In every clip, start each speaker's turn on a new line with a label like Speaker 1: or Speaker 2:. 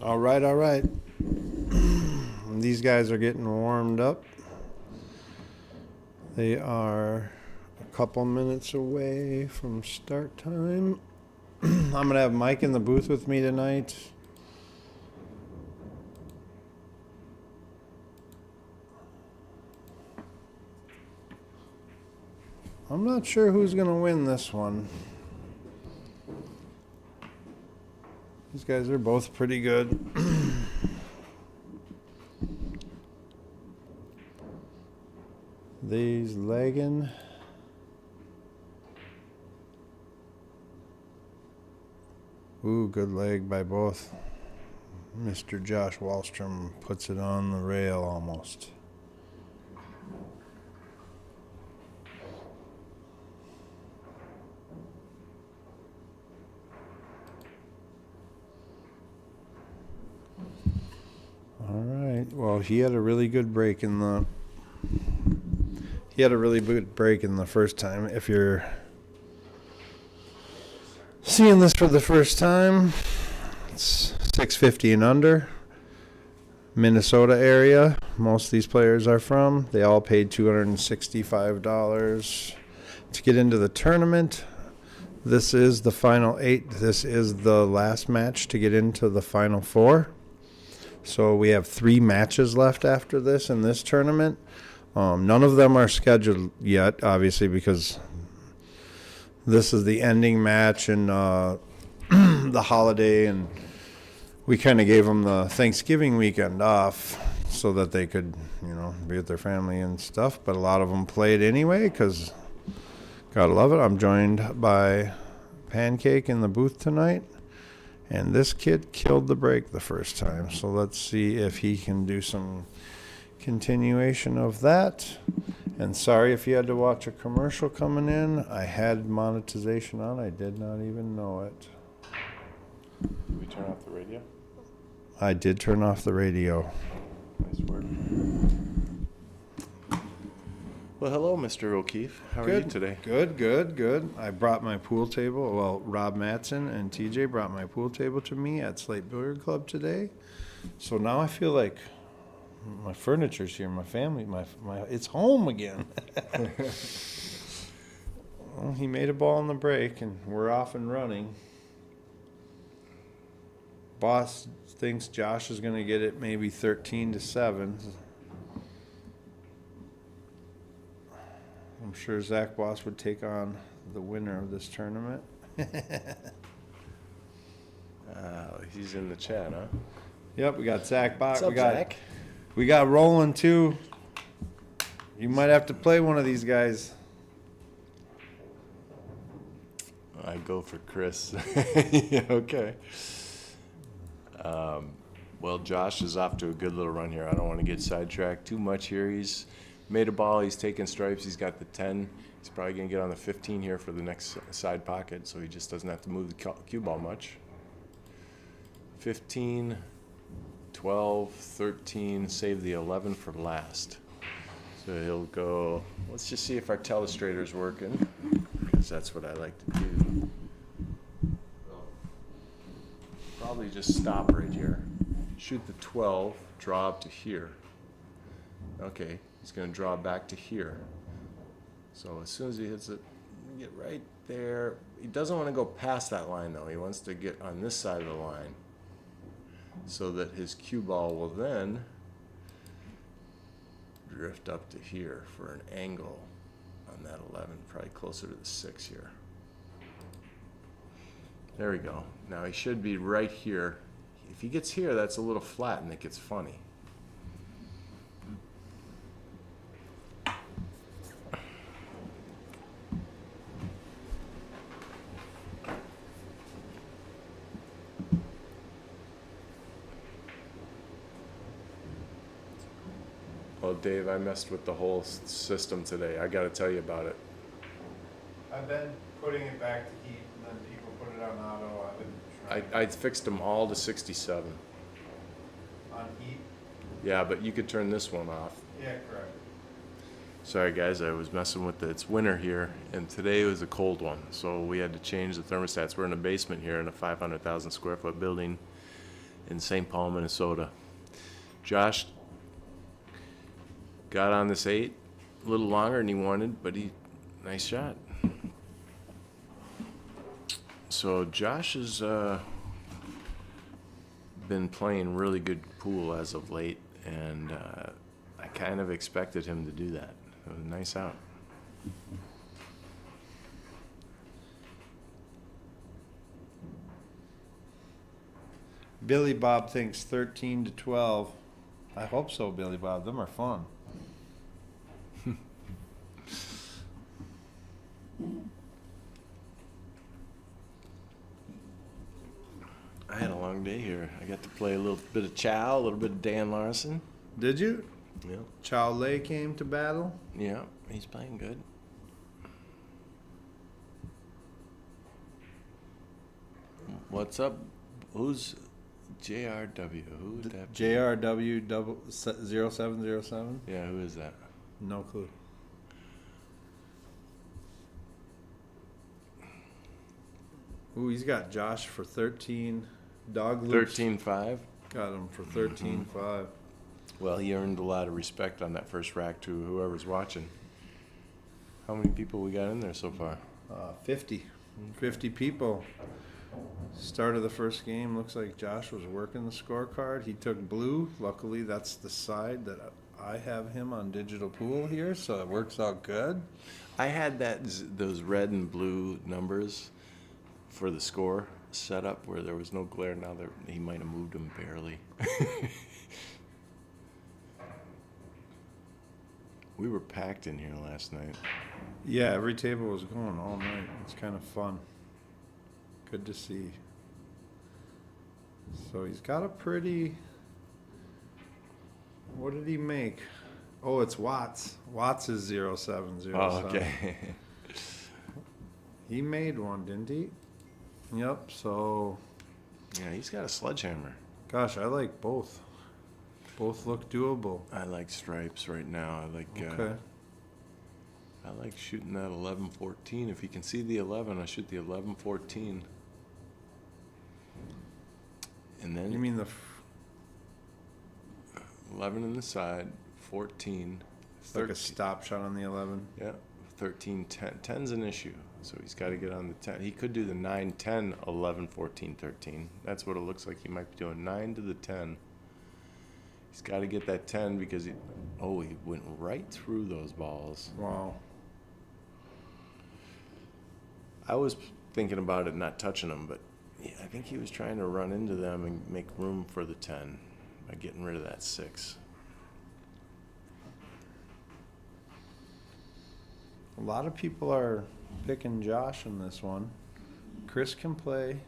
Speaker 1: All right, all right. These guys are getting warmed up. They are a couple minutes away from start time. I'm going to have Mike in the booth with me tonight. I'm not sure who's going to win this one. These guys are both pretty good. These legging. Ooh, good leg by both. Mr. Josh Walstrom puts it on the rail almost. All right. Well, he had a really good break in the first time. If you're seeing this for the first time, it's 650 and under. Minnesota area, most of these players are from. They all paid $265 to get into the tournament. This is the final 8. This is the last match to get into the final 4. So we have 3 matches left after this in this tournament. None of them are scheduled yet, obviously, because this is the ending match and the holiday, and we kind of gave them the Thanksgiving weekend off so that they could, be with their family and stuff. But a lot of them played anyway because, gotta love it. I'm joined by Pancake in the booth tonight. And this kid killed the break the first time. So let's see if he can do some continuation of that. And sorry if you had to watch a commercial coming in. I had monetization on. I did not even know it.
Speaker 2: Did we turn off the radio?
Speaker 1: I did turn off the radio.
Speaker 2: Nice work. Well, hello, Mr. O'Keefe. How are you today?
Speaker 1: Good. I brought my pool table. Well, Rob Matson and TJ brought my pool table to me at Slate Billiard Club today. So now I feel like my furniture's here, my family, my it's home again. Well, he made a ball in the break, and we're off and running. Boss thinks Josh is going to get it maybe 13-7. I'm sure Zach Boss would take on the winner of this tournament.
Speaker 2: He's in the chat, huh?
Speaker 1: Yep, we got Zach Boss.
Speaker 2: What's up, Zach?
Speaker 1: We got Roland too. You might have to play one of these guys.
Speaker 2: I go for Chris. Yeah, okay. Well, Josh is off to a good little run here. I don't want to get sidetracked too much here. He's made a ball. He's taking stripes. He's got the 10. He's probably going to get on the 15 here for the next side pocket, so he just doesn't have to move the cue ball much. 15, 12, 13, save the 11 for last. So he'll go, let's just see if our telestrator's working, because that's what I like to do. Probably just stop right here. Shoot the 12, draw up to here. Okay, he's going to draw back to here. So as soon as he hits it, get right there. He doesn't want to go past that line, though. He wants to get on this side of the line so that his cue ball will then drift up to here for an angle on that 11, probably closer to the 6 here. There we go. Now he should be right here. If he gets here, that's a little flat and it gets funny. Well, Dave, I messed with the whole system today. I got to tell you about it.
Speaker 1: I've been putting it back to heat, and then people put it on auto. I've been
Speaker 2: I fixed them all to 67.
Speaker 1: on heat.
Speaker 2: Yeah, but you could turn this one off.
Speaker 1: Yeah, correct.
Speaker 2: Sorry guys, I was messing with it. It's winter here, and today was a cold one, so we had to change the thermostats. We're in a basement here in a 500,000 square foot building, in St. Paul, Minnesota. Josh got on this 8 a little longer than he wanted, but nice shot. So Josh has been playing really good pool as of late, and I kind of expected him to do that. It was a nice out.
Speaker 1: Billy Bob thinks 13 to 12. I hope so, Billy Bob. Them are fun.
Speaker 2: I had a long day here. I got to play a little bit of Chow, a little bit of Dan Larson.
Speaker 1: Did you?
Speaker 2: Yeah.
Speaker 1: Chow Lei came to battle?
Speaker 2: Yeah, he's playing good. What's up? Who's JRW? Who would that be?
Speaker 1: JRW 0707?
Speaker 2: Yeah, who is that?
Speaker 1: No clue. Ooh, he's got Josh for 13. Dog loops
Speaker 2: 13-5.
Speaker 1: got him for 13-5.
Speaker 2: Well, he earned a lot of respect on that first rack to whoever's watching. How many people we got in there so far?
Speaker 1: 50. 50 people. Start of the first game, looks like Josh was working the scorecard. He took blue. Luckily, that's the side that I have him on digital pool here, so it works out good.
Speaker 2: I had those red and blue numbers for the score set up where there was no glare. Now he might have moved them barely. We were packed in here last night.
Speaker 1: Yeah, every table was going all night. It's kind of fun. Good to see. So he's got a pretty... What did he make? Oh, it's Watts. Watts is 0707.
Speaker 2: Oh, okay.
Speaker 1: He made one, didn't he? Yep, so...
Speaker 2: Yeah, he's got a sledgehammer.
Speaker 1: Gosh, I like both. Both look doable.
Speaker 2: I like stripes right now.
Speaker 1: Okay.
Speaker 2: I like shooting that 11-14. If you can see the 11, I shoot the 11-14. And then
Speaker 1: You mean the...
Speaker 2: 11 in the side, 14,
Speaker 1: It's
Speaker 2: 13.
Speaker 1: like a stop shot on the 11?
Speaker 2: Yeah, 13, 10. 10's an issue, so he's got to get on the 10. He could do the 9, 10, 11, 14, 13. That's what it looks like. He might be doing 9 to the 10. He's got to get that 10 because he went right through those balls.
Speaker 1: Wow.
Speaker 2: I was thinking about it not touching them, but yeah, I think he was trying to run into them and make room for the 10 by getting rid of that 6.
Speaker 1: A lot of people are picking Josh in this one. Chris can play.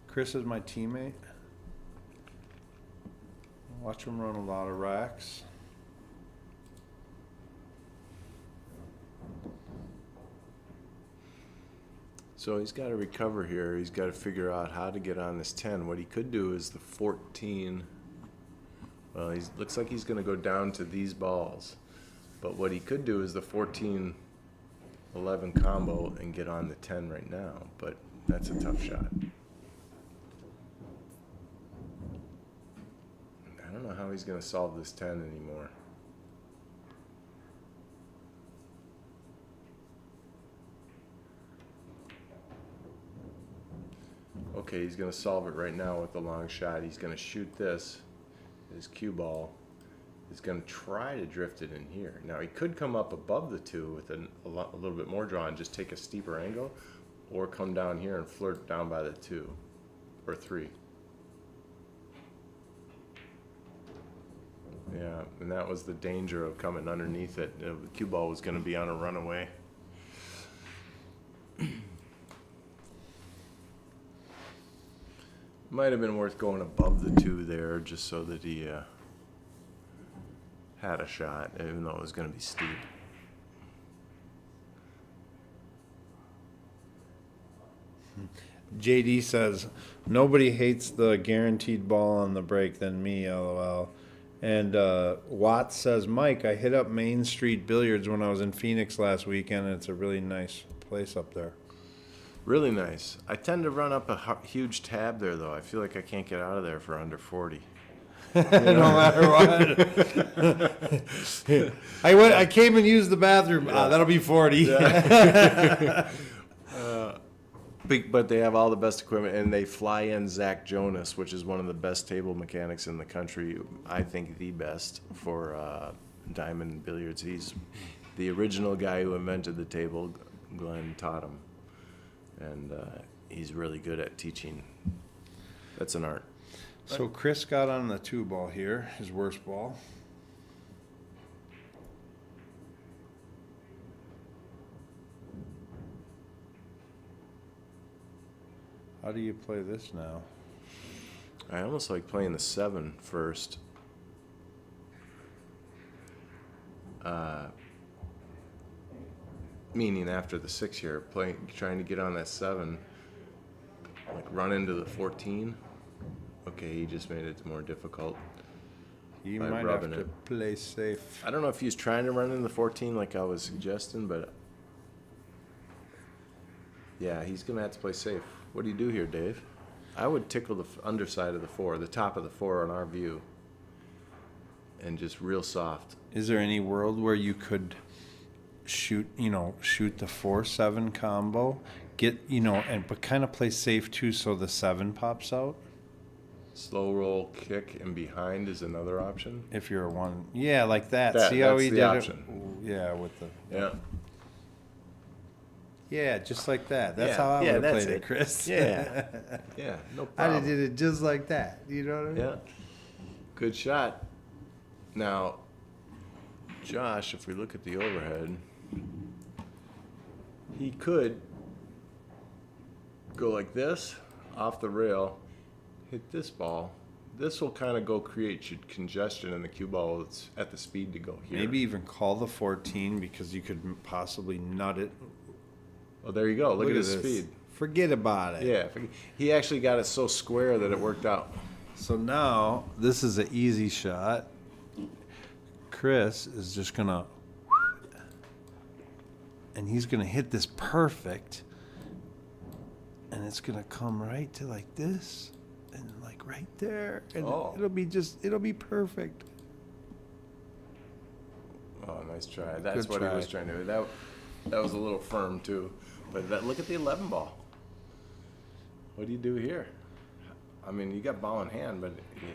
Speaker 1: Chris is my teammate. Watch him run a lot of racks.
Speaker 2: So he's got to recover here. He's got to figure out how to get on this 10. What he could do is the 14. Well, he looks like he's going to go down to these balls. But what he could do is the 14-11 combo and get on the 10 right now. But that's a tough shot. I don't know how he's going to solve this 10 anymore. Okay, he's going to solve it right now with the long shot. He's going to shoot this. His cue ball is going to try to drift it in here. Now, he could come up above the 2 with a little bit more draw and just take a steeper angle, or come down here and flirt down by the 2 or 3. Yeah, and that was the danger of coming underneath it. The cue ball was going to be on a runaway. Might have been worth going above the 2 there just so that he had a shot, even though it was going to be steep.
Speaker 1: JD says, nobody hates the guaranteed ball on the break than me, LOL. And Watts says, Mike, I hit up Main Street Billiards when I was in Phoenix last weekend, and it's a really nice place up there.
Speaker 2: Really nice. I tend to run up a huge tab there, though. I feel like I can't get out of there for under 40.
Speaker 1: No matter what. I came and used the bathroom.
Speaker 2: Yeah.
Speaker 1: That'll be 40.
Speaker 2: But they have all the best equipment, and they fly in Zach Jonas, which is one of the best table mechanics in the country. I think the best for diamond billiards. He's the original guy who invented the table. Glenn taught him, and he's really good at teaching. That's an art.
Speaker 1: So Chris got on the 2-ball here, his worst ball. How do you play this now?
Speaker 2: I almost like playing the 7 first. Meaning after the 6 here, trying to get on that 7, like run into the 14. Okay, he just made it more difficult.
Speaker 1: You
Speaker 2: by
Speaker 1: might have
Speaker 2: rubbing
Speaker 1: to
Speaker 2: it.
Speaker 1: play safe.
Speaker 2: I don't know if he's trying to run into the 14 like I was suggesting, but yeah, he's gonna have to play safe. What do you do here, Dave? I would tickle the underside of the 4, the top of the 4 on our view, and just real soft.
Speaker 1: Is there any world where you could shoot the 4-7 combo, but kind of play safe too, so the 7 pops out?
Speaker 2: Slow roll, kick, and behind is another option.
Speaker 1: If you're a 1, yeah, like that. See how
Speaker 2: that's
Speaker 1: he
Speaker 2: the
Speaker 1: did
Speaker 2: option.
Speaker 1: it? Yeah, with the.
Speaker 2: Yeah.
Speaker 1: Yeah, just like that. That's
Speaker 2: Yeah,
Speaker 1: how I
Speaker 2: yeah,
Speaker 1: would have
Speaker 2: that's
Speaker 1: played
Speaker 2: it.
Speaker 1: Chris.
Speaker 2: Yeah. Yeah, no
Speaker 1: I
Speaker 2: problem.
Speaker 1: did it just like that. You know what I mean?
Speaker 2: Yeah. Good shot. Now, Josh, if we look at the overhead, he could go like this, off the rail, hit this ball. This will kind of go create congestion in the cue ball. It's at the speed to go here.
Speaker 1: Maybe even call the 14 because you could possibly nut it.
Speaker 2: Oh, there you go. Look at his
Speaker 1: this.
Speaker 2: speed.
Speaker 1: Forget about it.
Speaker 2: Yeah. He actually got it so square that it worked out.
Speaker 1: So now this is an easy shot. Chris is just gonna, and he's gonna hit this perfect, and it's gonna come right to like this, and like right there, and it'll be perfect.
Speaker 2: Oh, nice try. That's
Speaker 1: Good
Speaker 2: what
Speaker 1: try.
Speaker 2: he was trying to do. That was a little firm too. But look at the 11 ball. What do you do here? I mean, you got ball in hand, but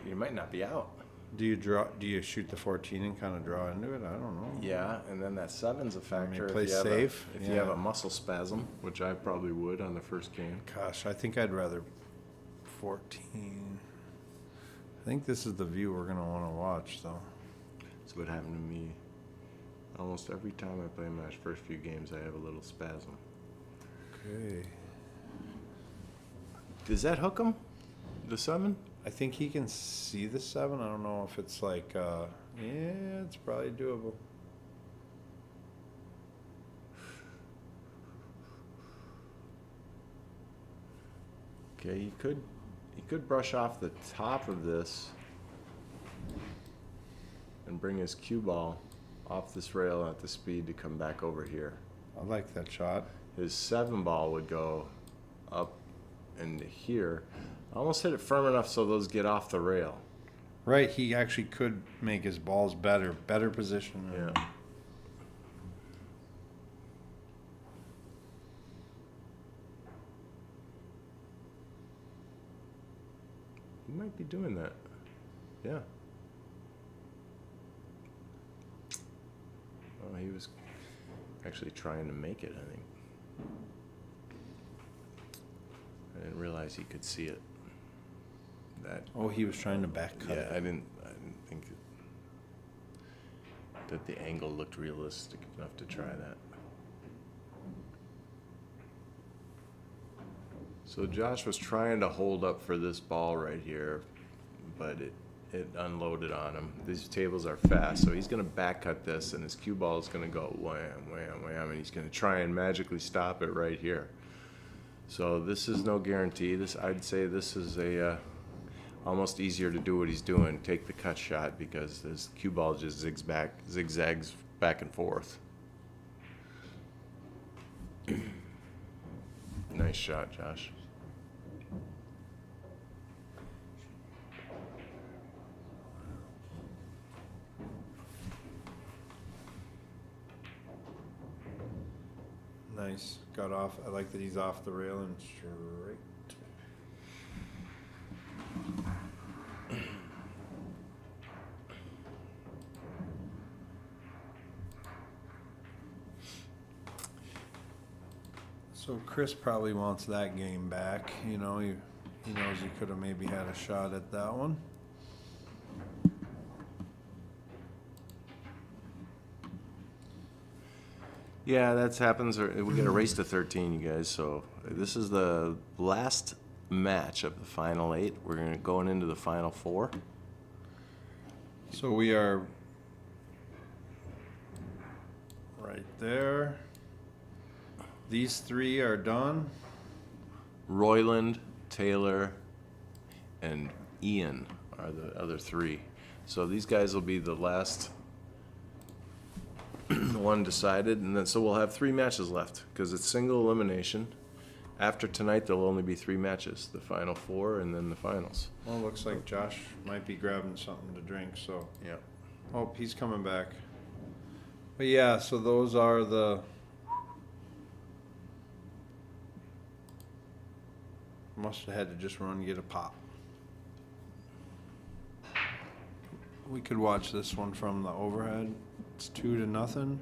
Speaker 2: you might not be out.
Speaker 1: Do you shoot the 14 and kind of draw into it? I don't know.
Speaker 2: Yeah, and then that 7's a factor.
Speaker 1: play safe?
Speaker 2: If you have a muscle spasm, which I probably would on the first game.
Speaker 1: Gosh, I think I'd rather 14. I think this is the view we're gonna want to watch, though.
Speaker 2: That's what happened to me. Almost every time I play my first few games, I have a little spasm.
Speaker 1: Okay.
Speaker 2: Does that hook him? The 7?
Speaker 1: I think he can see the 7. I don't know if it's like, yeah, it's probably doable.
Speaker 2: Okay, he could brush off the top of this and bring his cue ball off this rail at the speed to come back over here.
Speaker 1: I like that shot.
Speaker 2: His 7 ball would go up into here. I almost hit it firm enough so those get off the rail.
Speaker 1: Right, he actually could make his balls better position.
Speaker 2: Yeah. He might be doing that. Yeah. Oh, he was actually trying to make it, I think. I didn't realize he could see it.
Speaker 1: Oh, he was trying to back cut
Speaker 2: Yeah,
Speaker 1: it.
Speaker 2: I didn't think that the angle looked realistic enough to try that. So Josh was trying to hold up for this ball right here, but it unloaded on him. These tables are fast, so he's going to back cut this, and his cue ball is going to go wham, wham, wham, and he's going to try and magically stop it right here. So this is no guarantee. I'd say this is a almost easier to do what he's doing, take the cut shot, because his cue ball just zigzags back and forth. nice shot, Josh.
Speaker 1: Nice. Got off. I like that he's off the rail and straight. So Chris probably wants that game back. You know, he knows he could have maybe had a shot at that one.
Speaker 2: Yeah, that happens. We got a race to 13, you guys. So this is the last match of the final 8. We're going into the final 4.
Speaker 1: So we are right there. These 3 are done.
Speaker 2: Royland, Taylor, and Ian are the other 3. So these guys will be the last one decided, and then so we'll have 3 matches left because it's single elimination. After tonight, there'll only be 3 matches: the final 4 and then the finals.
Speaker 1: Well, it looks like Josh might be grabbing something to drink. So
Speaker 2: Yeah.
Speaker 1: oh, he's coming back. But yeah, so those are the. Must have had to just run and get a pop. We could watch this one from the overhead. It's 2-0.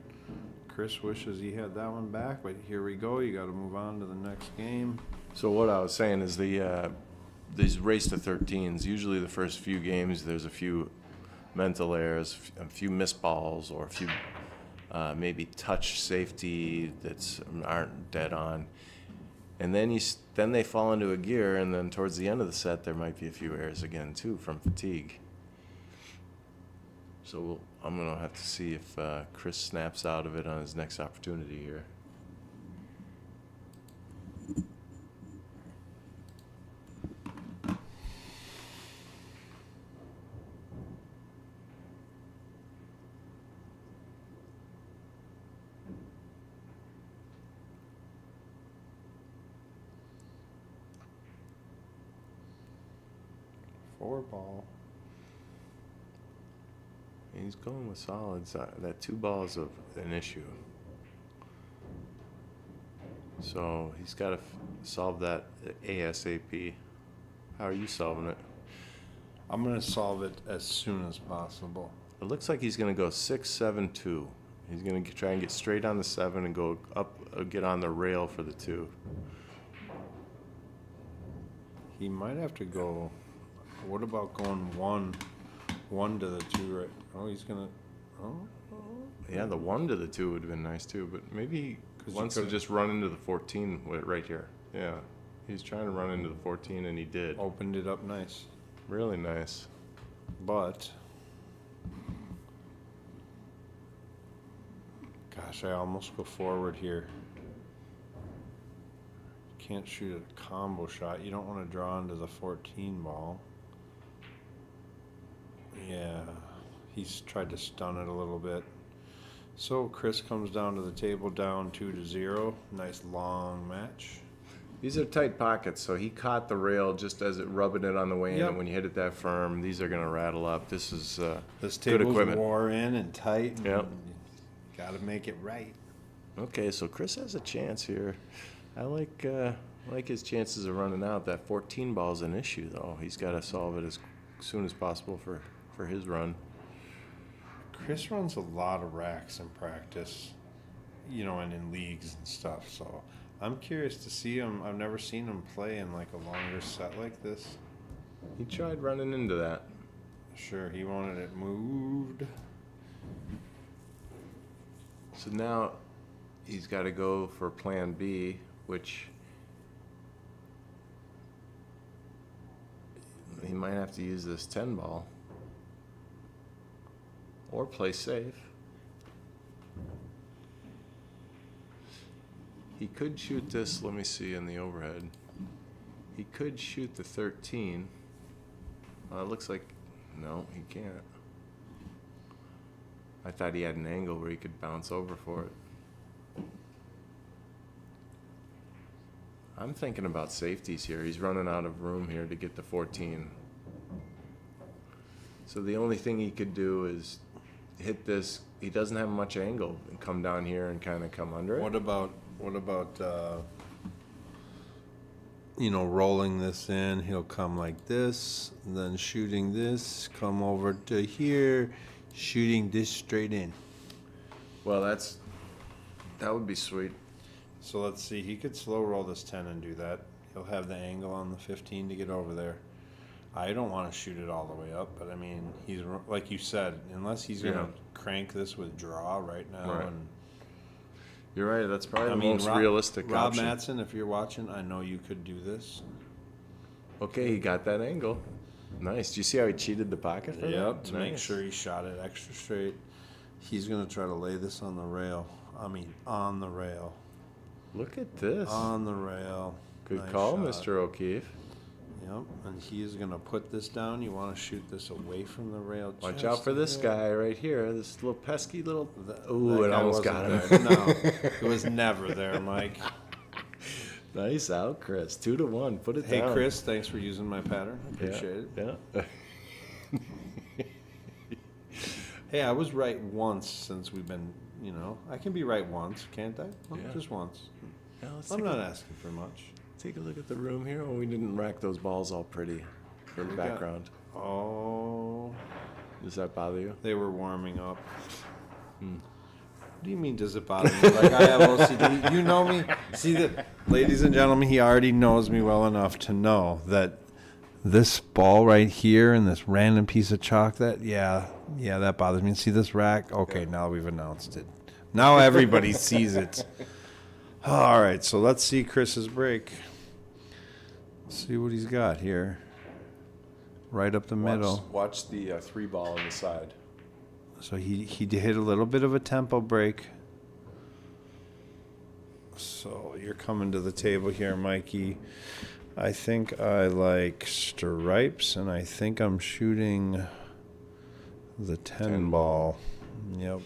Speaker 1: Chris wishes he had that one back, but here we go. You got to move on to the next game.
Speaker 2: So what I was saying is these race to 13s. Usually the first few games, there's a few mental errors, a few missed balls, or a few maybe touch safety that aren't dead on. And then then they fall into a gear, and then towards the end of the set, there might be a few errors again too from fatigue. So I'm gonna have to see if Chris snaps out of it on his next opportunity here.
Speaker 1: Four ball.
Speaker 2: He's going with solids. That 2 ball is an issue. So he's got to solve that ASAP. How are you solving it?
Speaker 1: I'm going to solve it as soon as possible.
Speaker 2: It looks like he's going to go 6-7-2. He's going to try and get straight on the 7 and go up, get on the rail for the 2.
Speaker 1: He might have to go. What about going one to the 2 right? Oh, he's gonna. Oh.
Speaker 2: Yeah, the 1 to the 2 would have been nice too, but maybe he wants to
Speaker 1: could've-
Speaker 2: just run into the 14 right here. Yeah, he's trying to run into the 14, and he did.
Speaker 1: Opened it up nice,
Speaker 2: Really nice.
Speaker 1: but. Gosh, I almost go forward here. Can't shoot a combo shot. You don't want to draw into the 14 ball. Yeah, he's tried to stun it a little bit. So Chris comes down to the table down 2-0. Nice long match.
Speaker 2: These are tight pockets, so he caught the rail just as it rubbing it on the way in,
Speaker 1: Yep.
Speaker 2: and when you hit it that firm, these are going to rattle up. This is
Speaker 1: This
Speaker 2: good
Speaker 1: table's
Speaker 2: equipment.
Speaker 1: wore in and tight. And
Speaker 2: Yep.
Speaker 1: Got to make it right.
Speaker 2: Okay, so Chris has a chance here. I like his chances of running out. That 14 ball is an issue, though. He's got to solve it as soon as possible for his run.
Speaker 1: Chris runs a lot of racks in practice, you know, and in leagues and stuff. So I'm curious to see him. I've never seen him play in like a longer set like this.
Speaker 2: He tried running into that.
Speaker 1: Sure, he wanted it moved.
Speaker 2: So now he's got to go for plan B, which he might have to use this 10 ball or play safe. He could shoot this, let me see, in the overhead. He could shoot the 13. It looks like, no, he can't. I thought he had an angle where he could bounce over for it. I'm thinking about safeties here. He's running out of room here to get the 14. So the only thing he could do is hit this. He doesn't have much angle and come down here and kind of come under it.
Speaker 1: What about rolling this in? He'll come like this, then shooting this, come over to here, shooting this straight in.
Speaker 2: Well, that would be sweet.
Speaker 1: So let's see. He could slow roll this 10 and do that. He'll have the angle on the 15 to get over there. I don't want to shoot it all the way up, but I mean, he's like you said, unless he's gonna crank this with draw right now.
Speaker 2: Right.
Speaker 1: And
Speaker 2: You're right. That's probably the most realistic
Speaker 1: Rob
Speaker 2: option.
Speaker 1: Mattson, if you're watching, I know you could do this.
Speaker 2: Okay, he got that angle. Nice. Do you see how he cheated the pocket for that?
Speaker 1: Yep, to make
Speaker 2: Nice.
Speaker 1: sure he shot it extra straight. He's gonna try to lay this on the rail. On the rail.
Speaker 2: Look at this.
Speaker 1: On the rail.
Speaker 2: Good
Speaker 1: Nice
Speaker 2: call,
Speaker 1: shot.
Speaker 2: Mr. O'Keefe.
Speaker 1: Yep, and he is gonna put this down. You want to shoot this away from the rail.
Speaker 2: Watch
Speaker 1: just
Speaker 2: out for
Speaker 1: a
Speaker 2: this
Speaker 1: bit.
Speaker 2: guy right here. This little pesky little.
Speaker 1: That
Speaker 2: Ooh, it
Speaker 1: guy
Speaker 2: almost
Speaker 1: wasn't
Speaker 2: got him.
Speaker 1: there. No, it was never there, Mike.
Speaker 2: Nice out, Chris. 2-1. Put it
Speaker 1: Hey,
Speaker 2: down.
Speaker 1: Chris, thanks for using my pattern. I
Speaker 2: Yeah,
Speaker 1: appreciate it.
Speaker 2: Yeah.
Speaker 1: Hey, I was right once since we've been, I can be right once, can't I? Well,
Speaker 2: Yeah.
Speaker 1: just once.
Speaker 2: Now let's
Speaker 1: I'm
Speaker 2: take,
Speaker 1: not asking for much.
Speaker 2: take a look at the room here. Oh, we didn't rack those balls all pretty for the
Speaker 1: We got-
Speaker 2: background.
Speaker 1: Oh,
Speaker 2: Does that bother you?
Speaker 1: they were warming up. What do you mean, does it bother me? Like I have OCD? You know me. See that, ladies and gentlemen, he already knows me well enough to know that this ball right here and this random piece of chalk, that bothers me. See this rack? Okay, now we've announced it. Now everybody sees it. All right, so let's see Chris's break. See what he's got here. Right up the middle.
Speaker 2: Watch the 3-ball on the side.
Speaker 1: So he hit a little bit of a tempo break. So you're coming to the table here, Mikey. I think I like stripes, and I think I'm shooting the 10 ball. Yep.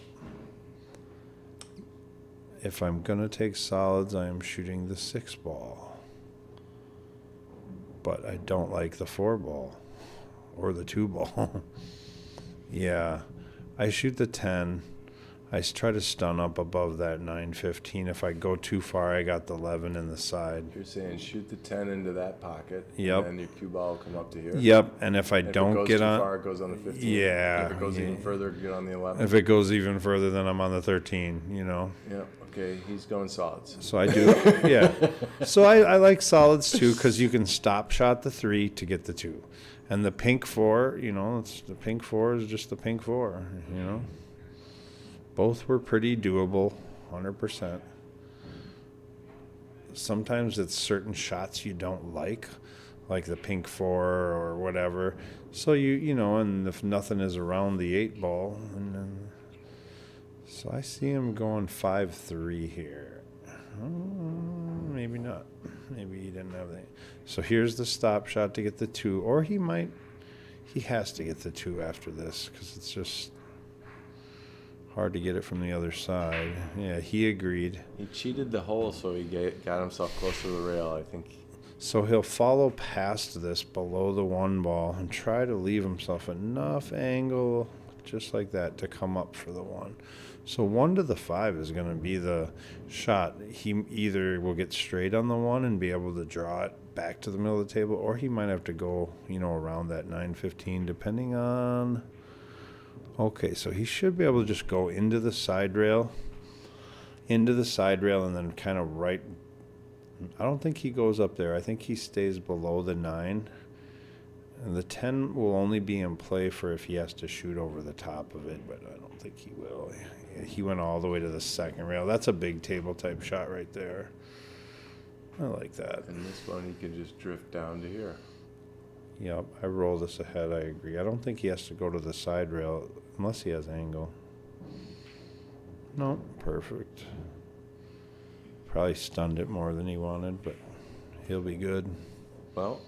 Speaker 1: If I'm going to take solids, I am shooting the 6 ball. But I don't like the 4 ball or the 2 ball. Yeah. I shoot the 10. I try to stun up above that 915. If I go too far, I got the 11 in the side.
Speaker 2: You're saying shoot the 10 into that pocket.
Speaker 1: Yep.
Speaker 2: And then your cue ball will come up to here.
Speaker 1: Yep, and if I
Speaker 2: If
Speaker 1: don't
Speaker 2: it goes
Speaker 1: get
Speaker 2: too
Speaker 1: on,
Speaker 2: far, it goes on the 15.
Speaker 1: Yeah,
Speaker 2: If it goes even
Speaker 1: yeah.
Speaker 2: further, get on the 11.
Speaker 1: if it goes even further, then I'm on the 13.
Speaker 2: Yeah. Okay. He's going solids.
Speaker 1: So I do, yeah. So I like solids too because you can stop shot the 3 to get the 2, and the pink 4. It's the pink 4 is just the pink 4. Both were pretty doable, 100%. Sometimes it's certain shots you don't like the pink 4 or whatever. So and if nothing is around the 8 ball, and then, so I see him going 5-3 here. Maybe not. Maybe he didn't have that. So here's the stop shot to get the 2, or he has to get the 2 after this because it's just hard to get it from the other side. Yeah, he agreed.
Speaker 2: He cheated the hole, so he got himself closer to the rail, I think.
Speaker 1: So he'll follow past this below the 1 ball and try to leave himself enough angle, just like that, to come up for the 1. So 1 to the 5 is going to be the shot. He either will get straight on the 1 and be able to draw it back to the middle of the table, or he might have to go, around that 915, depending on... Okay, so he should be able to just go into the side rail, and then kind of right. I don't think he goes up there. I think he stays below the 9. And the 10 will only be in play for if he has to shoot over the top of it, but I don't think he will. He went all the way to the second rail. That's a big table type shot right there. I like that.
Speaker 2: And this one, he can just drift down to here.
Speaker 1: Yep, I roll this ahead, I agree. I don't think he has to go to the side rail unless he has angle. No, perfect. Probably stunned it more than he wanted, but he'll be good.
Speaker 2: Well,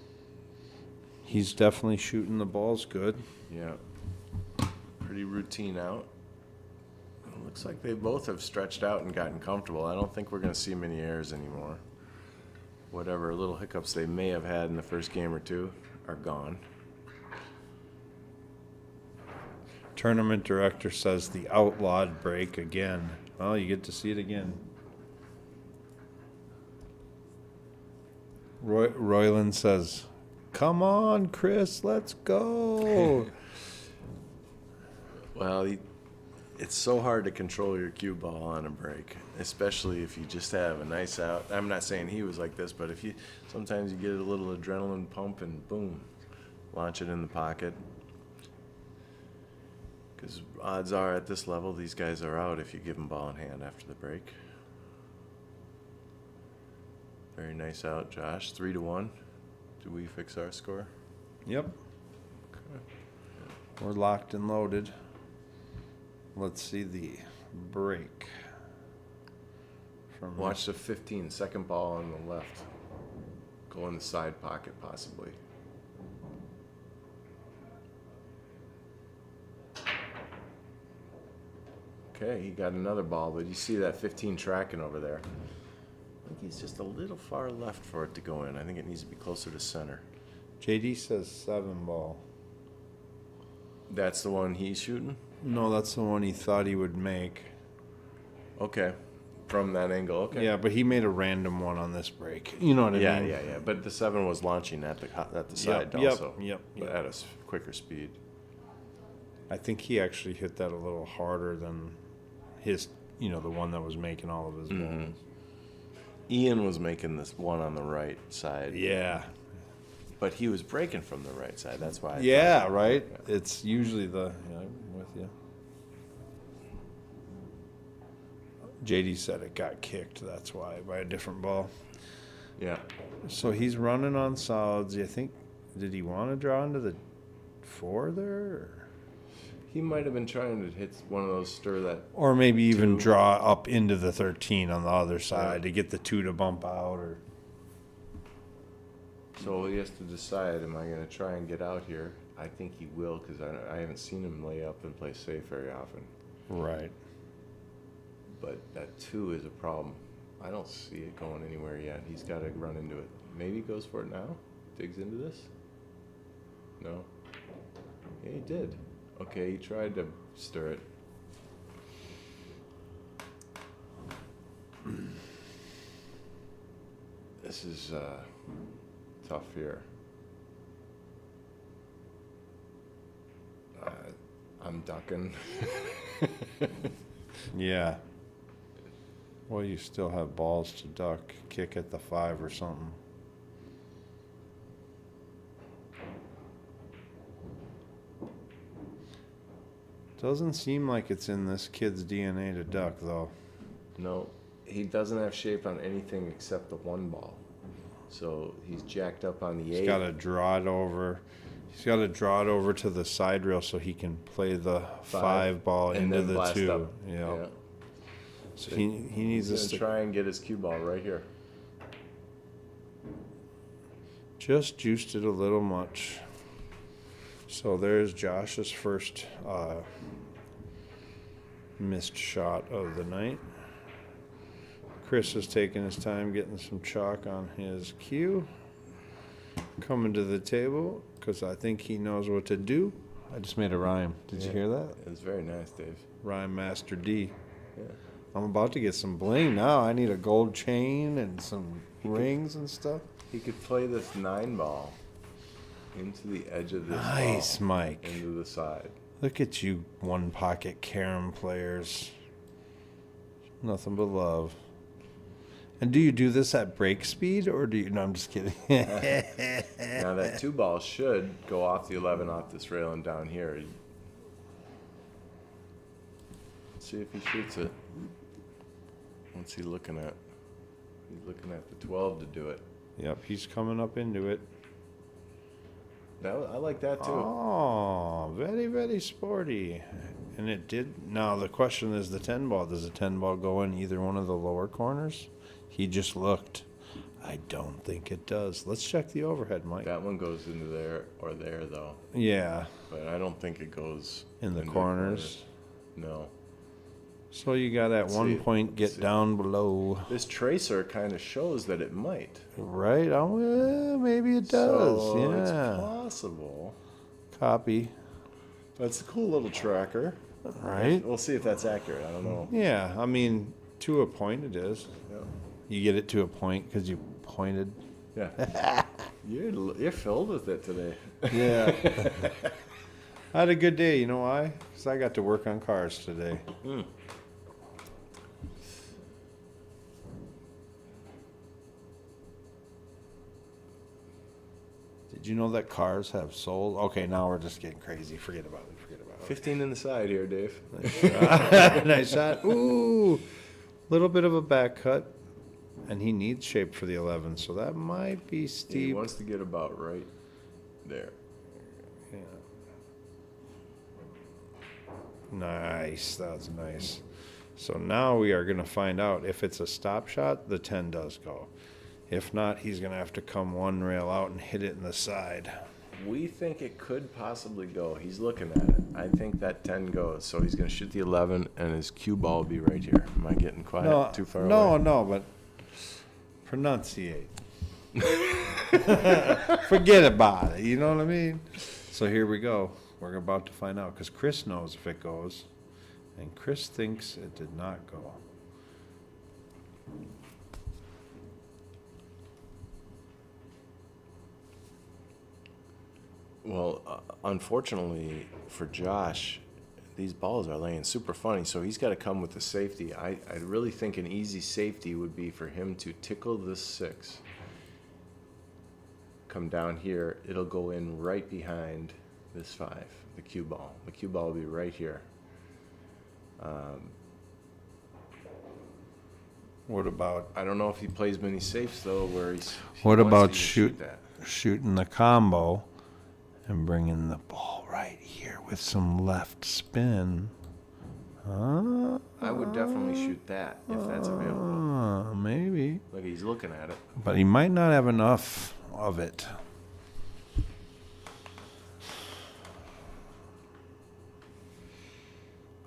Speaker 1: He's definitely shooting the balls good.
Speaker 2: yeah. Pretty routine out. It looks like they both have stretched out and gotten comfortable. I don't think we're going to see many errors anymore. whatever little hiccups they may have had in the first game or two are gone.
Speaker 1: Tournament director says the outlawed break again. Well, you get to see it again. Royland says, "Come on, Chris, let's go."
Speaker 2: Well, it's so hard to control your cue ball on a break, especially if you just have a nice out. I'm not saying he was like this, but if you sometimes you get a little adrenaline pump and boom, launch it in the pocket. Because odds are at this level, these guys are out if you give them ball in hand after the break. Very nice out, Josh. 3-1. Do we fix our score?
Speaker 1: Yep.
Speaker 2: Okay.
Speaker 1: We're locked and loaded. Let's see the break.
Speaker 2: Watch the 15, second ball on the left. Go in the side pocket, possibly. Okay, he got another ball, but you see that 15 tracking over there. I think he's just a little far left for it to go in. I think it needs to be closer to center.
Speaker 1: JD says 7 ball.
Speaker 2: That's the one he's shooting?
Speaker 1: No, that's the one he thought he would make.
Speaker 2: Okay, from that angle, okay.
Speaker 1: Yeah, but he made a random one on this break. You know what I mean?
Speaker 2: Yeah. But the 7 was launching at the side also.
Speaker 1: Yep.
Speaker 2: But at a quicker speed.
Speaker 1: I think he actually hit that a little harder than his, the one that was making all of his balls.
Speaker 2: Ian was making this one on the right side.
Speaker 1: Yeah.
Speaker 2: But he was breaking from the right side. That's why.
Speaker 1: Right? Yeah. It's usually I'm with you. JD said it got kicked, that's why, by a different ball.
Speaker 2: Yeah.
Speaker 1: So he's running on solids. I think, did he want to draw into the 4 there? Or?
Speaker 2: He might have been trying to hit one of those, stir that.
Speaker 1: Or maybe even draw up into the 13 on the other side to get the 2 to bump out. Or.
Speaker 2: So he has to decide, am I going to try and get out here? I think he will, because I haven't seen him lay up and play safe very often.
Speaker 1: Right.
Speaker 2: But that 2 is a problem. I don't see it going anywhere yet. He's got to run into it. Maybe he goes for it now? Digs into this? No? Yeah, he did. Okay, he tried to stir it. This is tough here. I'm ducking.
Speaker 1: Yeah. Well, you still have balls to duck, kick at the 5 or something. Doesn't seem like it's in this kid's DNA to duck, though.
Speaker 2: No, he doesn't have shape on anything except the 1 ball. So he's jacked up on the 8.
Speaker 1: He's got to draw it over. He's got to draw it over to the side rail so he can play the 5 ball into the 2. Yeah. So he needs
Speaker 2: to try and get his cue ball right here.
Speaker 1: Just juiced it a little much. So there's Josh's first missed shot of the night. Chris is taking his time getting some chalk on his cue. Coming to the table because I think he knows what to do. I just made a rhyme. Did you hear that?
Speaker 2: It was very nice, Dave.
Speaker 1: Rhyme Master D.
Speaker 2: Yeah.
Speaker 1: I'm about to get some bling now. I need a gold chain and some rings and stuff.
Speaker 2: He could play this 9 ball into the edge of this
Speaker 1: nice,
Speaker 2: ball,
Speaker 1: Mike.
Speaker 2: into the side.
Speaker 1: Look at you, one pocket carom players. Nothing but love. And do you do this at break speed, or do you? No, I'm just kidding.
Speaker 2: Now that 2 ball should go off the 11 off this rail and down here. Let's see if he shoots it. What's he looking at? He's looking at the 12 to do it.
Speaker 1: Yep, he's coming up into it.
Speaker 2: I like that too.
Speaker 1: Oh, very, very sporty. And it did. Now the question is the 10 ball. Does the 10 ball go in either one of the lower corners? He just looked. I don't think it does. Let's check the overhead, Mike.
Speaker 2: That one goes into there or there, though.
Speaker 1: Yeah.
Speaker 2: But I don't think it goes
Speaker 1: in the corners.
Speaker 2: No.
Speaker 1: So you got at one point get down below.
Speaker 2: This tracer kind of shows that it might.
Speaker 1: Right? Oh, well, maybe it does.
Speaker 2: So
Speaker 1: yeah.
Speaker 2: it's possible.
Speaker 1: Copy.
Speaker 2: That's a cool little tracker.
Speaker 1: Right?
Speaker 2: We'll see if that's accurate. I don't know.
Speaker 1: Yeah. I mean, to a point it is.
Speaker 2: Yeah.
Speaker 1: You get it to a point because you pointed.
Speaker 2: Yeah. You're filled with it today.
Speaker 1: Yeah. I had a good day. You know why? Because I got to work on cars today. Did you know that cars have souls? Okay, now we're just getting crazy. Forget about it.
Speaker 2: 15 in the side here, Dave.
Speaker 1: Nice shot. Ooh. Little bit of a back cut. And he needs shape for the 11, so that might be steep.
Speaker 2: He wants to get about right there.
Speaker 1: Yeah. Nice. That's nice. So now we are going to find out if it's a stop shot, the 10 does go. If not, he's going to have to come one rail out and hit it in the side.
Speaker 2: We think it could possibly go. He's looking at it. I think that 10 goes. So he's going to shoot the 11, and his cue ball will be right here. Am I getting quiet? Too far away?
Speaker 1: No, but pronunciate. Forget about it. You know what I mean? So here we go. We're about to find out because Chris knows if it goes, and Chris thinks it did not go.
Speaker 2: Well, unfortunately for Josh, these balls are laying super funny, so he's got to come with the safety. I really think an easy safety would be for him to tickle this 6. Come down here. It'll go in right behind this 5, the cue ball. The cue ball will be right here.
Speaker 1: What about?
Speaker 2: I don't know if he plays many safes, though, where he's...
Speaker 1: What about shooting the combo and bringing the ball right here with some left spin?
Speaker 2: I would definitely shoot that if that's available.
Speaker 1: Maybe.
Speaker 2: Look, he's looking at it.
Speaker 1: But he might not have enough of it.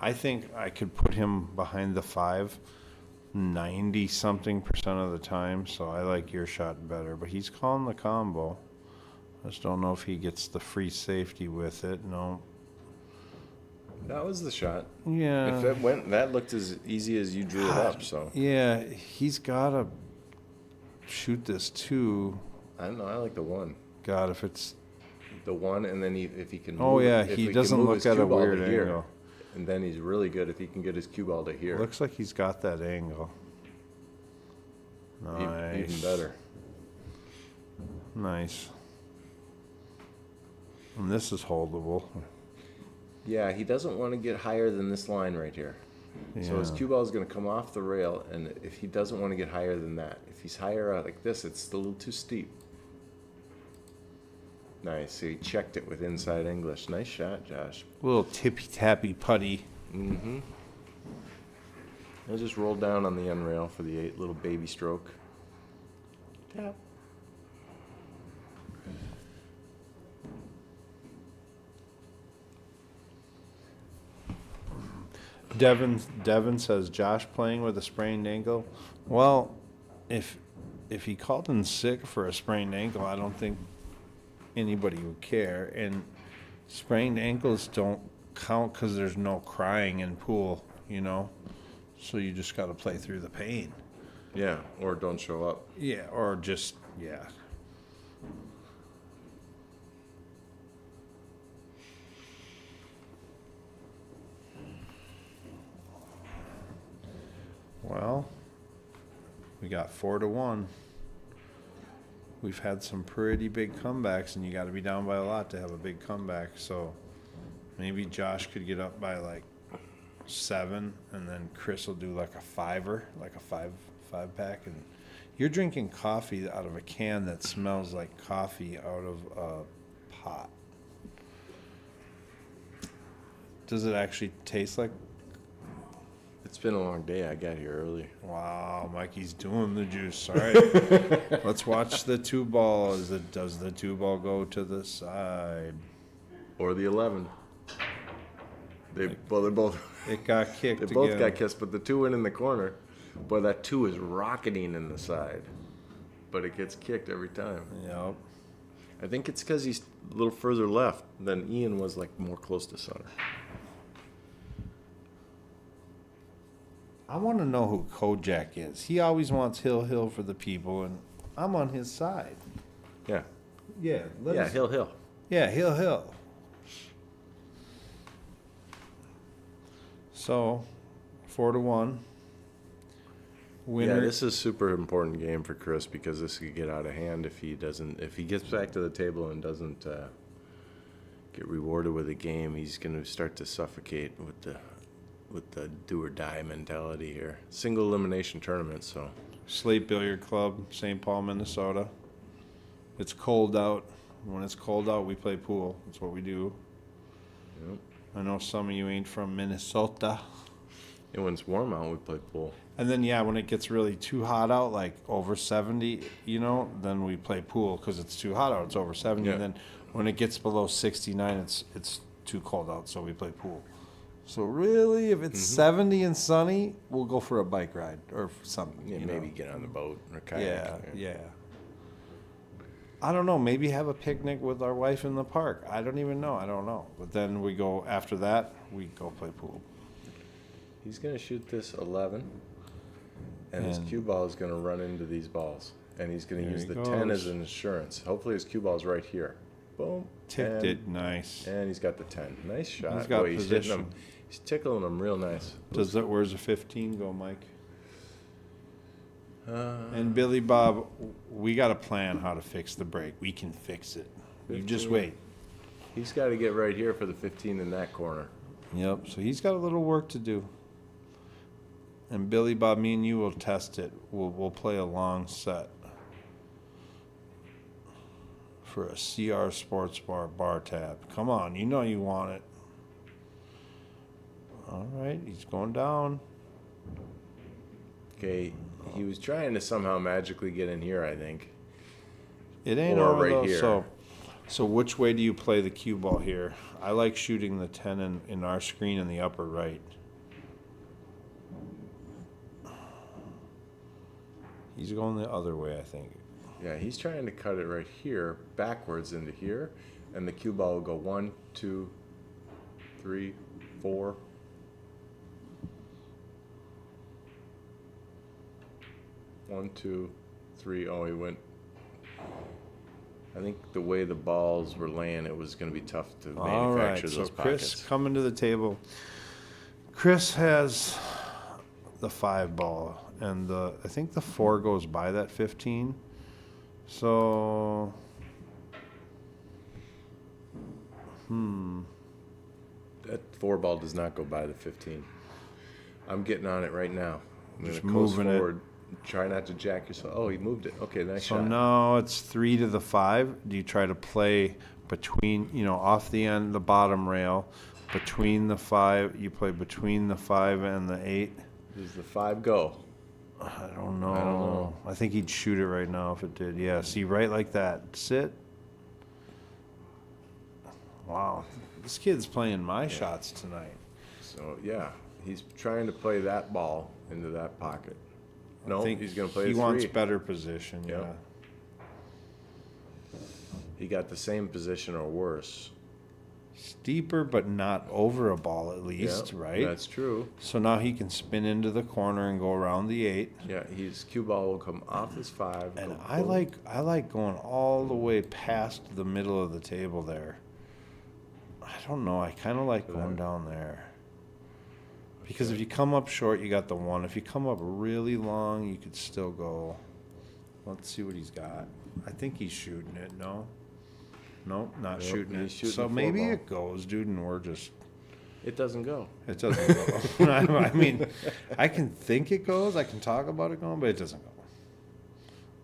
Speaker 1: I think I could put him behind the 5 90-something% of the time, so I like your shot better. But he's calling the combo. I just don't know if he gets the free safety with it. No.
Speaker 2: That was the shot.
Speaker 1: Yeah.
Speaker 2: If it went, that looked as easy as you drew it up, so.
Speaker 1: Yeah, he's got to shoot this too.
Speaker 2: I don't know, I like the 1.
Speaker 1: God, if it's...
Speaker 2: The 1, and then if he can
Speaker 1: Oh,
Speaker 2: move,
Speaker 1: yeah,
Speaker 2: if
Speaker 1: he
Speaker 2: can
Speaker 1: doesn't
Speaker 2: move
Speaker 1: look
Speaker 2: his
Speaker 1: at
Speaker 2: cue
Speaker 1: a
Speaker 2: ball to
Speaker 1: weird
Speaker 2: here,
Speaker 1: angle.
Speaker 2: And then he's really good if he can get his cue ball to here.
Speaker 1: Looks like he's got that angle. Nice.
Speaker 2: Even better.
Speaker 1: Nice. And this is holdable.
Speaker 2: Yeah, he doesn't want to get higher than this line right here. So his
Speaker 1: Yeah.
Speaker 2: cue ball is going to come off the rail, and if he doesn't want to get higher than that, if he's higher out like this, it's a little too steep. Nice. So he checked it with inside English. Nice shot, Josh.
Speaker 1: Little tippy-tappy putty.
Speaker 2: Mm-hmm. I'll just roll down on the end rail for the 8, little baby stroke. Tap.
Speaker 1: Devin says, Josh playing with a sprained ankle. Well, if he called in sick for a sprained ankle, I don't think anybody would care. And sprained ankles don't count because there's no crying in pool, you know? So you just got to play through the pain.
Speaker 2: Yeah, or don't show up.
Speaker 1: Yeah, or just, yeah. Well, we got 4-1. We've had some pretty big comebacks, and you got to be down by a lot to have a big comeback. So maybe Josh could get up by like 7, and then Chris will do like a 5er, like a five pack. And you're drinking coffee out of a can that smells like coffee out of a pot. Does it actually taste like?
Speaker 2: It's been a long day. I got here early.
Speaker 1: Wow, Mikey's doing the juice. All right. Let's watch the 2 ball. Does the 2 ball go to the side?
Speaker 2: Or the 11. They both
Speaker 1: It got kicked
Speaker 2: they both
Speaker 1: again.
Speaker 2: got kissed, but the 2 went in the corner. Boy, that 2 is rocketing in the side, but it gets kicked every time.
Speaker 1: Yep.
Speaker 2: I think it's because he's a little further left than Ian was, like more close to center.
Speaker 1: I want to know who Kojak is. He always wants Hill for the people, and I'm on his side.
Speaker 2: Yeah,
Speaker 1: Yeah.
Speaker 2: yeah, Hill.
Speaker 1: Yeah, Hill. So, 4-1. Winner.
Speaker 2: Yeah, this is a super important game for Chris because this could get out of hand if he gets back to the table and doesn't get rewarded with a game. He's going to start to suffocate with the do or die mentality here. Single elimination tournament, so.
Speaker 1: Slate Billiard Club, St. Paul, Minnesota. It's cold out. When it's cold out, we play pool. That's what we do.
Speaker 2: Yep.
Speaker 1: I know some of you ain't from Minnesota.
Speaker 2: And when it's warm out, we play pool.
Speaker 1: And then, yeah, when it gets really too hot out, like over 70, then we play pool because it's too hot out. It's over 70.
Speaker 2: Yeah.
Speaker 1: And then when it gets below 69, it's too cold out, so we play pool. So really, if it's 70 and sunny, we'll go for a bike ride or something.
Speaker 2: Yeah, maybe get on the boat or kayak.
Speaker 1: Yeah. I don't know. Maybe have a picnic with our wife in the park. I don't even know. I don't know. But then we go, after that, we go play pool.
Speaker 2: He's going to shoot this 11, and his cue ball is going to run into these balls. And he's going to use the 10 as an insurance. Hopefully his cue ball is right here. Boom.
Speaker 1: Ticked it. Nice.
Speaker 2: And he's got the 10. Nice shot.
Speaker 1: He's got
Speaker 2: Boy, he's hitting
Speaker 1: position.
Speaker 2: them. He's tickling them real nice.
Speaker 1: Where's the 15 go, Mike? And Billy Bob, we got a plan how to fix the break. We can fix it. You just
Speaker 2: 15.
Speaker 1: wait.
Speaker 2: He's got to get right here for the 15 in that corner.
Speaker 1: Yep. So he's got a little work to do. And Billy Bob, me and you will test it. We'll play a long set for a CR Sports bar tab. Come on, you know you want it. All right, he's going down.
Speaker 2: Okay, he was trying to somehow magically get in here, I think.
Speaker 1: It ain't
Speaker 2: Or
Speaker 1: over
Speaker 2: right
Speaker 1: though.
Speaker 2: here.
Speaker 1: So which way do you play the cue ball here? I like shooting the 10 in our screen in the upper right. He's going the other way, I think.
Speaker 2: Yeah, he's trying to cut it right here, backwards into here, and the cue ball will go 1, 2, 3, 4. One, two, three. Oh, he went. I think the way the balls were laying, it was going to be tough to
Speaker 1: All
Speaker 2: manufacture
Speaker 1: right,
Speaker 2: those
Speaker 1: so Chris
Speaker 2: pockets.
Speaker 1: coming to the table. Chris has the 5 ball, and I think the 4 goes by that 15. So,
Speaker 2: That 4 ball does not go by the 15. I'm getting on it right now. I'm going
Speaker 1: Just
Speaker 2: to coast
Speaker 1: moving it.
Speaker 2: forward. Try not to jack yourself. Oh, he moved it. Okay, nice
Speaker 1: So
Speaker 2: shot.
Speaker 1: now it's 3 to the 5. Do you try to play between, off the end, the bottom rail, between the 5? You play between the 5 and the 8.
Speaker 2: Does the 5 go?
Speaker 1: I don't know. I think he'd shoot it right now if it did. Yeah, see, right like that. Sit. Wow. This kid's playing my shots tonight.
Speaker 2: So, yeah, he's trying to play that ball into that pocket. No,
Speaker 1: I think
Speaker 2: he's going to play
Speaker 1: he
Speaker 2: the 3.
Speaker 1: wants better position,
Speaker 2: Yep.
Speaker 1: yeah.
Speaker 2: He got the same position or worse.
Speaker 1: Steeper, but not over a ball at least,
Speaker 2: Yep,
Speaker 1: right?
Speaker 2: That's true.
Speaker 1: So now he can spin into the corner and go around the 8.
Speaker 2: Yeah, his cue ball will come off his 5.
Speaker 1: And
Speaker 2: go
Speaker 1: I
Speaker 2: boom.
Speaker 1: like going all the way past the middle of the table there. I don't know. I kind of like going down there. Because if you come up short, you got the 1. If you come up really long, you could still go. Let's see what he's got. I think he's shooting it. No? Nope, not
Speaker 2: Nope,
Speaker 1: shooting it.
Speaker 2: he's shooting
Speaker 1: So
Speaker 2: the 4
Speaker 1: maybe
Speaker 2: ball.
Speaker 1: it goes, dude, and we're just...
Speaker 2: It doesn't go.
Speaker 1: It doesn't go. I mean, I can think it goes. I can talk about it going, but it doesn't go.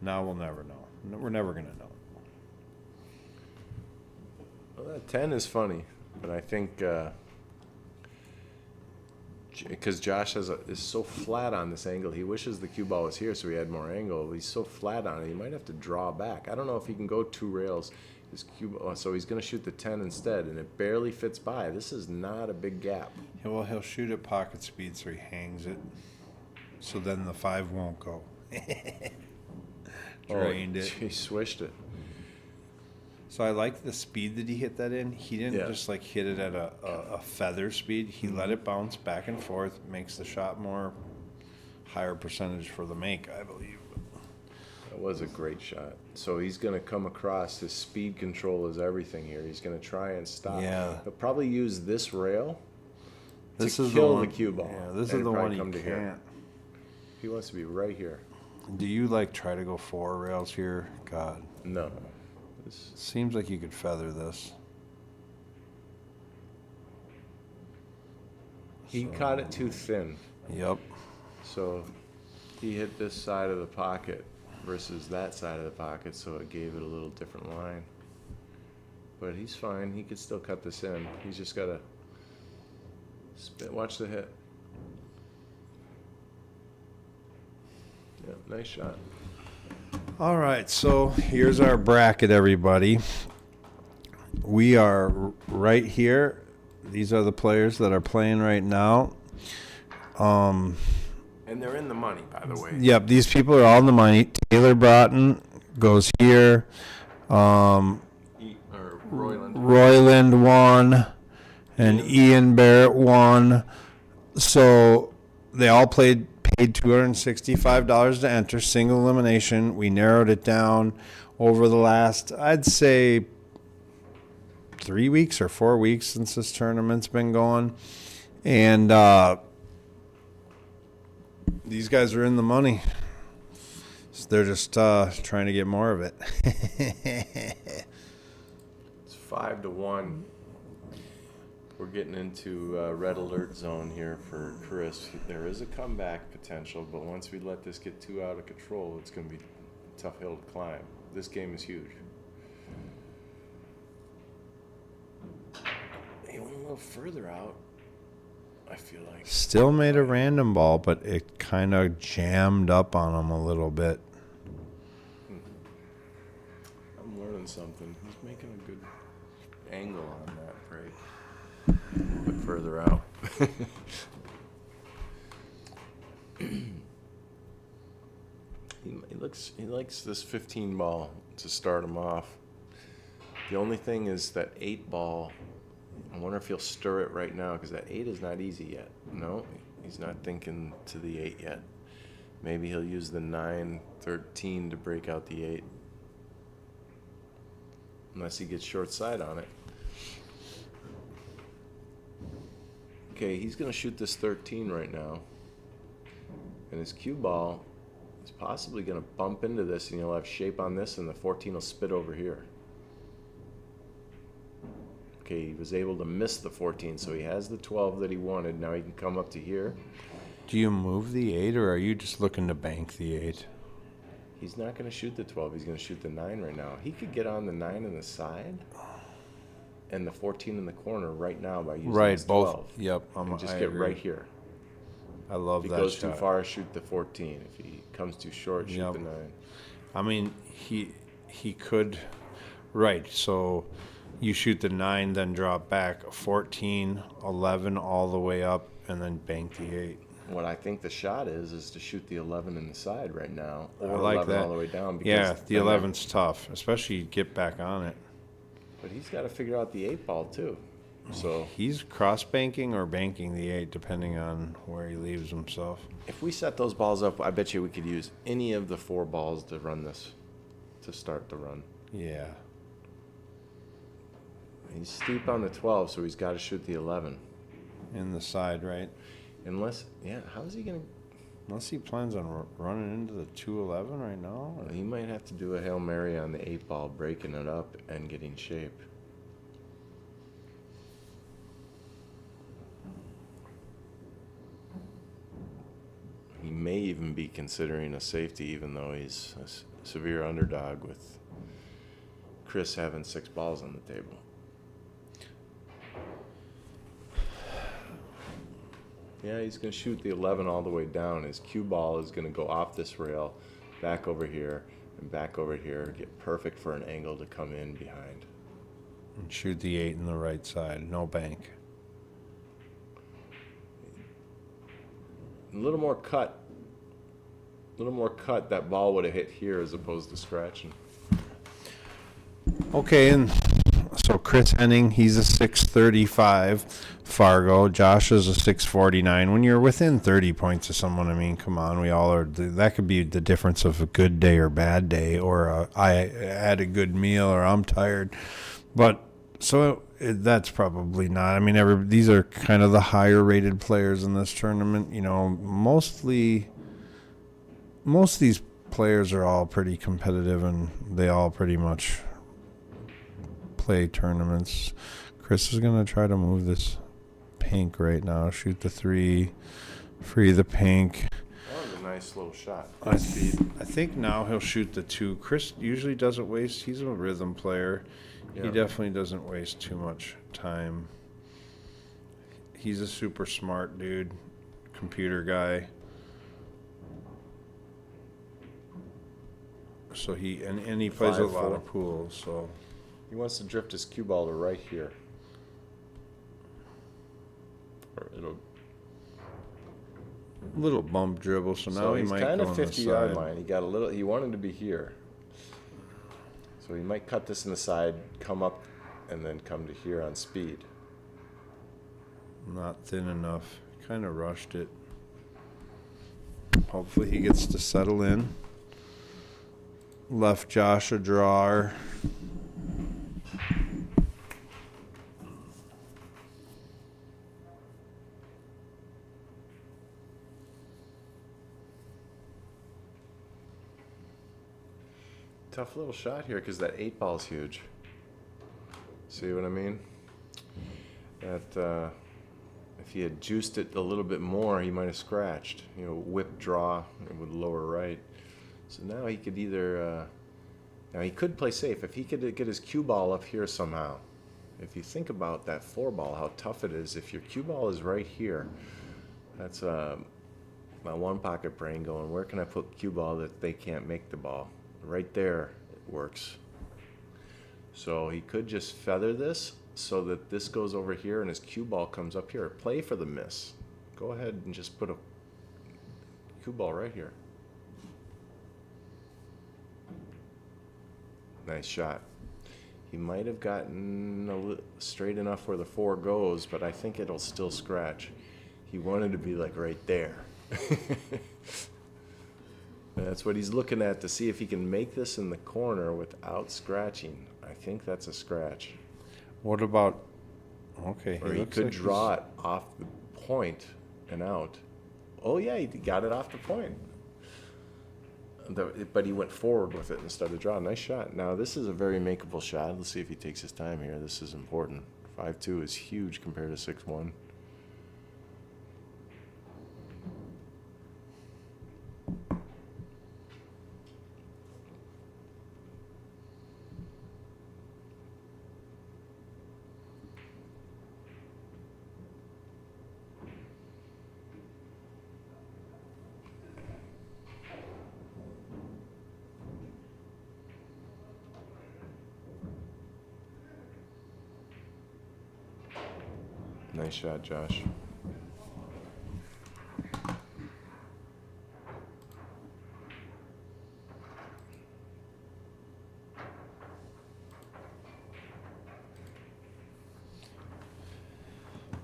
Speaker 1: Now we'll never know. We're never going to know.
Speaker 2: Well, that 10 is funny, but I think because Josh is so flat on this angle, he wishes the cue ball was here so he had more angle. He's so flat on it, he might have to draw back. I don't know if he can go 2 rails His cue, so he's going to shoot the 10 instead, and it barely fits by. This is not a big gap.
Speaker 1: Yeah, well, he'll shoot at pocket speed, so he hangs it. So then the 5 won't go. Drained it.
Speaker 2: He swished it.
Speaker 1: So I like the speed that he hit that in. He didn't just like hit it at a feather speed. He let it bounce back and forth, makes the shot more higher percentage for the make, I believe.
Speaker 2: That was a great shot. So he's going to come across. His speed control is everything here. He's going to try and stop.
Speaker 1: Yeah.
Speaker 2: He'll probably use this rail
Speaker 1: This
Speaker 2: to
Speaker 1: is
Speaker 2: kill
Speaker 1: the
Speaker 2: the cue ball.
Speaker 1: Yeah, this
Speaker 2: and
Speaker 1: is the
Speaker 2: probably
Speaker 1: one he
Speaker 2: come to here.
Speaker 1: can't.
Speaker 2: He wants to be right here.
Speaker 1: Do you like try to go 4 rails here? God,
Speaker 2: No. This,
Speaker 1: seems like you could feather this.
Speaker 2: he caught it too thin.
Speaker 1: Yep.
Speaker 2: So he hit this side of the pocket versus that side of the pocket, so it gave it a little different line. But he's fine. He could still cut this in. He's just got to spit. Watch the hit. Yeah, nice shot.
Speaker 1: All right, so here's our bracket, everybody. We are right here. These are the players that are playing right now.
Speaker 2: And they're in the money, by the way.
Speaker 1: Yep, these people are all in the money. Taylor Broughton goes here.
Speaker 2: Or Royland.
Speaker 1: Royland won, and Ian Barrett won. So they all paid $265 to enter, single elimination. We narrowed it down over the last, I'd say, 3 weeks or 4 weeks since this tournament's been going. And these guys are in the money. So they're just trying to get more of it.
Speaker 2: It's 5-1. We're getting into red alert zone here for Chris. There is a comeback potential, but once we let this get too out of control, it's going to be a tough hill to climb. This game is huge. He went a little further out, I feel like.
Speaker 1: Still made a random ball, but it kind of jammed up on him a little bit.
Speaker 2: I'm learning something. He's making a good angle on that break. Look further out. He likes this 15 ball to start him off. The only thing is that 8 ball, I wonder if he'll stir it right now, because that 8 is not easy yet. No, he's not thinking to the 8 yet. Maybe he'll use the 9-13 to break out the 8. Unless he gets short side on it. Okay, he's going to shoot this 13 right now. And his cue ball is possibly going to bump into this, and he'll have shape on this, and the 14 will spit over here. Okay, he was able to miss the 14, so he has the 12 that he wanted. Now he can come up to here.
Speaker 1: Do you move the 8, or are you just looking to bank the 8?
Speaker 2: He's not going to shoot the 12. He's going to shoot the 9 right now. He could get on the 9 in the side and the 14 in the corner right now by using his 12.
Speaker 1: Both. Yep.
Speaker 2: And just
Speaker 1: I
Speaker 2: get
Speaker 1: agree.
Speaker 2: right here.
Speaker 1: I love
Speaker 2: If
Speaker 1: that
Speaker 2: he goes
Speaker 1: shot.
Speaker 2: too far, shoot the 14. If he comes too short, shoot the 9.
Speaker 1: I mean, he could, right. So you shoot the 9, then drop back 14, 11 all the way up, and then bank the 8.
Speaker 2: What I think the shot is to shoot the 11 in the side right now, or
Speaker 1: I like
Speaker 2: 11
Speaker 1: that.
Speaker 2: all the way down. Because
Speaker 1: Yeah, the
Speaker 2: then
Speaker 1: 11's tough, especially get back on it.
Speaker 2: But he's got to figure out the 8 ball too. So
Speaker 1: He's cross banking or banking the 8, depending on where he leaves himself.
Speaker 2: if we set those balls up, I bet you we could use any of the 4 balls to run this, to start the run.
Speaker 1: Yeah.
Speaker 2: He's steep on the 12, so he's got to shoot the 11.
Speaker 1: In the side, right?
Speaker 2: Unless, yeah, how is he going to?
Speaker 1: Unless he plans on running into the 211 right now. Or?
Speaker 2: He might have to do a Hail Mary on the 8 ball, breaking it up and getting shape. He may even be considering a safety, even though he's a severe underdog with Chris having 6 balls on the table. Yeah, he's going to shoot the 11 all the way down. His cue ball is going to go off this rail, back over here, and back over here, get perfect for an angle to come in behind.
Speaker 1: And shoot the 8 in the right side. No bank.
Speaker 2: A little more cut. That ball would have hit here as opposed to scratching.
Speaker 1: Okay, and so Chris Henning, he's a 635 Fargo. Josh is a 649. When you're within 30 points of someone, I mean, come on, we all are. That could be the difference of a good day or bad day, or I had a good meal, or I'm tired. But so that's probably not. I mean, these are kind of the higher rated players in this tournament. You know, most of these players are all pretty competitive, and they all pretty much play tournaments. Chris is going to try to move this pink right now. Shoot the 3, free the pink.
Speaker 2: That was a nice little shot.
Speaker 1: I think now he'll shoot the 2. Chris usually doesn't waste. He's a rhythm player.
Speaker 2: Yeah.
Speaker 1: He definitely doesn't waste too much time. He's a super smart dude, computer guy. So he plays a lot
Speaker 2: 5-4.
Speaker 1: of pool, so
Speaker 2: He wants to drift his cue ball to right here. Or it'll.
Speaker 1: little bump dribble, so now he
Speaker 2: he's
Speaker 1: might
Speaker 2: kind
Speaker 1: go
Speaker 2: of
Speaker 1: on the
Speaker 2: 50-yard
Speaker 1: side.
Speaker 2: line. He wanted to be here. So he might cut this in the side, come up, and then come to here on speed.
Speaker 1: Not thin enough. Kind of rushed it. Hopefully he gets to settle in. Left Josh a drawer.
Speaker 2: Tough little shot here because that 8 ball's huge. See what I mean? That if he had juiced it a little bit more, he might have scratched. You know, whip draw with lower right. So now he could either. Now he could play safe if he could get his cue ball up here somehow. If you think about that 4 ball, how tough it is. If your cue ball is right here, that's my one pocket brain going, where can I put cue ball that they can't make the ball? Right there it works. So he could just feather this so that this goes over here and his cue ball comes up here. Play for the miss. Go ahead and just put a cue ball right here. Nice shot. He might have gotten straight enough where the 4 goes, but I think it'll still scratch. He wanted to be like right there. That's what he's looking at to see if he can make this in the corner without scratching. I think that's a scratch.
Speaker 1: What about? Okay.
Speaker 2: Or he could draw it off the point and out. Oh yeah, he got it off the point. But he went forward with it instead of draw. Nice shot. Now this is a very makeable shot. Let's see if he takes his time here. This is important. 5-2 is huge compared to 6-1. Nice shot, Josh.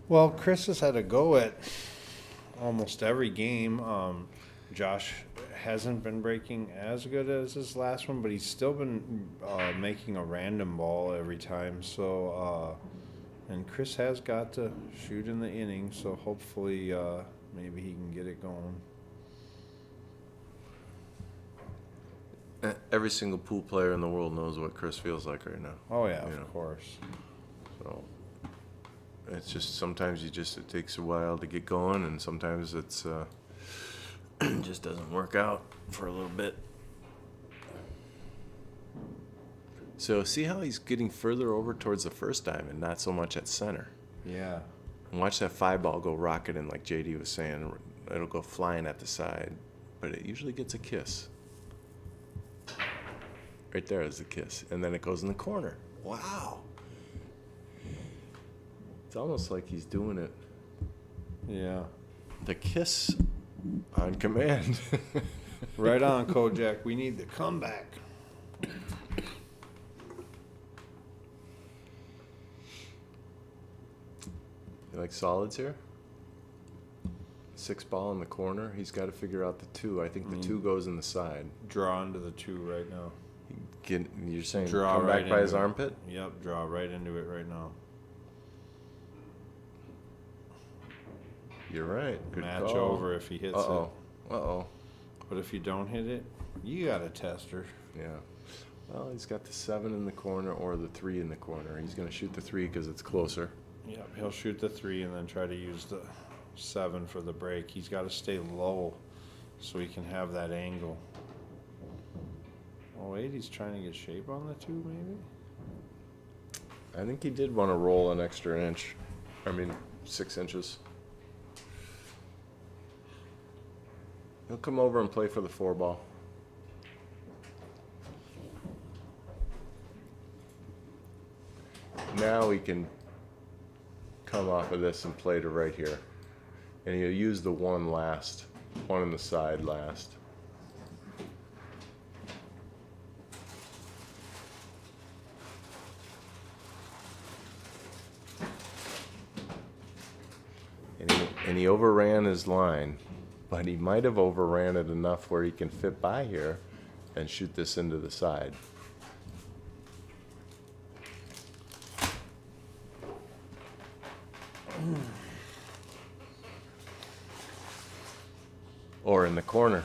Speaker 1: Well, Chris has had a go at almost every game. Josh hasn't been breaking as good as his last one, but he's still been making a random ball every time. So, and Chris has got to shoot in the inning, so hopefully maybe he can get it going.
Speaker 2: Every single pool player in the world knows what Chris feels like right now.
Speaker 1: Oh, yeah,
Speaker 2: You know.
Speaker 1: of course.
Speaker 2: So it's just sometimes it takes a while to get going, and sometimes it's just doesn't work out for a little bit. So see how he's getting further over towards the first diamond, not so much at center.
Speaker 1: Yeah.
Speaker 2: And watch that 5 ball go rocketing, like JD was saying. It'll go flying at the side, but it usually gets a kiss. Right there is the kiss. And then it goes in the corner. Wow. It's almost like he's doing it.
Speaker 1: Yeah.
Speaker 2: The kiss on command.
Speaker 1: Right on, Kojak. We need the comeback.
Speaker 2: You like solids here? 6 ball in the corner. He's got to figure out the 2. I think the 2 goes in the side.
Speaker 1: Draw into the 2 right now.
Speaker 2: You're saying
Speaker 1: Draw
Speaker 2: come
Speaker 1: right
Speaker 2: back by his
Speaker 1: into it.
Speaker 2: armpit?
Speaker 1: Yep, draw right into it right now.
Speaker 2: You're right. Good
Speaker 1: Match
Speaker 2: call.
Speaker 1: over if he hits
Speaker 2: Uh-oh. Uh-oh.
Speaker 1: it. But if you don't hit it, you got a tester.
Speaker 2: Yeah. Well, he's got the 7 in the corner or the 3 in the corner. He's going to shoot the 3 because it's closer.
Speaker 1: Yep, he'll shoot the 3 and then try to use the 7 for the break. He's got to stay low so he can have that angle. Oh wait, he's trying to get shape on the 2 maybe?
Speaker 2: I think he did want to roll an extra inch. 6 inches. He'll come over and play for the 4 ball. Now he can come off of this and play to right here. And he'll use the 1 last. 1 in the side last. And he overran his line, but he might have overran it enough where he can fit by here and shoot this into the side. Or in the corner.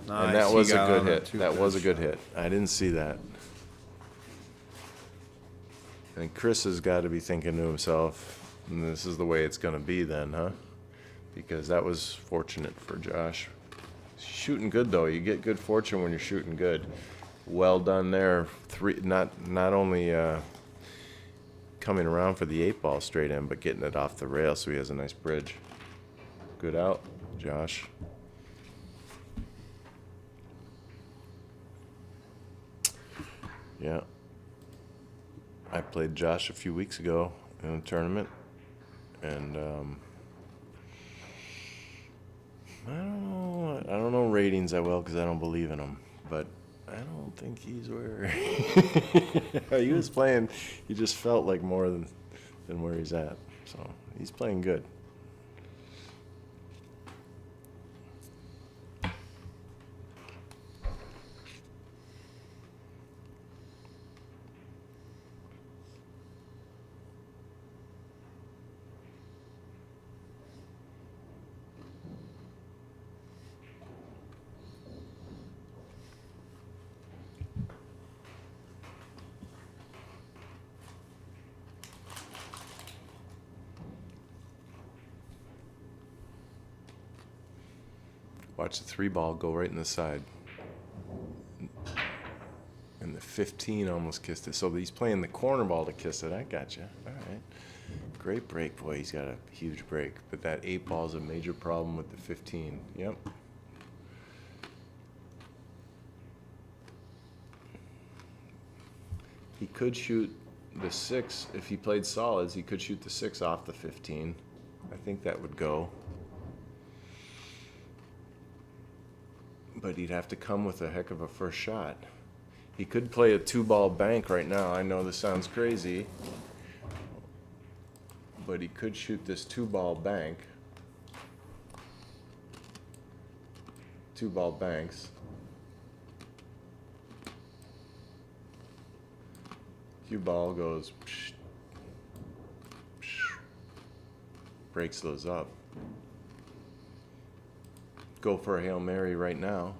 Speaker 1: Nice.
Speaker 2: And that
Speaker 1: He
Speaker 2: was a
Speaker 1: got
Speaker 2: good
Speaker 1: on
Speaker 2: hit.
Speaker 1: two
Speaker 2: That was a
Speaker 1: pitch.
Speaker 2: good hit. I didn't see that. And Chris has got to be thinking to himself, this is the way it's going to be then, huh? Because that was fortunate for Josh. Shooting good, though. You get good fortune when you're shooting good. Well done there. Not only coming around for the 8 ball straight in, but getting it off the rail so he has a nice bridge. Good out, Josh. Yeah. I played Josh a few weeks ago in a tournament, and I don't know ratings that well because I don't believe in them, but I don't think he's where he was playing. He just felt like more than where he's at, so he's playing good. Watch the 3 ball go right in the side. And the 15 almost kissed it. So he's playing the corner ball to kiss it. I gotcha. All right. Great break. Boy, he's got a huge break. But that 8 ball is a major problem with the 15. Yep. He could shoot the 6. If he played solids, he could shoot the 6 off the 15. I think that would go. But he'd have to come with a heck of a first shot. He could play a 2 ball bank right now. I know this sounds crazy, but he could shoot this 2 ball bank. 2 ball banks. Cue ball goes, psh, psh, breaks those up. Go for a Hail Mary right now.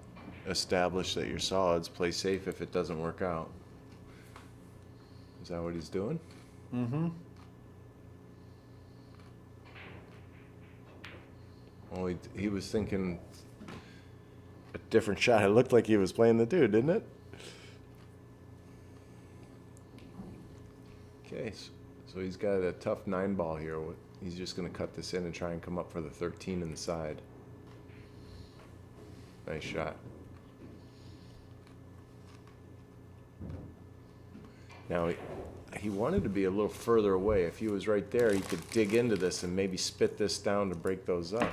Speaker 2: Establish that you're solids. Play safe if it doesn't work out. Is that what he's doing?
Speaker 1: Mm-hmm.
Speaker 2: Well, he was thinking a different shot. It looked like he was playing the dude, didn't it? Okay, so he's got a tough 9 ball here. He's just going to cut this in and try and come up for the 13 in the side. Nice shot. Now, he wanted to be a little further away. If he was right there, he could dig into this and maybe spit this down to break those up.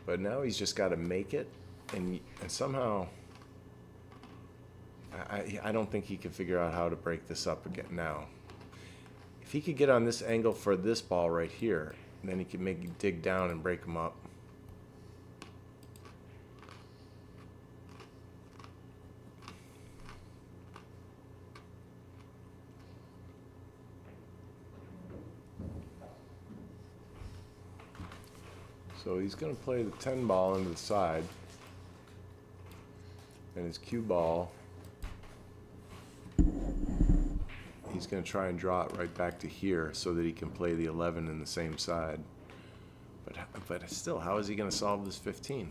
Speaker 2: But now he's just got to make it, and somehow, I don't think he can figure out how to break this up again now. If he could get on this angle for this ball right here, then he could maybe dig down and break them up. So he's going to play the 10 ball into the side, and his cue ball, he's going to try and draw it right back to here so that he can play the 11 in the same side. But still, how is he going to solve this 15?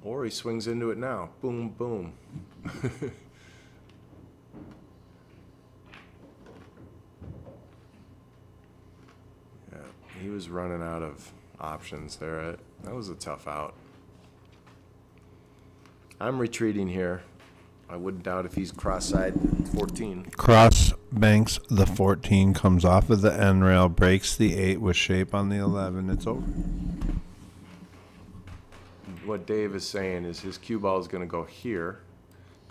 Speaker 2: Or he swings into it now. Boom, boom. He was running out of options there. That was a tough out. I'm retreating here. I wouldn't doubt if he's cross-side 14.
Speaker 1: Cross banks the 14, comes off of the end rail, breaks the 8 with shape on the 11. It's over.
Speaker 2: What Dave is saying is his cue ball is going to go here,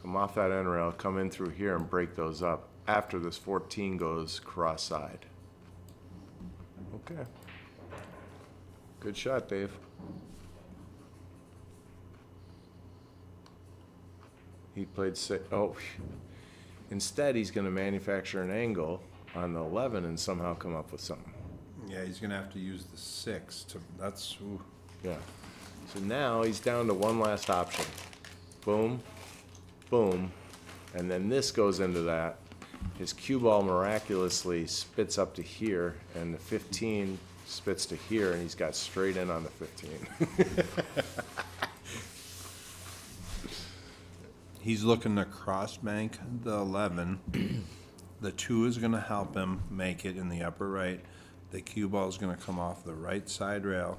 Speaker 2: come off that end rail, come in through here and break those up after this 14 goes cross-side. Okay. Good shot, Dave. He played six. Oh, instead he's going to manufacture an angle on the 11 and somehow come up with something.
Speaker 1: Yeah, he's going to have to use the 6 to. That's. Ooh.
Speaker 2: Yeah. So now he's down to one last option. Boom, boom, and then this goes into that. His cue ball miraculously spits up to here, and the 15 spits to here, and he's got straight in on the 15.
Speaker 1: He's looking to cross bank the 11. The 2 is going to help him make it in the upper right. The cue ball is going to come off the right side rail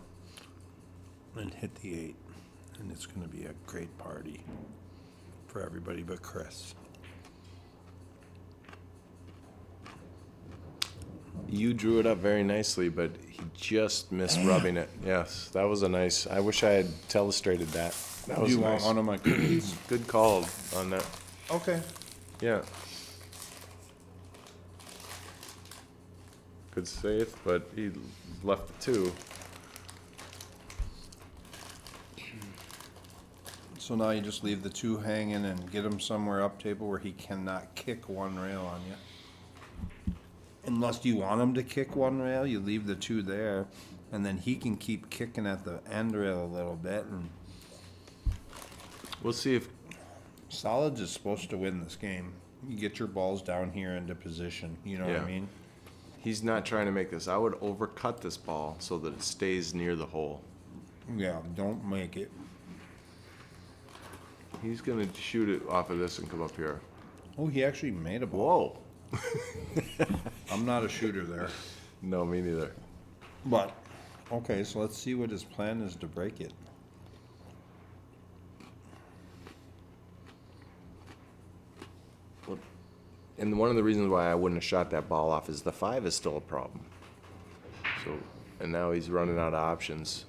Speaker 1: and hit the 8. And it's going to be a great party for everybody but Chris.
Speaker 2: You drew it up very nicely, but he just missed rubbing it. Yes, that was a nice. I wish I had telestrated that. That was
Speaker 1: Do you
Speaker 2: nice.
Speaker 1: want one of my cookies?
Speaker 2: Good call on that.
Speaker 1: Okay.
Speaker 2: Yeah. Good save, but he left the 2.
Speaker 1: So now you just leave the 2 hanging and get him somewhere up table where he cannot kick one rail on you. Unless you want him to kick one rail, you leave the 2 there, and then he can keep kicking at the end rail a little bit. And
Speaker 2: We'll see if
Speaker 1: Solids is supposed to win this game. You get your balls down here into position. You know what
Speaker 2: Yeah.
Speaker 1: I mean?
Speaker 2: he's not trying to make this. I would overcut this ball so that it stays near the hole.
Speaker 1: Yeah, don't make it.
Speaker 2: He's going to shoot it off of this and come up here.
Speaker 1: Oh, he actually made a ball.
Speaker 2: Whoa.
Speaker 1: I'm not a shooter there.
Speaker 2: No, me neither.
Speaker 1: But, okay, so let's see what his plan is to break it.
Speaker 2: And one of the reasons why I wouldn't have shot that ball off is the 5 is still a problem. So, and now he's running out of options.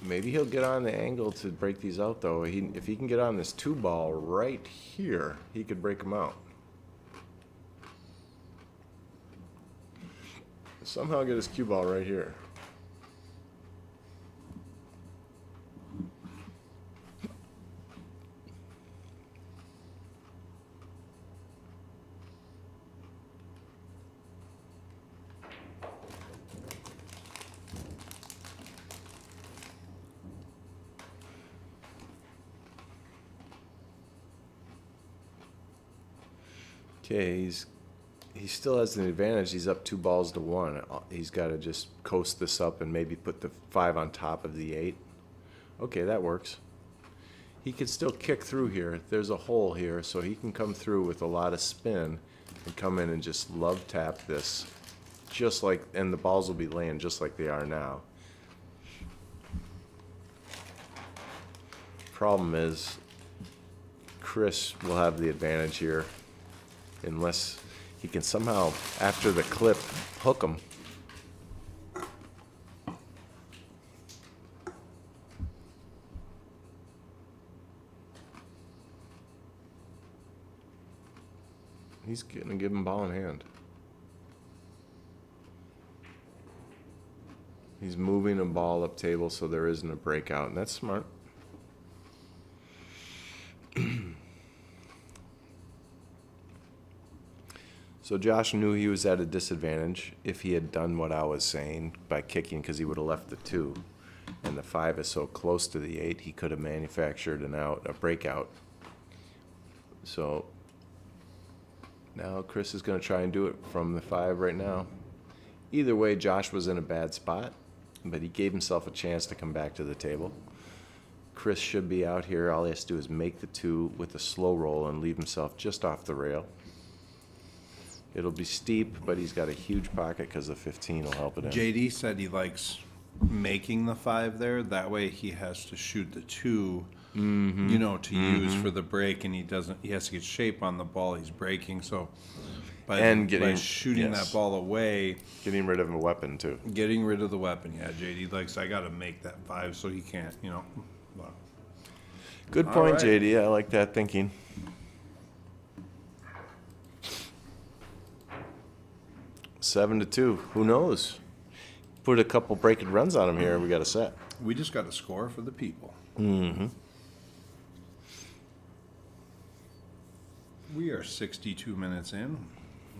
Speaker 2: Maybe he'll get on the angle to break these out, though. If he can get on this 2 ball right here, he could break them out. Somehow get his cue ball right here. Okay, he still has an advantage. He's up 2 balls to 1. He's got to just coast this up and maybe put the 5 on top of the 8. Okay, that works. He could still kick through here. There's a hole here, so he can come through with a lot of spin and come in and just love tap this, just like, and the balls will be laying just like they are now. problem is Chris will have the advantage here unless he can somehow, after the clip, hook him. He's going to give him ball in hand. He's moving a ball up table so there isn't a breakout, and that's smart. So Josh knew he was at a disadvantage if he had done what I was saying by kicking, because he would have left the 2. And the 5 is so close to the 8, he could have manufactured a breakout. So now Chris is going to try and do it from the 5 right now. Either way, Josh was in a bad spot, but he gave himself a chance to come back to the table. Chris should be out here. All he has to do is make the 2 with a slow roll and leave himself just off the rail. It'll be steep, but he's got a huge pocket because the 15 will help it in.
Speaker 1: JD said he likes making the 5 there. That way he has to shoot the 2, to use for the break, and he has to get shape on the ball he's breaking. So by shooting that ball away,
Speaker 2: getting rid of a weapon too.
Speaker 1: Getting rid of the weapon, yeah. JD likes, I got to make that 5 so he can't, But.
Speaker 2: Good point, right. JD. I like that thinking. Seven to 2. Who knows? Put a couple breaking runs on him here, we got a set.
Speaker 1: We just got a score for the people.
Speaker 2: Mm-hmm.
Speaker 1: We are 62 minutes in,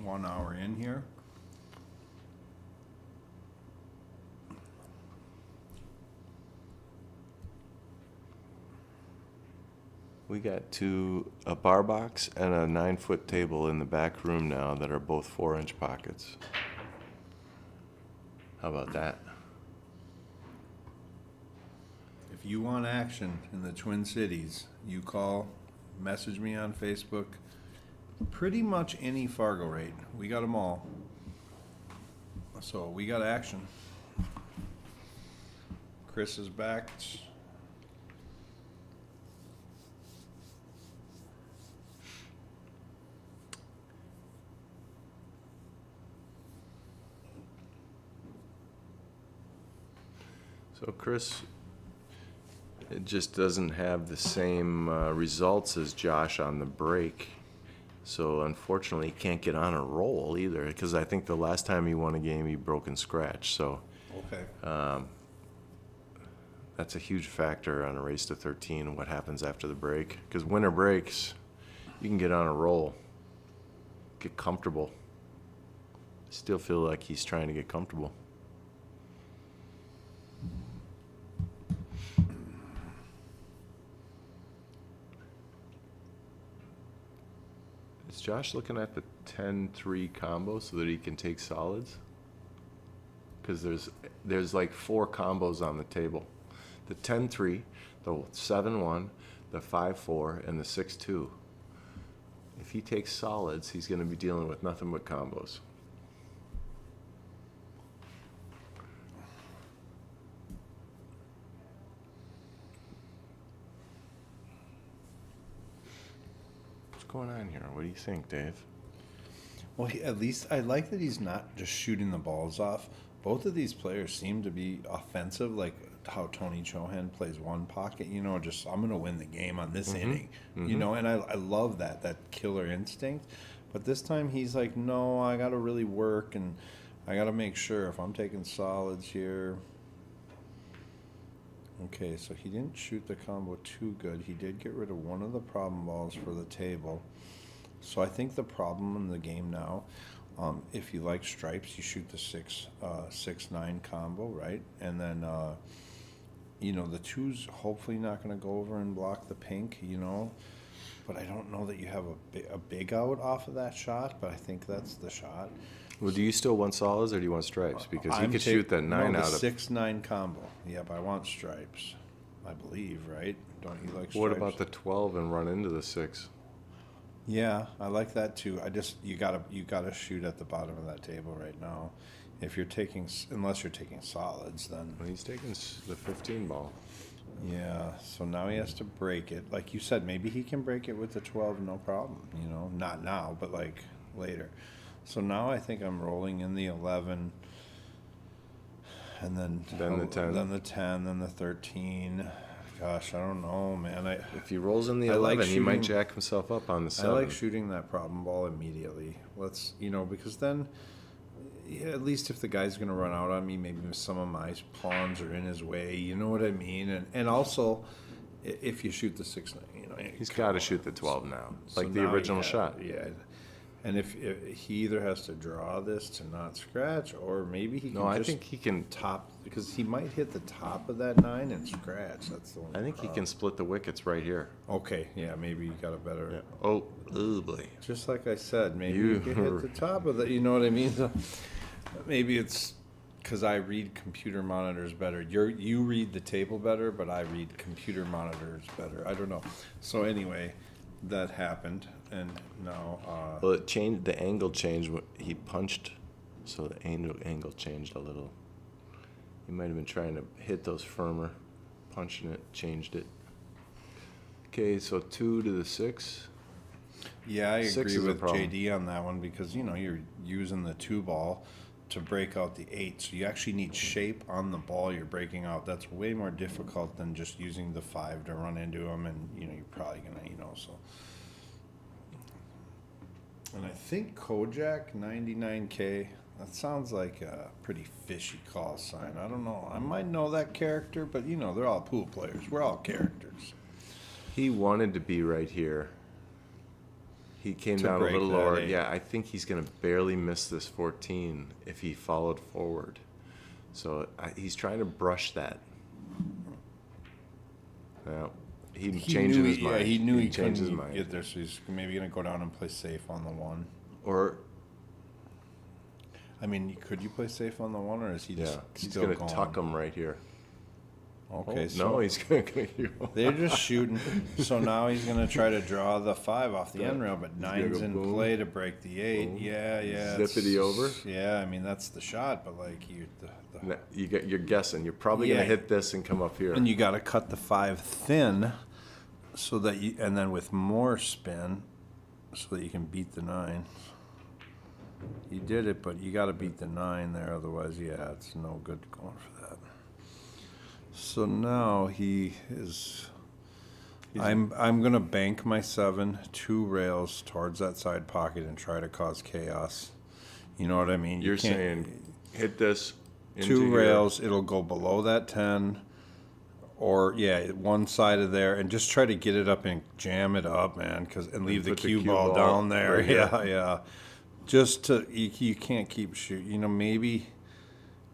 Speaker 1: 1 hour in here.
Speaker 2: We got a bar box and a 9-foot table in the back room now that are both 4-inch pockets. How about that?
Speaker 1: If you want action in the Twin Cities, you call, message me on Facebook. Pretty much any Fargo rate. We got them all. So we got action. Chris is back.
Speaker 2: So Chris, it just doesn't have the same results as Josh on the break. So unfortunately, he can't get on a roll either, because I think the last time he won a game, he broke and scratched. So
Speaker 1: okay.
Speaker 2: That's a huge factor on a race to 13 and what happens after the break. Because winner breaks, you can get on a roll, get comfortable. Still feel like he's trying to get comfortable. Is Josh looking at the 10-3 combo so that he can take solids? Because there's like 4 combos on the table. The 10-3, the 7-1, the 5-4, and the 6-2. If he takes solids, he's going to be dealing with nothing but combos. What's going on here? What do you think, Dave?
Speaker 1: Well, at least I like that he's not just shooting the balls off. Both of these players seem to be offensive, like how Tony Chohan plays one pocket, just I'm going to win the game on this inning, and I love that killer instinct. But this time he's like, no, I got to really work, and I got to make sure if I'm taking solids here. Okay, so he didn't shoot the combo too good. He did get rid of one of the problem balls for the table. So I think the problem in the game now, if you like stripes, you shoot the 6-9 combo, right? And then, the 2's hopefully not going to go over and block the pink, But I don't know that you have a big out off of that shot, but I think that's the shot.
Speaker 2: Well, do you still want solids or do you want stripes? Because you could shoot that 9 out of
Speaker 1: 6-9 combo. Yep, I want stripes. I believe, right? Don't you like stripes?
Speaker 2: What about the 12 and run into the 6?
Speaker 1: Yeah, I like that too. You gotta shoot at the bottom of that table right now. If you're taking, unless you're taking solids, then
Speaker 2: Well, he's taking the 15 ball.
Speaker 1: Yeah, so now he has to break it. Like you said, maybe he can break it with the 12, no problem. You know, not now, but like later. So now I think I'm rolling in the 11, and then
Speaker 2: Then the 10.
Speaker 1: then the 10, then the 13. Gosh, I don't know, man.
Speaker 2: If he rolls in the
Speaker 1: I like
Speaker 2: 11, he might
Speaker 1: shooting-
Speaker 2: jack himself up on the
Speaker 1: I
Speaker 2: 7.
Speaker 1: like shooting that problem ball immediately. Let's, because then, yeah, at least if the guy's going to run out on me, maybe some of my pawns are in his way. You know what I mean? And also, if you shoot the 6-9,
Speaker 2: He's got to shoot the 12 now,
Speaker 1: so
Speaker 2: like the
Speaker 1: now
Speaker 2: original
Speaker 1: you have-
Speaker 2: shot.
Speaker 1: Yeah. And if he either has to draw this to not scratch, or maybe he can
Speaker 2: No, I
Speaker 1: just
Speaker 2: think he can.
Speaker 1: top, because he might hit the top of that 9 and scratch. That's the only
Speaker 2: I think he
Speaker 1: problem.
Speaker 2: can split the wickets right here.
Speaker 1: Okay, yeah, maybe you got a better.
Speaker 2: Yeah. Oh, boy.
Speaker 1: Just like I said, maybe
Speaker 2: You-
Speaker 1: you can hit the top of that. You know what I mean? So maybe it's because I read computer monitors better. You read the table better, but I read computer monitors better. I don't know. So anyway, that happened, and now
Speaker 2: Well, it changed. The angle changed when he punched, so the angle changed a little. He might have been trying to hit those firmer, punching it, changed it. Okay, so 2 to the 6.
Speaker 1: yeah, I
Speaker 2: 6
Speaker 1: agree
Speaker 2: is a
Speaker 1: with
Speaker 2: problem.
Speaker 1: JD on that one because you're using the 2 ball to break out the 8, so you actually need shape on the ball you're breaking out. That's way more difficult than just using the 5 to run into them, and you're probably gonna so. And I think Kojak 99K. That sounds like a pretty fishy call sign. I don't know. I might know that character, but they're all pool players. We're all characters.
Speaker 2: He wanted to be right here. He came
Speaker 1: To
Speaker 2: down a
Speaker 1: break
Speaker 2: little
Speaker 1: that
Speaker 2: lower.
Speaker 1: 8.
Speaker 2: Yeah, I think he's going to barely miss this 14 if he followed forward. So he's trying to brush that. Now, he changed his mind.
Speaker 1: Yeah, he knew he
Speaker 2: changed his
Speaker 1: couldn't
Speaker 2: mind.
Speaker 1: get there, so he's maybe gonna go down and play safe on the 1.
Speaker 2: Or
Speaker 1: I mean, could you play safe on the 1, or is he just
Speaker 2: yeah, he's
Speaker 1: still
Speaker 2: going to tuck him right here.
Speaker 1: Okay,
Speaker 2: Oh,
Speaker 1: so
Speaker 2: no, he's going to.
Speaker 1: they're just shooting. So now he's gonna try to draw the 5 off the
Speaker 2: Yeah.
Speaker 1: end rail, but
Speaker 2: He's gonna
Speaker 1: 9's
Speaker 2: go
Speaker 1: in
Speaker 2: boom,
Speaker 1: play to break the 8.
Speaker 2: boom,
Speaker 1: Yeah.
Speaker 2: zippity over.
Speaker 1: Yeah, I mean that's the shot, but like
Speaker 2: You're guessing. You're probably going
Speaker 1: Yeah.
Speaker 2: to hit this and come up here.
Speaker 1: and you got to cut the 5 thin, so that and then with more spin, so that you can beat the 9. You did it, but you got to beat the 9 there, otherwise, yeah, it's no good going for that. So now he is. I'm gonna bank my 7 2 rails towards that side pocket and try to cause chaos. You know what I mean? You
Speaker 2: You're
Speaker 1: can't-
Speaker 2: saying hit this. into
Speaker 1: 2
Speaker 2: here.
Speaker 1: rails, it'll go below that 10, or one side of there, and just try to get it up and jam it up, man, and leave the
Speaker 2: put the
Speaker 1: cue
Speaker 2: cue
Speaker 1: ball
Speaker 2: ball
Speaker 1: down there.
Speaker 2: right here.
Speaker 1: Yeah. Just to you can't keep shooting. Maybe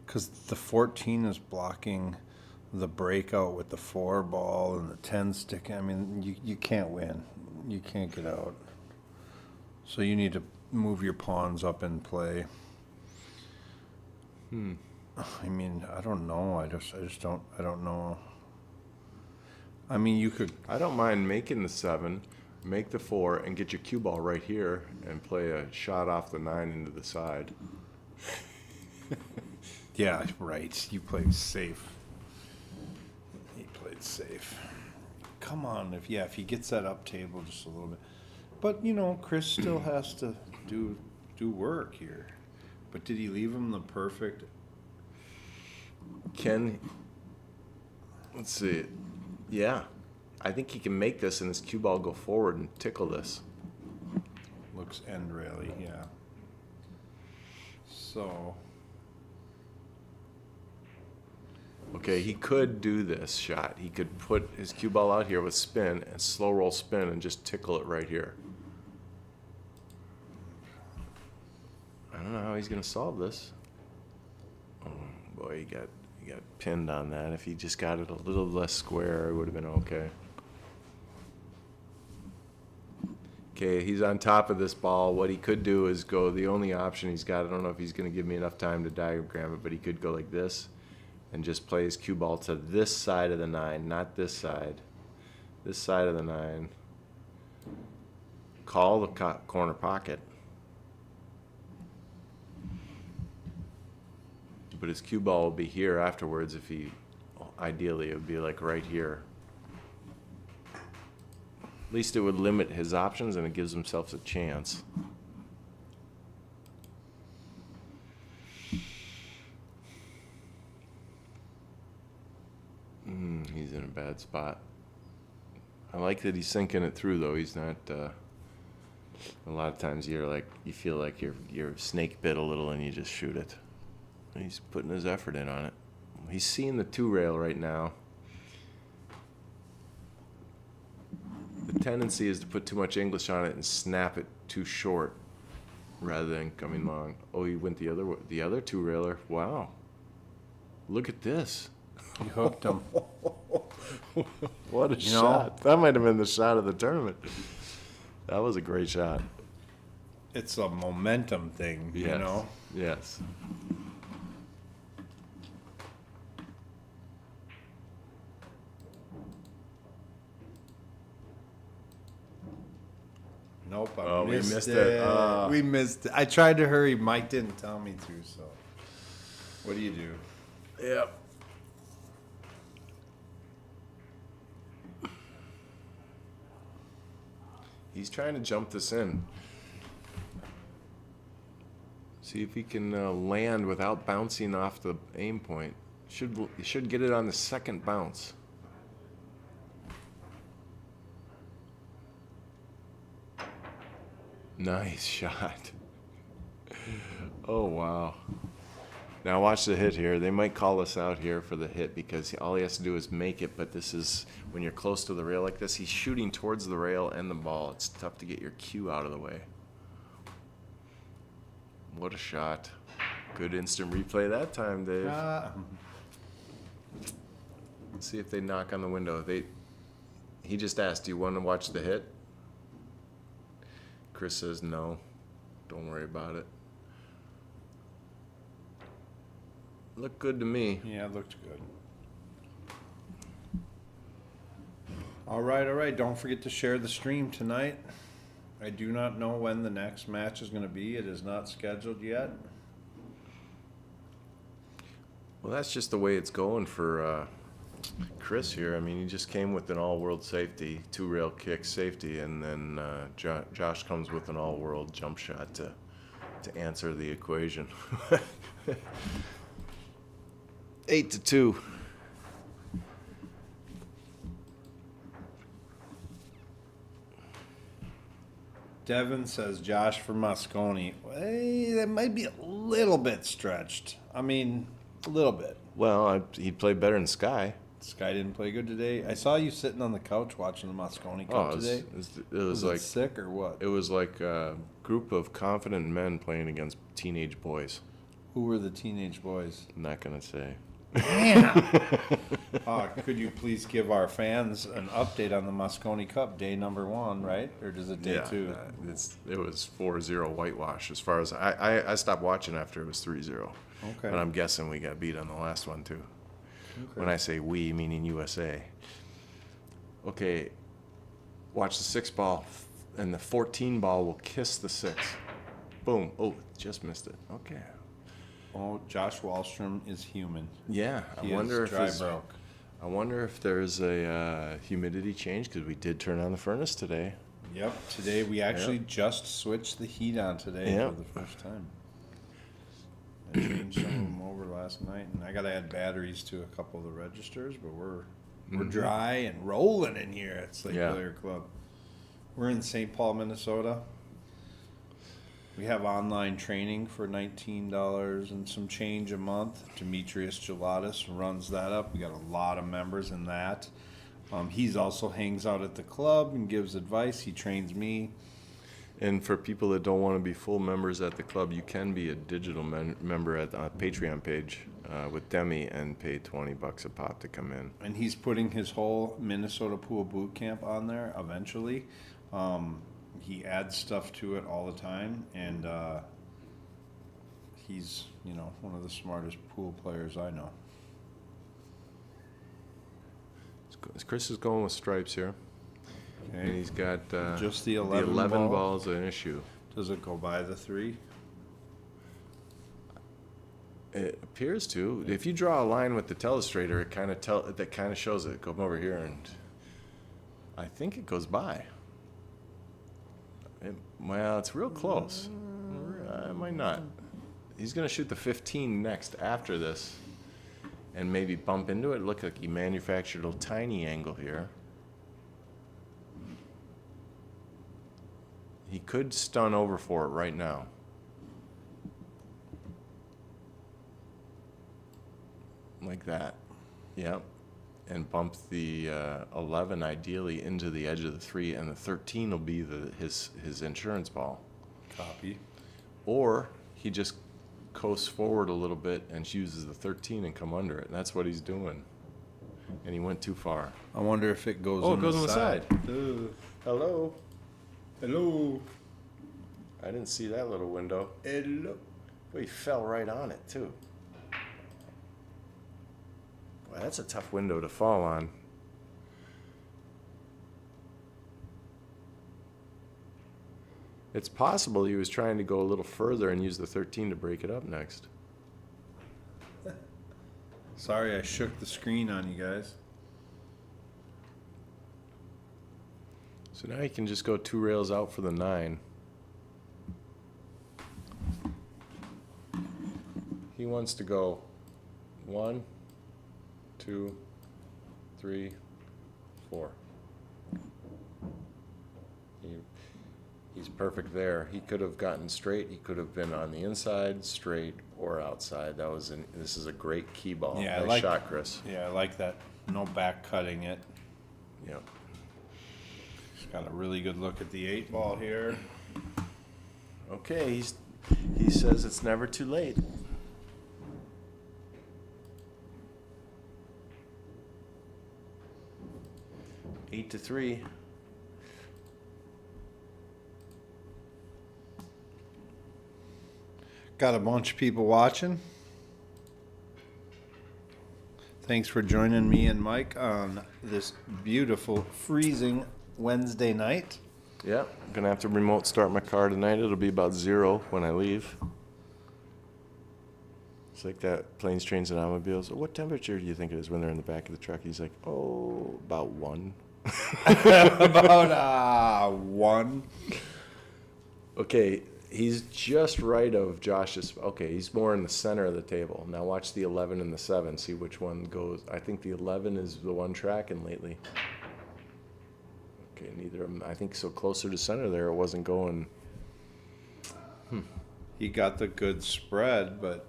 Speaker 1: because the 14 is blocking the breakout with the 4 ball and the 10 stick. I mean, you can't win. You can't get out. So you need to move your pawns up in play. I mean, I don't know. I don't know. I mean, you could.
Speaker 2: I don't mind making the 7, make the 4, and get your cue ball right here and play a shot off the 9 into the side.
Speaker 1: Yeah, right. You played safe. He played safe. Come on, if he gets that up table just a little bit. But Chris still has to do work here. But did he leave him the perfect?
Speaker 2: Let's see. Yeah. I think he can make this and his cue ball go forward and tickle this.
Speaker 1: Looks end raily, yeah. So.
Speaker 2: Okay, he could do this shot. He could put his cue ball out here with spin and slow roll spin and just tickle it right here. I don't know how he's going to solve this. Oh, boy, he got pinned on that. If he just got it a little less square, it would have been okay. Okay, he's on top of this ball. What he could do is go, the only option he's got, I don't know if he's going to give me enough time to diagram it, but he could go like this and just play his cue ball to this side of the 9, not this side. This side of the 9. Call the corner pocket. But his cue ball will be here afterwards if he ideally it would be like right here. At least it would limit his options and it gives himself a chance. He's in a bad spot. I like that he's sinking it through though. He's not. A lot of times you feel like you're snake bit a little and you just shoot it. He's putting his effort in on it. He's seeing the 2-rail right now. The tendency is to put too much English on it and snap it too short rather than coming long. Oh, he went the other 2-railer. Wow. Look at this.
Speaker 1: You hooked him.
Speaker 2: What a shot. That might have been the shot of the tournament. That was a great shot.
Speaker 1: It's a momentum thing,
Speaker 2: Yes.
Speaker 1: you know?
Speaker 2: Yes.
Speaker 1: Nope, I
Speaker 2: Oh, we
Speaker 1: missed
Speaker 2: missed
Speaker 1: it.
Speaker 2: it.
Speaker 1: We missed it. I tried to hurry. Mike didn't tell me to, so. What do you do?
Speaker 2: Yep. He's trying to jump this in. See if he can land without bouncing off the aim point. Should get it on the second bounce. Nice shot. Oh, wow. Now watch the hit here. They might call us out here for the hit because all he has to do is make it, but this is, when you're close to the rail like this, he's shooting towards the rail and the ball. It's tough to get your cue out of the way. What a shot. Good instant replay that time, Dave. Let's see if they knock on the window. He just asked, do you want to watch the hit? Chris says no. Don't worry about it. Looked good to me.
Speaker 1: Yeah, it looked good. All right. Don't forget to share the stream tonight. I do not know when the next match is going to be. It is not scheduled yet.
Speaker 2: Well, that's just the way it's going for Chris here. I mean, he just came with an all-world safety, 2-rail kick safety, and then Josh comes with an all-world jump shot to answer the equation. 8-2.
Speaker 1: Devin says Josh for Moscone. Hey, that might be a little bit stretched. I mean, a little bit.
Speaker 2: Well, he played better than Sky.
Speaker 1: Sky didn't play good today. I saw you sitting on the couch watching the Moscone Cup today.
Speaker 2: It was like
Speaker 1: sick or what?
Speaker 2: It was like a group of confident men playing against teenage boys.
Speaker 1: Who were the teenage boys?
Speaker 2: I'm not gonna say.
Speaker 1: Damn. Could you please give our fans an update on the Moscone Cup, day number 1, right? Or is it day 2?
Speaker 2: It was 4-0 whitewash. As far as I stopped watching after it was 3-0.
Speaker 1: Okay.
Speaker 2: But I'm guessing we got beat on the last one too. Okay. When I say we, meaning USA. Okay, watch the 6 ball, and the 14 ball will kiss the 6. Boom. Oh, just missed it. Okay.
Speaker 1: Oh, Josh Walstrom is human.
Speaker 2: Yeah, I wonder if there's a humidity change because we did turn on the furnace today.
Speaker 1: Yep, today we actually just switched the heat on today for the first time. I changed some of them over last night, and I got to add batteries to a couple of the registers, but we're dry and rolling in here at Slate Billiard Club. We're in St. Paul, Minnesota. We have online training for $19 and some change a month. Demetrius Gelatis runs that up. We got a lot of members in that. He's also hangs out at the club and gives advice. He trains me.
Speaker 2: And for people that don't want to be full members at the club, you can be a digital member at the Patreon page with Demi and pay $20 a pop to come in.
Speaker 1: And he's putting his whole Minnesota Pool Boot Camp on there eventually. He adds stuff to it all the time, and he's, one of the smartest pool players I know.
Speaker 2: Chris is going with stripes here. Okay. And he's got
Speaker 1: just the 11
Speaker 2: balls an issue.
Speaker 1: Does it go by the 3?
Speaker 2: It appears to. If you draw a line with the telestrator, it kind of shows it. Come over here, and I think it goes by. Well, it's real close. I might not. He's going to shoot the 15 next after this, and maybe bump into it. Look like he manufactured a tiny angle here. He could stun over for it right now. Like that. Yep. And bump the 11 ideally into the edge of the 3, and the 13 will be his insurance ball.
Speaker 1: Copy.
Speaker 2: Or he just coasts forward a little bit and uses the 13 and come under it. And that's what he's doing. And he went too far.
Speaker 1: I wonder if it goes
Speaker 2: Oh,
Speaker 1: on
Speaker 2: it goes
Speaker 1: the
Speaker 2: on the
Speaker 1: side.
Speaker 2: Hello.
Speaker 1: Hello.
Speaker 2: I didn't see that little window.
Speaker 1: Hello.
Speaker 2: Oh, he fell right on it, too. Boy, that's a tough window to fall on. It's possible he was trying to go a little further and use the 13 to break it up next.
Speaker 1: Sorry, I shook the screen on you guys.
Speaker 2: So now he can just go 2 rails out for the 9. He wants to go 1, 2, 3, 4. He's perfect there. He could have gotten straight. He could have been on the inside, straight, or outside. This is a great key ball.
Speaker 1: Yeah,
Speaker 2: nice shot, Chris.
Speaker 1: Yeah, I like that. No back cutting it.
Speaker 2: Yeah.
Speaker 1: He's got a really good look at the 8 ball here.
Speaker 2: Okay, he says it's never too late. Eight to 3.
Speaker 1: Got a bunch of people watching. Thanks for joining me and Mike on this beautiful, freezing Wednesday night.
Speaker 2: Yeah, I'm gonna have to remote start my car tonight. It'll be about 0 when I leave. It's like that planes, trains, and automobiles. What temperature do you think it is when they're in the back of the truck? He's like, oh, about 1.
Speaker 1: About 1.
Speaker 2: Okay, he's just right of Josh's. Okay, he's more in the center of the table. Now watch the 11 and the 7. See which one goes. I think the 11 is the one tracking lately. Okay, neither of them. I think so closer to center there, it wasn't going.
Speaker 1: He got the good spread, but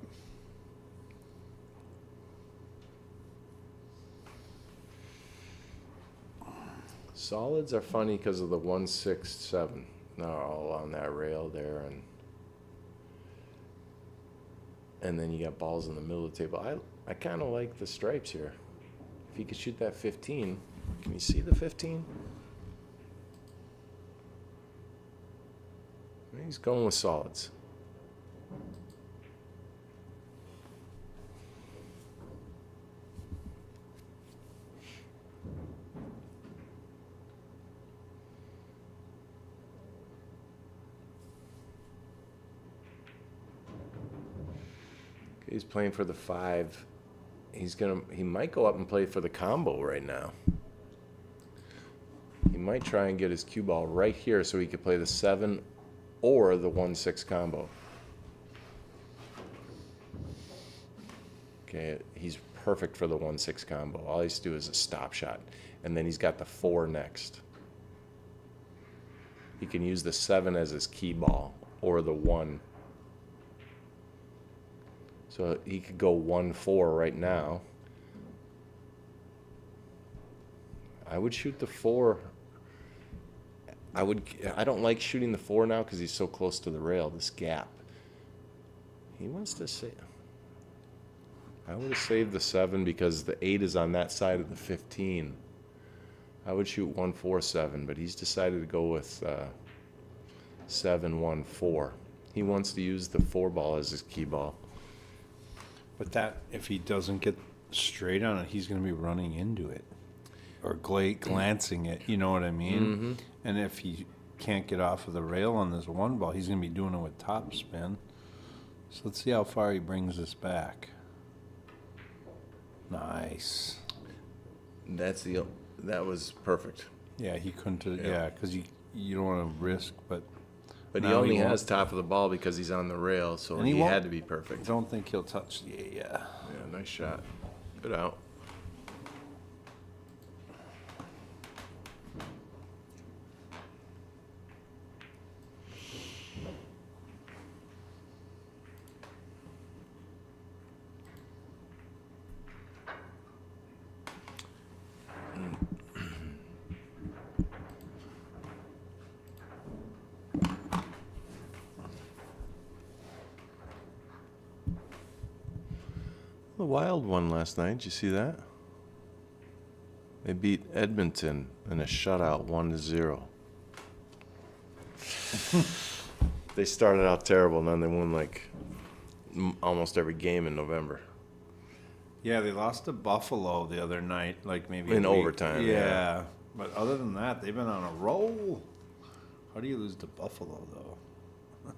Speaker 2: Solids are funny because of the 1, 6, 7. They're all on that rail there, and then you got balls in the middle of the table. I kind of like the stripes here. If he could shoot that 15, can you see the 15? He's going with solids. He's playing for the 5. He might go up and play for the combo right now. He might try and get his cue ball right here so he could play the 7 or the 1, 6 combo. Okay, he's perfect for the 1, 6 combo. All he has to do is a stop shot, and then he's got the 4 next. He can use the 7 as his key ball or the 1. So he could go 1, 4 right now. I would shoot the 4. I don't like shooting the 4 now because he's so close to the rail, this gap. He wants to say, I would have saved the 7 because the 8 is on that side of the 15. I would shoot 1, 4, 7, but he's decided to go with 7, 1, 4. He wants to use the 4 ball as his key ball.
Speaker 1: But that, if he doesn't get straight on it, he's going to be running into it or glancing it. You know what I mean?
Speaker 2: Mm-hmm.
Speaker 1: And if he can't get off of the rail on this 1 ball, he's going to be doing it with top spin. So let's see how far he brings this back. Nice.
Speaker 2: That was perfect.
Speaker 1: Yeah, he couldn't.
Speaker 2: Yeah.
Speaker 1: Yeah, because you don't want to risk, but
Speaker 2: But he
Speaker 1: now
Speaker 2: only
Speaker 1: won't.
Speaker 2: has top of the ball because he's on the rail, so
Speaker 1: And
Speaker 2: he
Speaker 1: won't-
Speaker 2: had to be perfect.
Speaker 1: I don't think he'll touch the
Speaker 2: Yeah, nice shot. Good out. The Wild won last night. Did you see that? They beat Edmonton in a shutout 1-0. They started out terrible, and then they won like almost every game in November.
Speaker 1: Yeah, they lost to Buffalo the other night, like maybe
Speaker 2: In
Speaker 1: a week.
Speaker 2: overtime,
Speaker 1: Yeah.
Speaker 2: yeah.
Speaker 1: But other than that, they've been on a roll. How do you lose to Buffalo, though?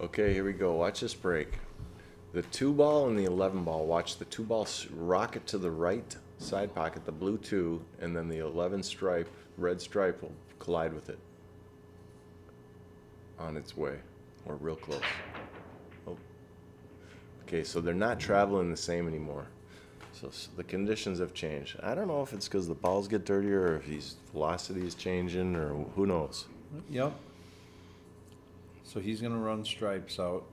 Speaker 2: Okay, here we go. Watch this break. The 2-ball and the 11-ball. Watch the 2-ball rocket to the right side pocket, the blue 2, and then the 11 stripe, red stripe will collide with it. On its way, or real close. Oh. Okay, so they're not traveling the same anymore. So the conditions have changed. I don't know if it's because the balls get dirtier or if his velocity is changing or who knows.
Speaker 1: Yep. So he's going to run stripes out.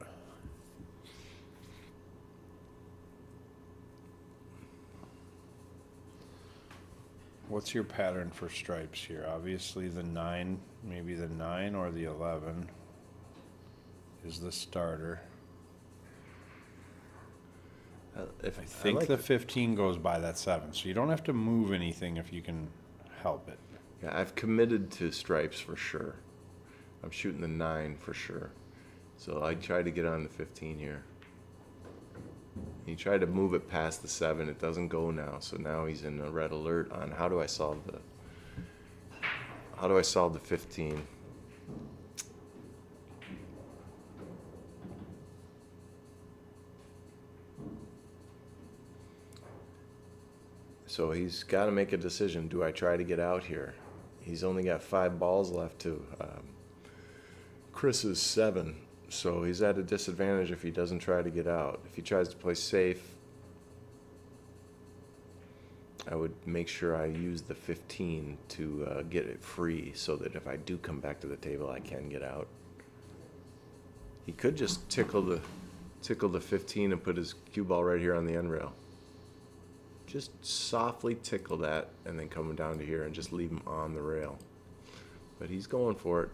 Speaker 1: What's your pattern for stripes here? Obviously the 9, maybe the 9 or the 11 is the starter. I think the 15 goes by that 7, so you don't have to move anything if you can help it.
Speaker 2: Yeah, I've committed to stripes for sure. I'm shooting the 9 for sure. So I try to get on the 15 here. He tried to move it past the 7. It doesn't go now. So now he's in a red alert on how do I solve the 15. So he's got to make a decision. Do I try to get out here? He's only got 5 balls left to Chris's 7. So he's at a disadvantage if he doesn't try to get out. If he tries to play safe, I would make sure I use the 15 to get it free so that if I do come back to the table, I can get out. He could just tickle the 15 and put his cue ball right here on the end rail. Just softly tickle that and then come down to here and just leave him on the rail. But he's going for it,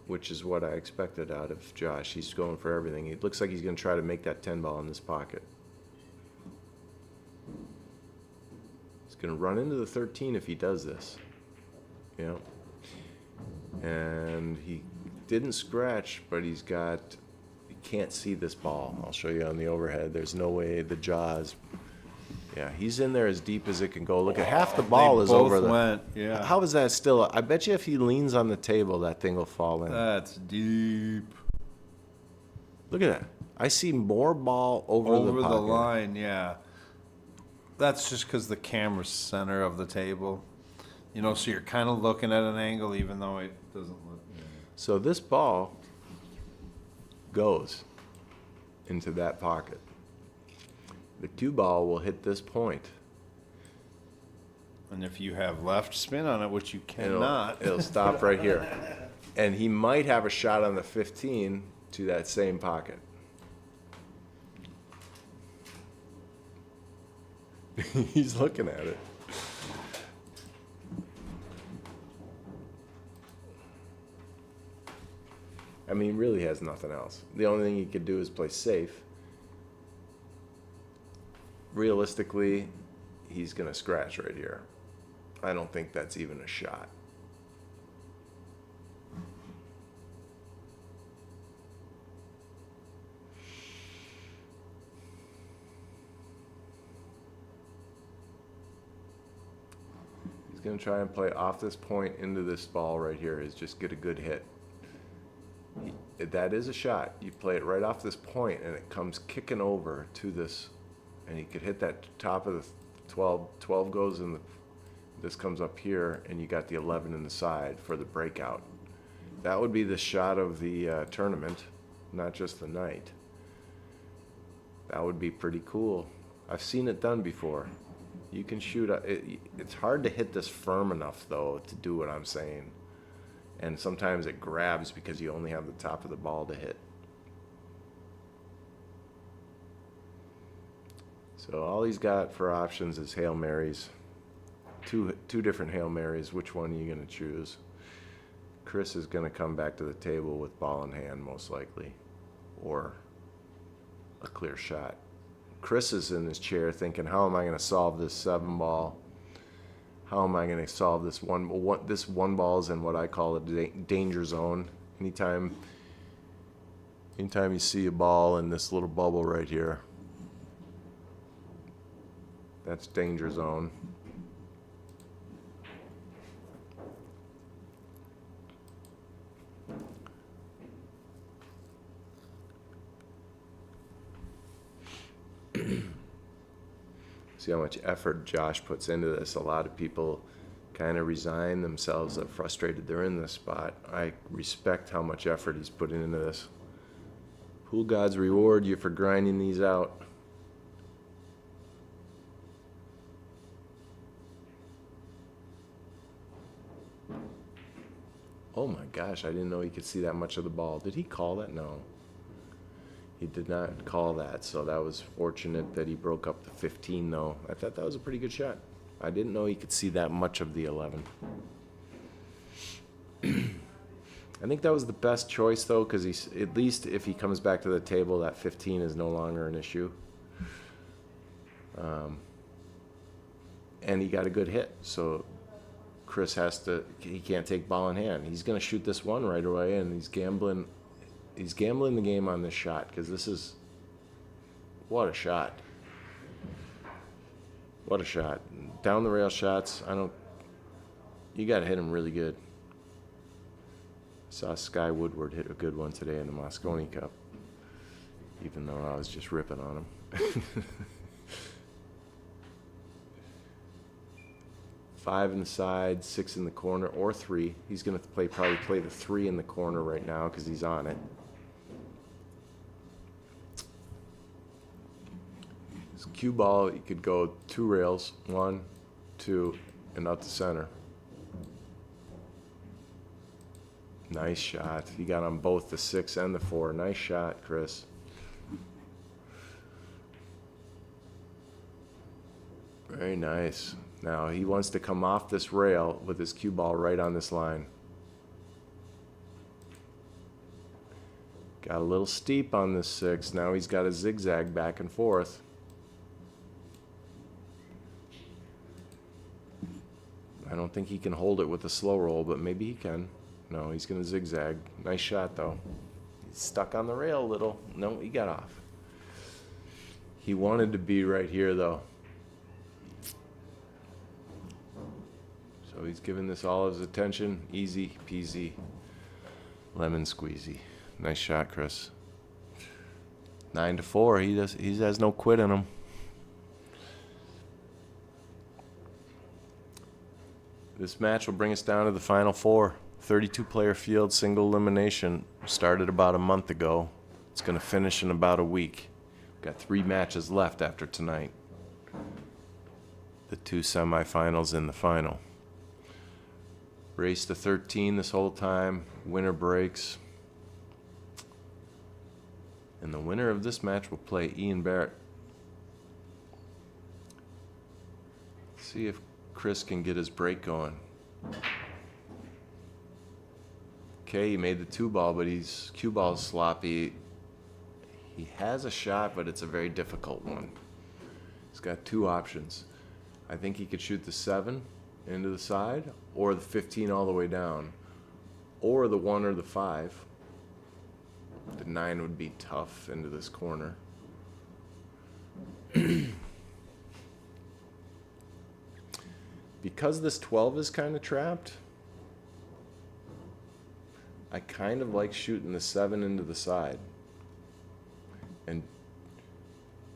Speaker 2: which is what I expected out of Josh. He's going for everything. It looks like he's going to try to make that 10 ball in this pocket. He's going to run into the 13 if he does this. You know? And he didn't scratch, but he can't see this ball. I'll show you on the overhead. There's no way the jaws. Yeah, he's in there as deep as it can go. Look at half the ball is over the.
Speaker 1: Went, yeah.
Speaker 2: How is that still? I bet you if he leans on the table, that thing will fall in.
Speaker 1: That's deep.
Speaker 2: Look at that. I see more ball over the pocket.
Speaker 1: line, yeah. That's just because the camera's center of the table. You know, so you're kind of looking at an angle even though it doesn't look. Yeah.
Speaker 2: So this ball goes into that pocket. The cue ball will hit this point.
Speaker 1: And if you have left spin on it, which you cannot.
Speaker 2: It'll stop right here. And he might have a shot on the 15 to that same pocket. He's looking at it. I mean, he really has nothing else. The only thing he could do is play safe. Realistically, he's going to scratch right here. I don't think that's even a shot. He's going to try and play off this point into this ball right here is just get a good hit. that is a shot. You play it right off this point, and it comes kicking over to this, and you could hit that top of the 12. 12 goes in the. This comes up here, and you got the 11 in the side for the breakout. That would be the shot of the tournament, not just the night. That would be pretty cool. I've seen it done before. You can shoot. It's hard to hit this firm enough, though, to do what I'm saying. And sometimes it grabs because you only have the top of the ball to hit. So all he's got for options is Hail Marys. Two different Hail Marys. Which one are you going to choose? Chris is going to come back to the table with ball in hand, most likely, or a clear shot. Chris is in his chair thinking, how am I going to solve this 7 ball? How am I going to solve this one? This 1 ball is in what I call a danger zone. Anytime you see a ball in this little bubble right here, that's danger zone. See how much effort Josh puts into this. A lot of people kind of resign themselves. They're frustrated they're in this spot. I respect how much effort he's putting into this. Pool gods reward you for grinding these out. Oh my gosh, I didn't know he could see that much of the ball. Did he call that? No. He did not call that, so that was fortunate that he broke up the 15, though. I thought that was a pretty good shot. I didn't know he could see that much of the 11. I think that was the best choice, though, because he's at least if he comes back to the table, that 15 is no longer an issue. And he got a good hit, so Chris he can't take ball in hand. He's going to shoot this one right away, and he's gambling the game on this shot, because this is, what a shot. What a shot. Down the rail shots, you got to hit them really good. Saw Sky Woodward hit a good one today in the Moscone Cup, even though I was just ripping on him. 5 in the side, 6 in the corner, or 3. He's going to probably play the 3 in the corner right now because he's on it. His cue ball, you could go 2 rails, 1, 2, and out the center. Nice shot. He got on both the 6 and the 4. Nice shot, Chris. Very nice. Now he wants to come off this rail with his cue ball right on this line. Got a little steep on this 6. Now he's got a zigzag back and forth. I don't think he can hold it with a slow roll, but maybe he can. No, he's going to zigzag. Nice shot, though. He's stuck on the rail a little. No, he got off. He wanted to be right here, though. So he's giving this all his attention. Easy peasy, lemon squeezy. Nice shot, Chris. 9-4. He has no quit in him. This match will bring us down to the final 4. 32-player field, single elimination. Started about a month ago. It's going to finish in about a week. Got 3 matches left after tonight. The 2 semifinals in the final. Race to 13 this whole time. Winner breaks. And the winner of this match will play Ian Barrett. See if Chris can get his break going. Okay, he made the 2 ball, but his cue ball is sloppy. He has a shot, but it's a very difficult one. He's got 2 options. I think he could shoot the 7 into the side, or the 15 all the way down, or the 1 or the 5. The 9 would be tough into this corner. Because this 12 is kind of trapped, I kind of like shooting the 7 into the side. And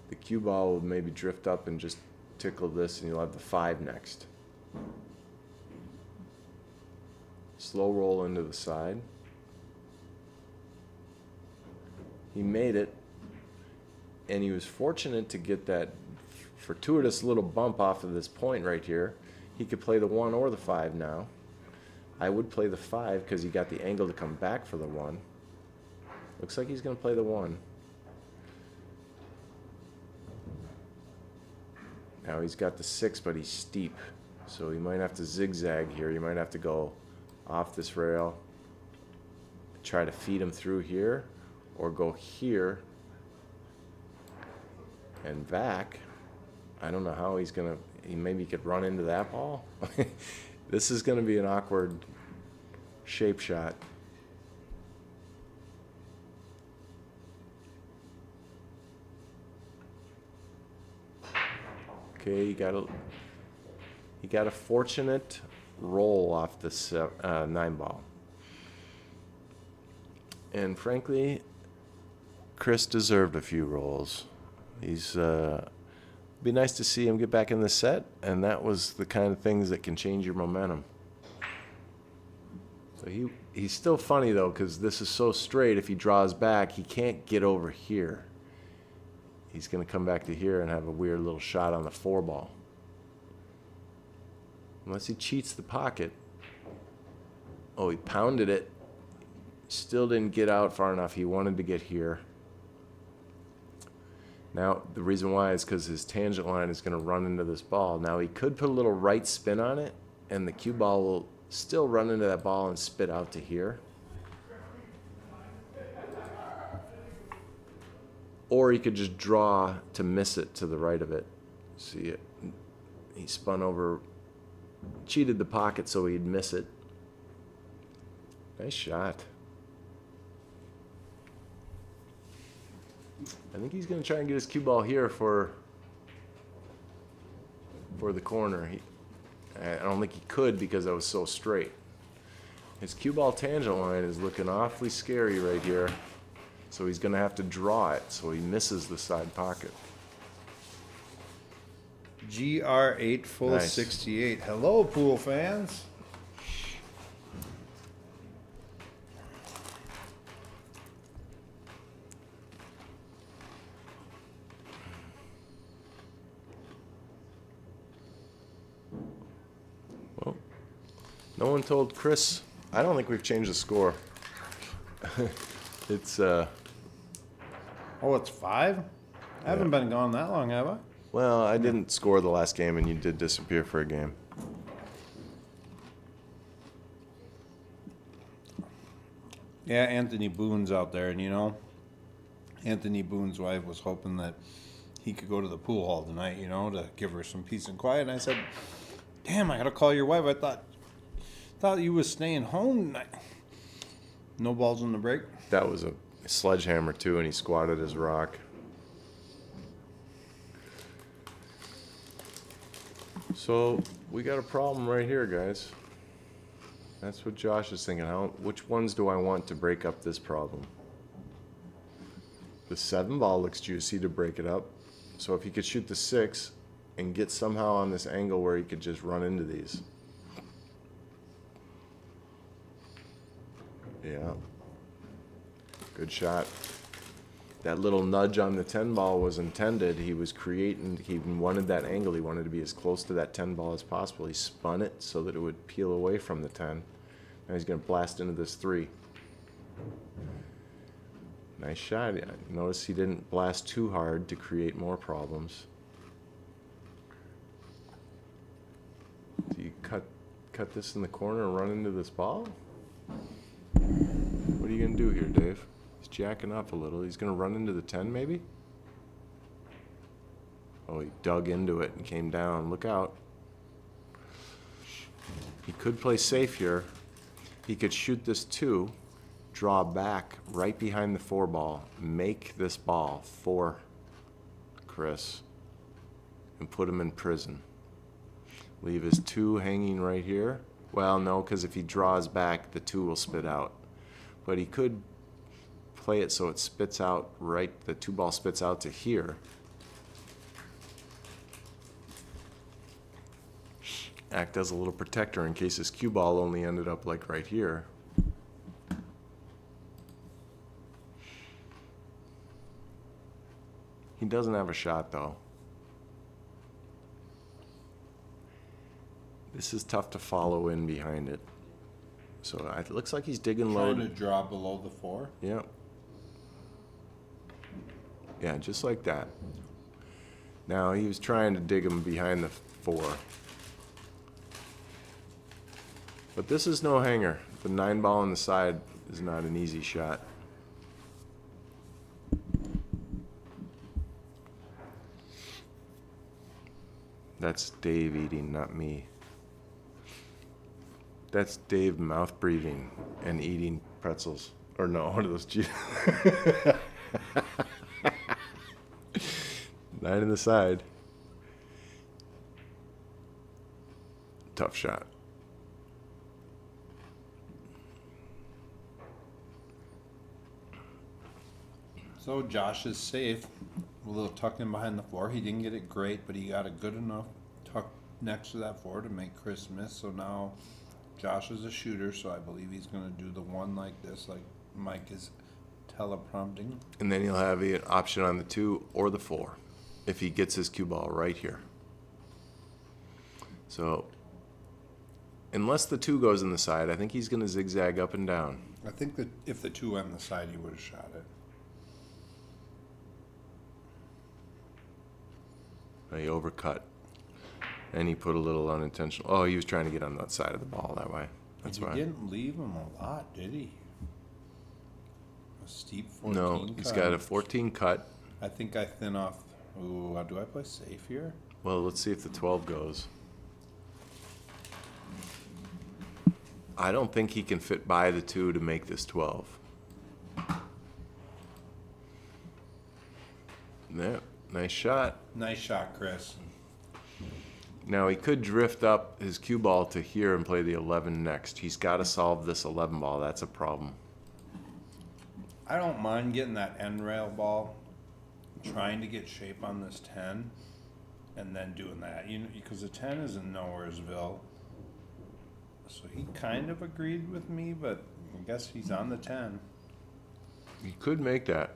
Speaker 2: the cue ball will maybe drift up and just tickle this, and you'll have the 5 next. Slow roll into the side. He made it, and he was fortunate to get that fortuitous little bump off of this point right here. He could play the 1 or the 5 now. I would play the 5 because he got the angle to come back for the 1. Looks like he's going to play the 1. Now he's got the 6, but he's steep, so he might have to zigzag here. You might have to go off this rail, try to feed him through here, or go here and back. I don't know how he's gonna. He maybe could run into that ball. This is gonna be an awkward shape shot. Okay, he got a fortunate roll off this 9 ball. And frankly, Chris deserved a few rolls. He's be nice to see him get back in the set, and that was the kind of things that can change your momentum. So he's still funny though, because this is so straight. If he draws back, he can't get over here. He's going to come back to here and have a weird little shot on the 4 ball. Unless he cheats the pocket. Oh, he pounded it. Still didn't get out far enough. He wanted to get here. Now, the reason why is because his tangent line is going to run into this ball. Now, he could put a little right spin on it, and the cue ball will still run into that ball and spit out to here. Or he could just draw to miss it to the right of it. See it? He spun over, cheated the pocket so he'd miss it. Nice shot. I think he's going to try and get his cue ball here for the corner. I don't think he could because I was so straight. His cue ball tangent line is looking awfully scary right here. So he's going to have to draw it so he misses the side pocket.
Speaker 1: GR8 full
Speaker 2: Nice.
Speaker 1: 68. Hello, pool fans.
Speaker 2: Well, no one told Chris. I don't think we've changed the score. It's
Speaker 1: Oh, it's 5? I haven't been gone that long, have I?
Speaker 2: well, I didn't score the last game, and you did disappear for a game.
Speaker 1: Yeah, Anthony Boone's out there, and you know, Anthony Boone's wife was hoping that he could go to the pool hall tonight, you know, to give her some peace and quiet. And I said, "Damn, I gotta call your wife. I thought you was staying home tonight." No balls in the break.
Speaker 2: That was a sledgehammer too, and he squatted his rock. So we got a problem right here, guys. That's what Josh is thinking. Which ones do I want to break up this problem? The 7 ball looks juicy to break it up. So if he could shoot the 6 and get somehow on this angle where he could just run into these. Yeah. Good shot. That little nudge on the 10 ball was intended. He was creating, he wanted that angle. He wanted to be as close to that 10 ball as possible. He spun it so that it would peel away from the 10. Now he's going to blast into this 3. Nice shot. Notice he didn't blast too hard to create more problems. Do you cut this in the corner and run into this ball? What are you going to do here, Dave? He's jacking up a little. He's going to run into the 10 maybe? Oh, he dug into it and came down. Look out. He could play safe here. He could shoot this 2, draw back right behind the 4 ball, make this ball for Chris, and put him in prison. Leave his 2 hanging right here. Well, no, because if he draws back, the 2 will spit out. but he could play it so it spits out right, the 2-ball spits out to here. Act as a little protector in case his cue ball only ended up like right here. He doesn't have a shot though. This is tough to follow in behind it. So it looks like he's digging low.
Speaker 3: Trying to draw below the 4?
Speaker 2: Yeah. Yeah, just like that. Now he was trying to dig him behind the 4. But this is no hanger. The 9-ball on the side is not an easy shot. That's Dave eating, not me. That's Dave mouth breathing and eating pretzels. Or no, what are those? 9 in the side. Tough shot.
Speaker 3: So Josh is safe. A little tucked in behind the 4. He didn't get it great, but he got a good enough tuck next to that 4 to make Chris miss. So now Josh is a shooter, so I believe he's going to do the 1 like this, like Mike is teleprompting.
Speaker 2: And then he'll have an option on the 2 or the 4 if he gets his cue ball right here. So unless the 2 goes in the side, I think he's going to zigzag up and down.
Speaker 3: I think that if the 2 went on the side, he would have shot it.
Speaker 2: He overcut. And he put a little unintentional. Oh, he was trying to get on that side of the ball that way. That's
Speaker 3: And
Speaker 2: why.
Speaker 3: he didn't leave him a lot, did he? A steep 14
Speaker 2: No,
Speaker 3: cut.
Speaker 2: he's got a 14 cut.
Speaker 3: I think I thin off. Ooh, do I play safe here?
Speaker 2: Well, let's see if the 12 goes. I don't think he can fit by the 2 to make this 12. Yeah, nice shot.
Speaker 3: Nice shot, Chris.
Speaker 2: Now he could drift up his cue ball to here and play the 11 next. He's got to solve this 11 ball. That's a problem.
Speaker 3: I don't mind getting that end rail ball, trying to get shape on this 10, and then doing that. You know, because the 10 is in Nowheresville. So he kind of agreed with me, but I guess he's on the 10.
Speaker 2: He could make that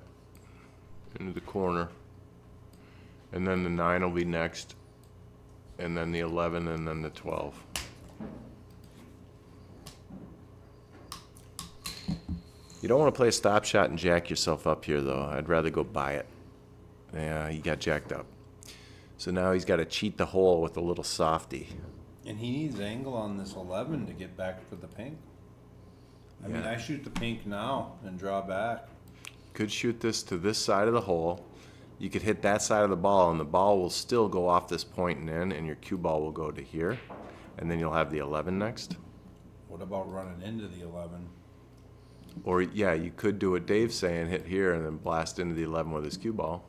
Speaker 2: into the corner. And then the 9 will be next. And then the 11 and then the 12. You don't want to play a stop shot and jack yourself up here, though. I'd rather go by it. Yeah, he got jacked up. So now he's got to cheat the hole with a little softy.
Speaker 3: And he needs angle on this 11 to get back for the pink. I mean,
Speaker 2: Yeah.
Speaker 3: I shoot the pink now and draw back.
Speaker 2: Could shoot this to this side of the hole. You could hit that side of the ball, and the ball will still go off this point and in, and your cue ball will go to here. And then you'll have the 11 next.
Speaker 3: What about running into the 11?
Speaker 2: Or, yeah, you could do what Dave's saying, hit here and then blast into the 11 with his cue ball.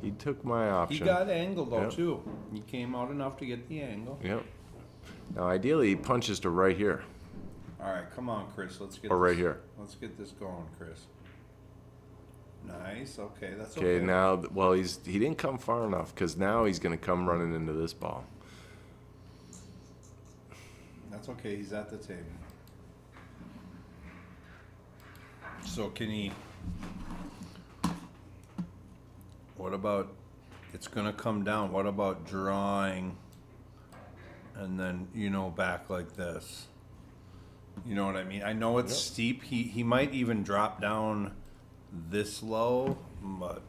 Speaker 2: He took my option.
Speaker 3: He got angle, though,
Speaker 2: Yep.
Speaker 3: too. He came out enough to get the angle.
Speaker 2: Yep. Now, ideally, he punches to right here.
Speaker 3: All right, come on, Chris. Let's get
Speaker 2: Or right
Speaker 3: this-
Speaker 2: here.
Speaker 3: Let's get this going, Chris. Nice. Okay, that's
Speaker 2: Okay,
Speaker 3: okay.
Speaker 2: now, well, he didn't come far enough because now he's going to come running into this ball.
Speaker 3: That's okay. He's at the table. So can he? What about? It's gonna come down. What about drawing? And then back like this. You know what I mean? I know it's steep. He might even drop down this low, but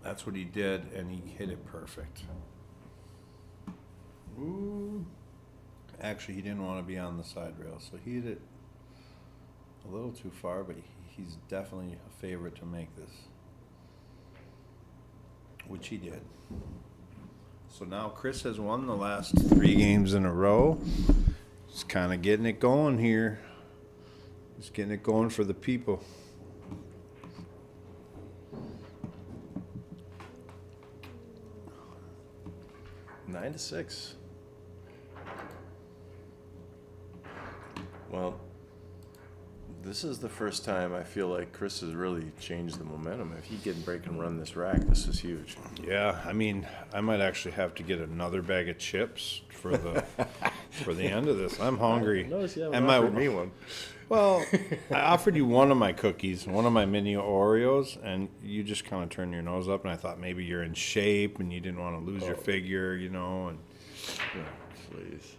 Speaker 3: that's what he did, and he hit it perfect. Ooh. Actually, he didn't want to be on the side rail, so he hit it a little too far, but he's definitely a favorite to make this, which he did. So now Chris has won the last 3 games in a row. He's kind of getting it going here. He's getting it going for the people.
Speaker 2: Nine to 6. This is the first time I feel like Chris has really changed the momentum. If he can break and run this rack, this is huge.
Speaker 3: Yeah, I mean, I might actually have to get another bag of chips for the for the end of this. I'm hungry.
Speaker 2: Notice you haven't
Speaker 3: And
Speaker 2: offered me one.
Speaker 3: Well, I offered you one of my cookies, one of my mini Oreos, and you just kind of turned your nose up, and I thought maybe you're in shape and you didn't want to lose your figure, you know. And
Speaker 2: Please.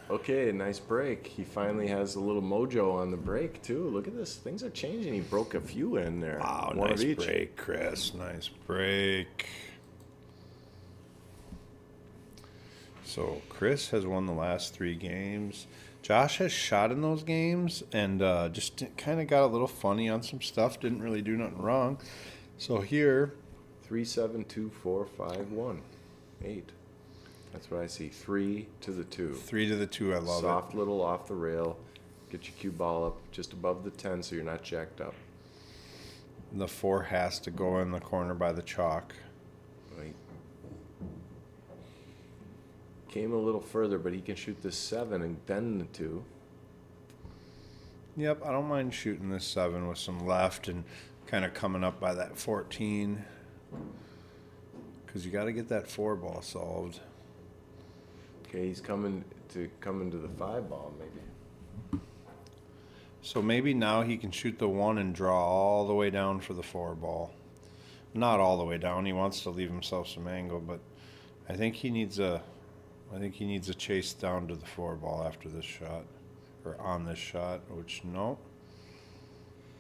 Speaker 2: Okay, nice break. He finally has a little mojo on the break, too. Look at this. Things are changing. He broke a few in there.
Speaker 3: wow,
Speaker 2: One
Speaker 3: nice
Speaker 2: of each.
Speaker 3: break, Chris. Nice break. So Chris has won the last 3 games. Josh has shot in those games and just kind of got a little funny on some stuff. Didn't really do nothing wrong. So here,
Speaker 2: 3, 7, 2, 4, 5, 1, 8. That's what I see. 3 to the 2.
Speaker 3: 3 to the 2. I love
Speaker 2: Soft little off the rail. Get your cue ball up just above the 10 so you're not jacked up.
Speaker 3: it. The 4 has to go in the corner by the chalk.
Speaker 2: Right. Came a little further, but he can shoot this 7 and then the 2.
Speaker 3: Yep, I don't mind shooting this 7 with some left and kind of coming up by that 14. Because you got to get that 4 ball solved.
Speaker 2: Okay, he's coming to the 5 ball maybe.
Speaker 3: So maybe now he can shoot the 1 and draw all the way down for the 4 ball. Not all the way down. He wants to leave himself some angle, but I think he needs a chase down to the 4 ball after this shot, or on this shot, which no.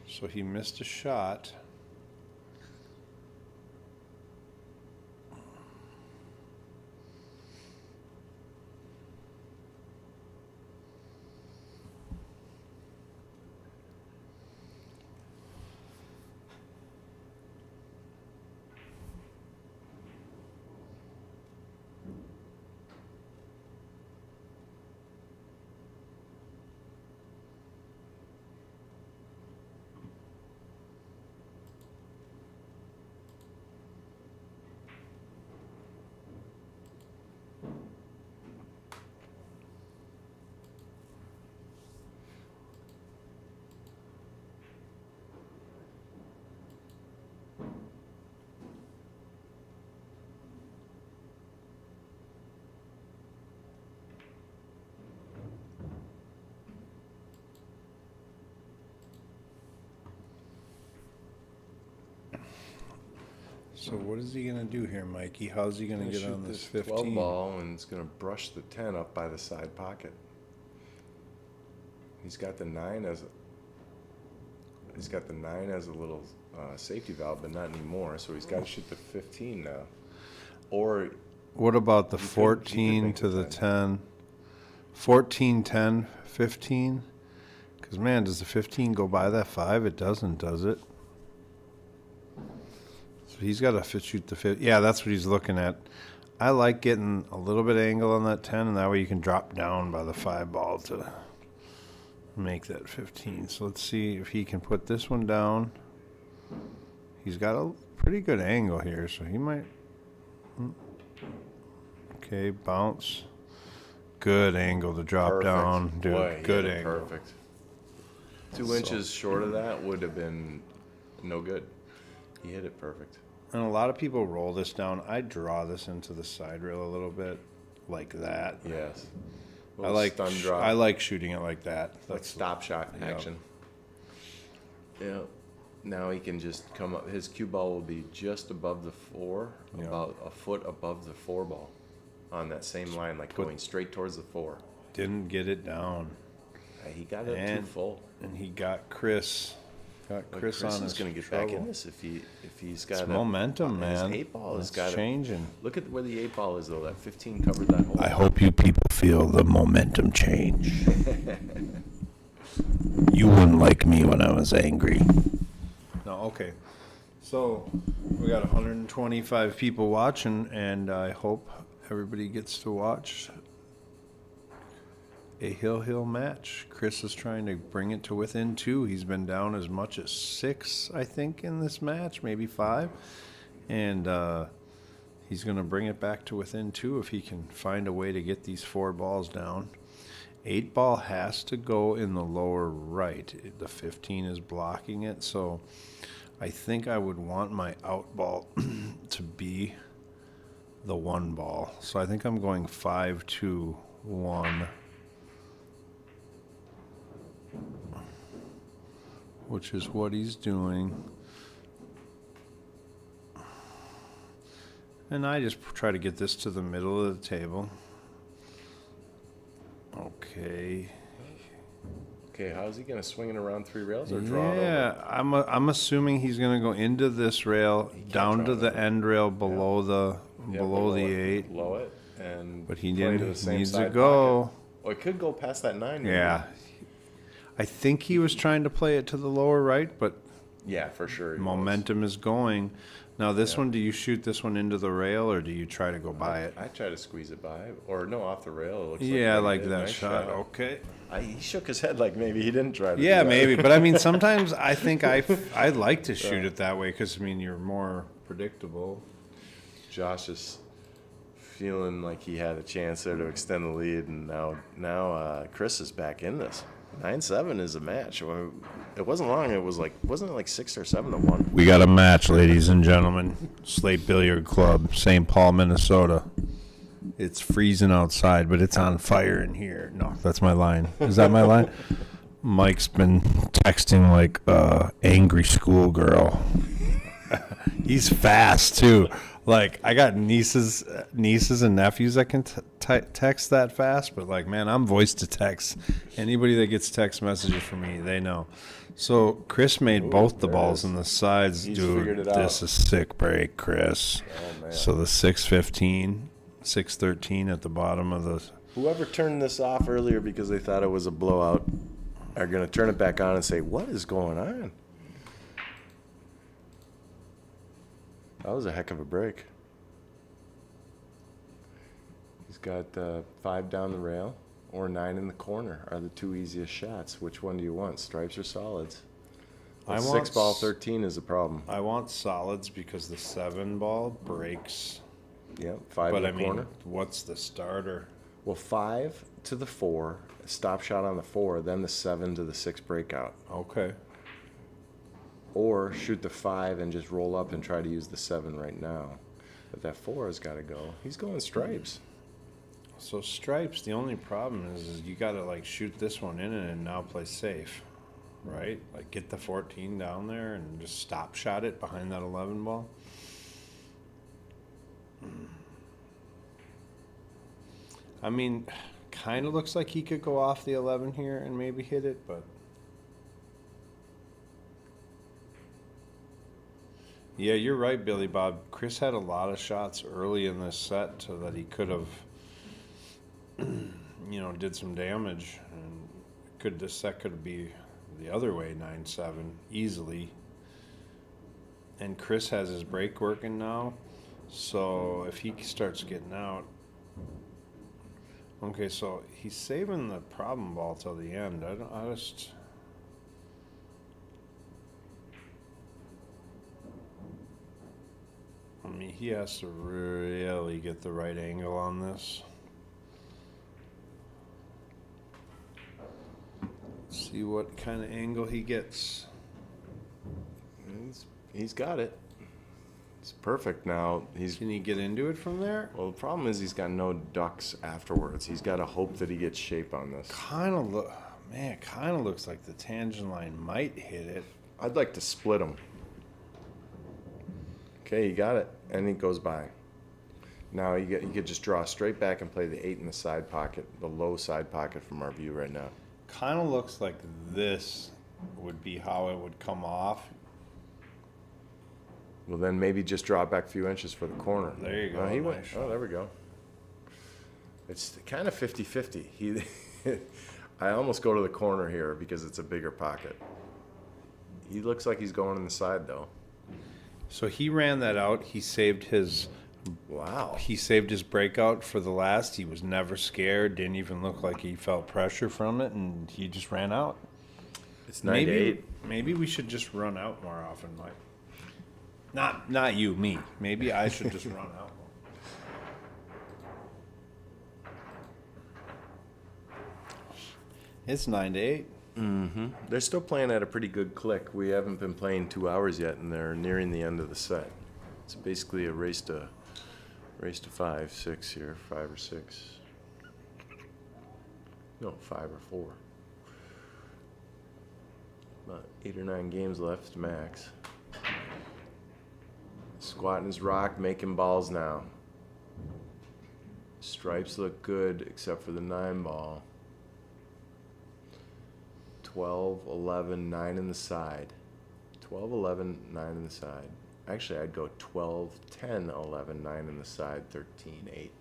Speaker 3: So he missed a shot. So what is he going to do here, Mikey? How's he going to
Speaker 2: Gonna
Speaker 3: get on
Speaker 2: shoot
Speaker 3: this
Speaker 2: 12
Speaker 3: 15?
Speaker 2: ball and it's going to brush the 10 up by the side pocket. He's got the 9 as a little safety valve, but not anymore. So he's got to shoot the 15 now. Or
Speaker 3: What about the
Speaker 2: He could
Speaker 3: 14
Speaker 2: make
Speaker 3: to
Speaker 2: the
Speaker 3: the 10? 14, 10, 15? Because, man, does the 15 go by that 5? It doesn't, does it? So he's got to shoot the 15. Yeah, that's what he's looking at. I like getting a little bit of angle on that 10, and that way you can drop down by the 5 ball to make that 15. So let's see if he can put this one down. He's got a pretty good angle here, so he might... Okay, bounce. Good angle to drop
Speaker 2: perfect.
Speaker 3: down. Dude,
Speaker 2: Boy,
Speaker 3: good
Speaker 2: yeah,
Speaker 3: angle.
Speaker 2: Perfect. 2 inches short of that would have been no good. He hit it perfect.
Speaker 3: And a lot of people roll this down. I draw this into the side rail a little bit, like that.
Speaker 2: Yes.
Speaker 3: I
Speaker 2: Little
Speaker 3: like
Speaker 2: stun drop.
Speaker 3: I like shooting it like that.
Speaker 2: Like stop shot
Speaker 3: yeah.
Speaker 2: action. Yeah. Now he can just come up. His cue ball will be just above the 4,
Speaker 3: Yeah.
Speaker 2: about a foot above the 4 ball, on that same line, like going straight towards the 4.
Speaker 3: Didn't get it down,
Speaker 2: He got it too
Speaker 3: And-
Speaker 2: full.
Speaker 3: and he got Chris. Got
Speaker 2: But
Speaker 3: Chris,
Speaker 2: Chris
Speaker 3: on
Speaker 2: is
Speaker 3: his
Speaker 2: going to get
Speaker 3: trouble.
Speaker 2: back in this if he's got
Speaker 3: It's momentum,
Speaker 2: his
Speaker 3: man.
Speaker 2: 8 ball has
Speaker 3: It's
Speaker 2: got
Speaker 3: changing.
Speaker 2: Look at where the 8 ball is though. That 15 covered that hole.
Speaker 3: I hope you people feel the momentum change. You wouldn't like me when I was angry. No, okay. So we got 125 people watching, and I hope everybody gets to watch a hill match. Chris is trying to bring it to within 2. He's been down as much as 6, I think, in this match, maybe 5. And he's going to bring it back to within 2 if he can find a way to get these 4 balls down.
Speaker 1: 8 ball has to go in the lower right. The 15 is blocking it, so I think I would want my out ball to be the 1 ball. So I think I'm going 5, 2, 1, which is what he's doing. And I just try to get this to the middle of the table. Okay.
Speaker 2: Okay, how's he going to swing it around 3 rails or draw it
Speaker 1: Yeah,
Speaker 2: over?
Speaker 1: I'm assuming he's going to go into this rail, down
Speaker 2: draw
Speaker 1: to
Speaker 2: it
Speaker 1: the
Speaker 2: over.
Speaker 1: end rail below the
Speaker 2: Yeah,
Speaker 1: below the
Speaker 2: it,
Speaker 1: 8.
Speaker 2: Below it. And
Speaker 1: But he
Speaker 2: play to
Speaker 1: didn't.
Speaker 2: the same
Speaker 1: Needs to
Speaker 2: side
Speaker 1: go.
Speaker 2: pocket. Well, it could go past that 9. Maybe.
Speaker 1: Yeah. I think he was trying to play it to the lower right, but
Speaker 2: Yeah, for sure. he was.
Speaker 1: momentum is going. Now this
Speaker 2: Yeah.
Speaker 1: one, do you shoot this one into the rail or do you try to go by it?
Speaker 2: I try to squeeze it by, or no, off the rail. It looks
Speaker 1: Yeah,
Speaker 2: he
Speaker 1: like
Speaker 2: did.
Speaker 1: that
Speaker 2: Nice
Speaker 1: shot. Okay.
Speaker 2: He shook his head like maybe he didn't try to.
Speaker 1: Yeah,
Speaker 2: do that.
Speaker 1: maybe. But I mean, sometimes I think I like to shoot it that way because, I mean, you're more predictable.
Speaker 2: Josh is feeling like he had a chance there to extend the lead, and now Chris is back in this. 9-7 is a match. Well, it wasn't long. Wasn't it like 6 or 7 to 1?
Speaker 1: We got a match, ladies and gentlemen. Slate Billiard Club, St. Paul, Minnesota. It's freezing outside, but it's on fire in here. No, that's my line. Is that my line? Mike's been texting like angry schoolgirl. He's fast too. Like I got nieces and nephews that can text that fast, but like man, I'm voice to text. Anybody that gets text messages from me, they know. So Chris made both the
Speaker 2: there it
Speaker 1: balls
Speaker 2: is.
Speaker 1: in the sides,
Speaker 2: He's
Speaker 1: dude.
Speaker 2: figured it
Speaker 1: This
Speaker 2: out.
Speaker 1: is sick break, Chris.
Speaker 2: Oh man.
Speaker 1: So the 6-15, 6-13 at the bottom of the.
Speaker 2: Whoever turned this off earlier because they thought it was a blowout are going to turn it back on and say, "What is going on?" That was a heck of a break. He's got 5 down the rail or 9 in the corner are the 2 easiest shots. Which one do you want, stripes or solids?
Speaker 1: I
Speaker 2: The
Speaker 1: want
Speaker 2: 6 ball 13 is a problem.
Speaker 1: I want solids because the 7 ball breaks.
Speaker 2: Yep, 5
Speaker 1: But
Speaker 2: in
Speaker 1: I
Speaker 2: the
Speaker 1: mean,
Speaker 2: corner.
Speaker 1: what's the starter?
Speaker 2: Well, 5 to the 4, stop shot on the 4, then the 7 to the 6 breakout.
Speaker 1: Okay.
Speaker 2: Or shoot the 5 and just roll up and try to use the 7 right now. But that 4 has got to go. He's going stripes.
Speaker 1: So stripes, the only problem is you got to like shoot this one in and now play safe, right? Like get the 14 down there and just stop shot it behind that 11 ball. I mean, kind of looks like he could go off the 11 here and maybe hit it, but yeah, you're right, Billy Bob. Chris had a lot of shots early in this set so that he could have, did some damage. And this set could be the other way, 9-7, easily. And Chris has his break working now. So if he starts getting out. Okay, so he's saving the problem ball till the end. I mean, he has to really get the right angle on this. See what kind of angle he gets.
Speaker 2: He's got it. It's perfect now.
Speaker 1: Can he get into it from there?
Speaker 2: Well, the problem is he's got no ducks afterwards. He's got to hope that he gets shape on this.
Speaker 1: Kind of looks like the tangent line might hit it.
Speaker 2: I'd like to split him. Okay, you got it, and it goes by. Now you could just draw straight back and play the 8 in the side pocket, the low side pocket from our view right now.
Speaker 1: Kind of looks like this would be how it would come off.
Speaker 2: Well, then maybe just draw it back a few inches for the corner.
Speaker 1: There you go,
Speaker 2: He
Speaker 1: nice
Speaker 2: went.
Speaker 1: shot.
Speaker 2: Oh, there we go. It's kind of 50-50. I almost go to the corner here because it's a bigger pocket. He looks like he's going in the side though.
Speaker 1: So he ran that out. He saved his
Speaker 2: Wow.
Speaker 1: breakout for the last. He was never scared. Didn't even look like he felt pressure from it, and he just ran out.
Speaker 2: It's 9-8.
Speaker 1: Maybe we should just run out more often, Mike. Not you, me. Maybe I should just run out more.
Speaker 3: It's 9-8.
Speaker 2: Mm-hmm. They're still playing at a pretty good click. We haven't been playing 2 hours yet, and they're nearing the end of the set. It's basically a race to 5, 6 here, 5 or 6. No, 5 or 4. About 8 or 9 games left max. Squatting his rock, making balls now. Stripes look good except for the 9 ball. 12, 11, 9 in the side. 12, 11, 9 in the side. Actually, I'd go 12, 10, 11, 9 in the side, 13, 8.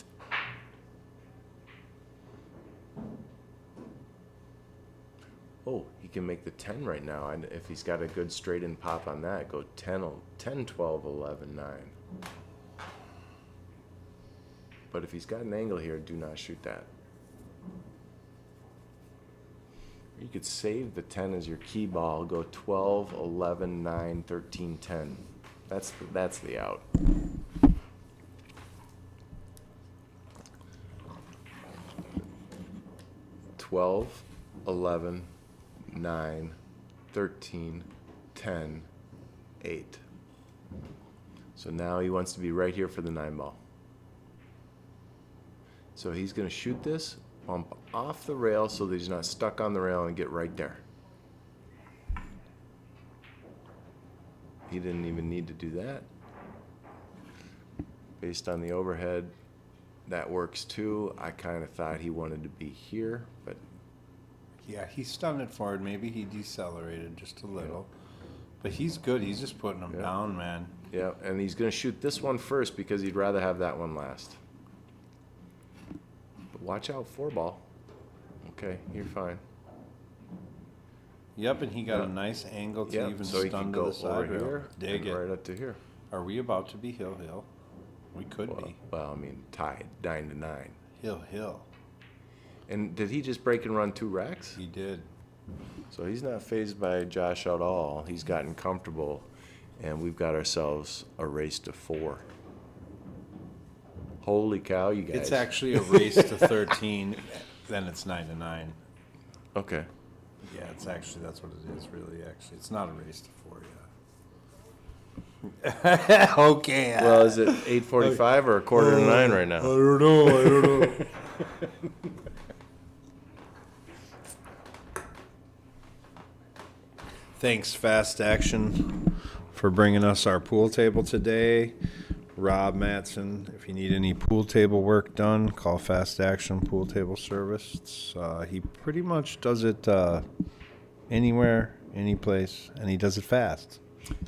Speaker 2: Oh, he can make the 10 right now. And if he's got a good straight in pop on that, go 10, 12, 11, 9. But if he's got an angle here, do not shoot that. You could save the 10 as your key ball, go 12, 11, 9, 13, 10. That's the out. $12, 11, 9, 13, 10, 8. So now he wants to be right here for the 9 ball. So he's going to shoot this, bump off the rail so that he's not stuck on the rail and get right there. He didn't even need to do that. Based on the overhead, that works too. I kind of thought he wanted to be here, but
Speaker 3: Yeah, he stunned it forward. Maybe he decelerated just a little. But he's good. He's just putting them down, man.
Speaker 2: yeah, and he's going to shoot this one first because he'd rather have that one last. But watch out, 4 ball. Okay, you're fine.
Speaker 3: Yep, and he got a nice angle to
Speaker 2: Yeah,
Speaker 3: even
Speaker 2: so he
Speaker 3: stun
Speaker 2: could
Speaker 3: to
Speaker 2: go
Speaker 3: the side
Speaker 2: over
Speaker 3: rail.
Speaker 2: here
Speaker 3: Dig
Speaker 2: and
Speaker 3: it.
Speaker 2: right up to here.
Speaker 3: Are we about to be hill? We could
Speaker 2: Well,
Speaker 3: be.
Speaker 2: well, I mean, tied 9-9.
Speaker 3: Hill.
Speaker 2: And did he just break and run 2 racks?
Speaker 3: He did.
Speaker 2: So he's not fazed by Josh at all. He's gotten comfortable, and we've got ourselves a race to 4. Holy cow, you guys.
Speaker 3: It's actually a race to 13, then it's 9-9.
Speaker 2: Okay.
Speaker 3: Yeah, it's actually, that's what it is, really, actually. It's not a race to 4 yet. Okay.
Speaker 2: Well, is it 8:45 or a quarter to 9 right now?
Speaker 3: I don't know. Thanks, Fast Action, for bringing us our pool table today. Rob Matson, if you need any pool table work done, call Fast Action Pool Table Service. He pretty much does it anywhere, any place, and he does it fast.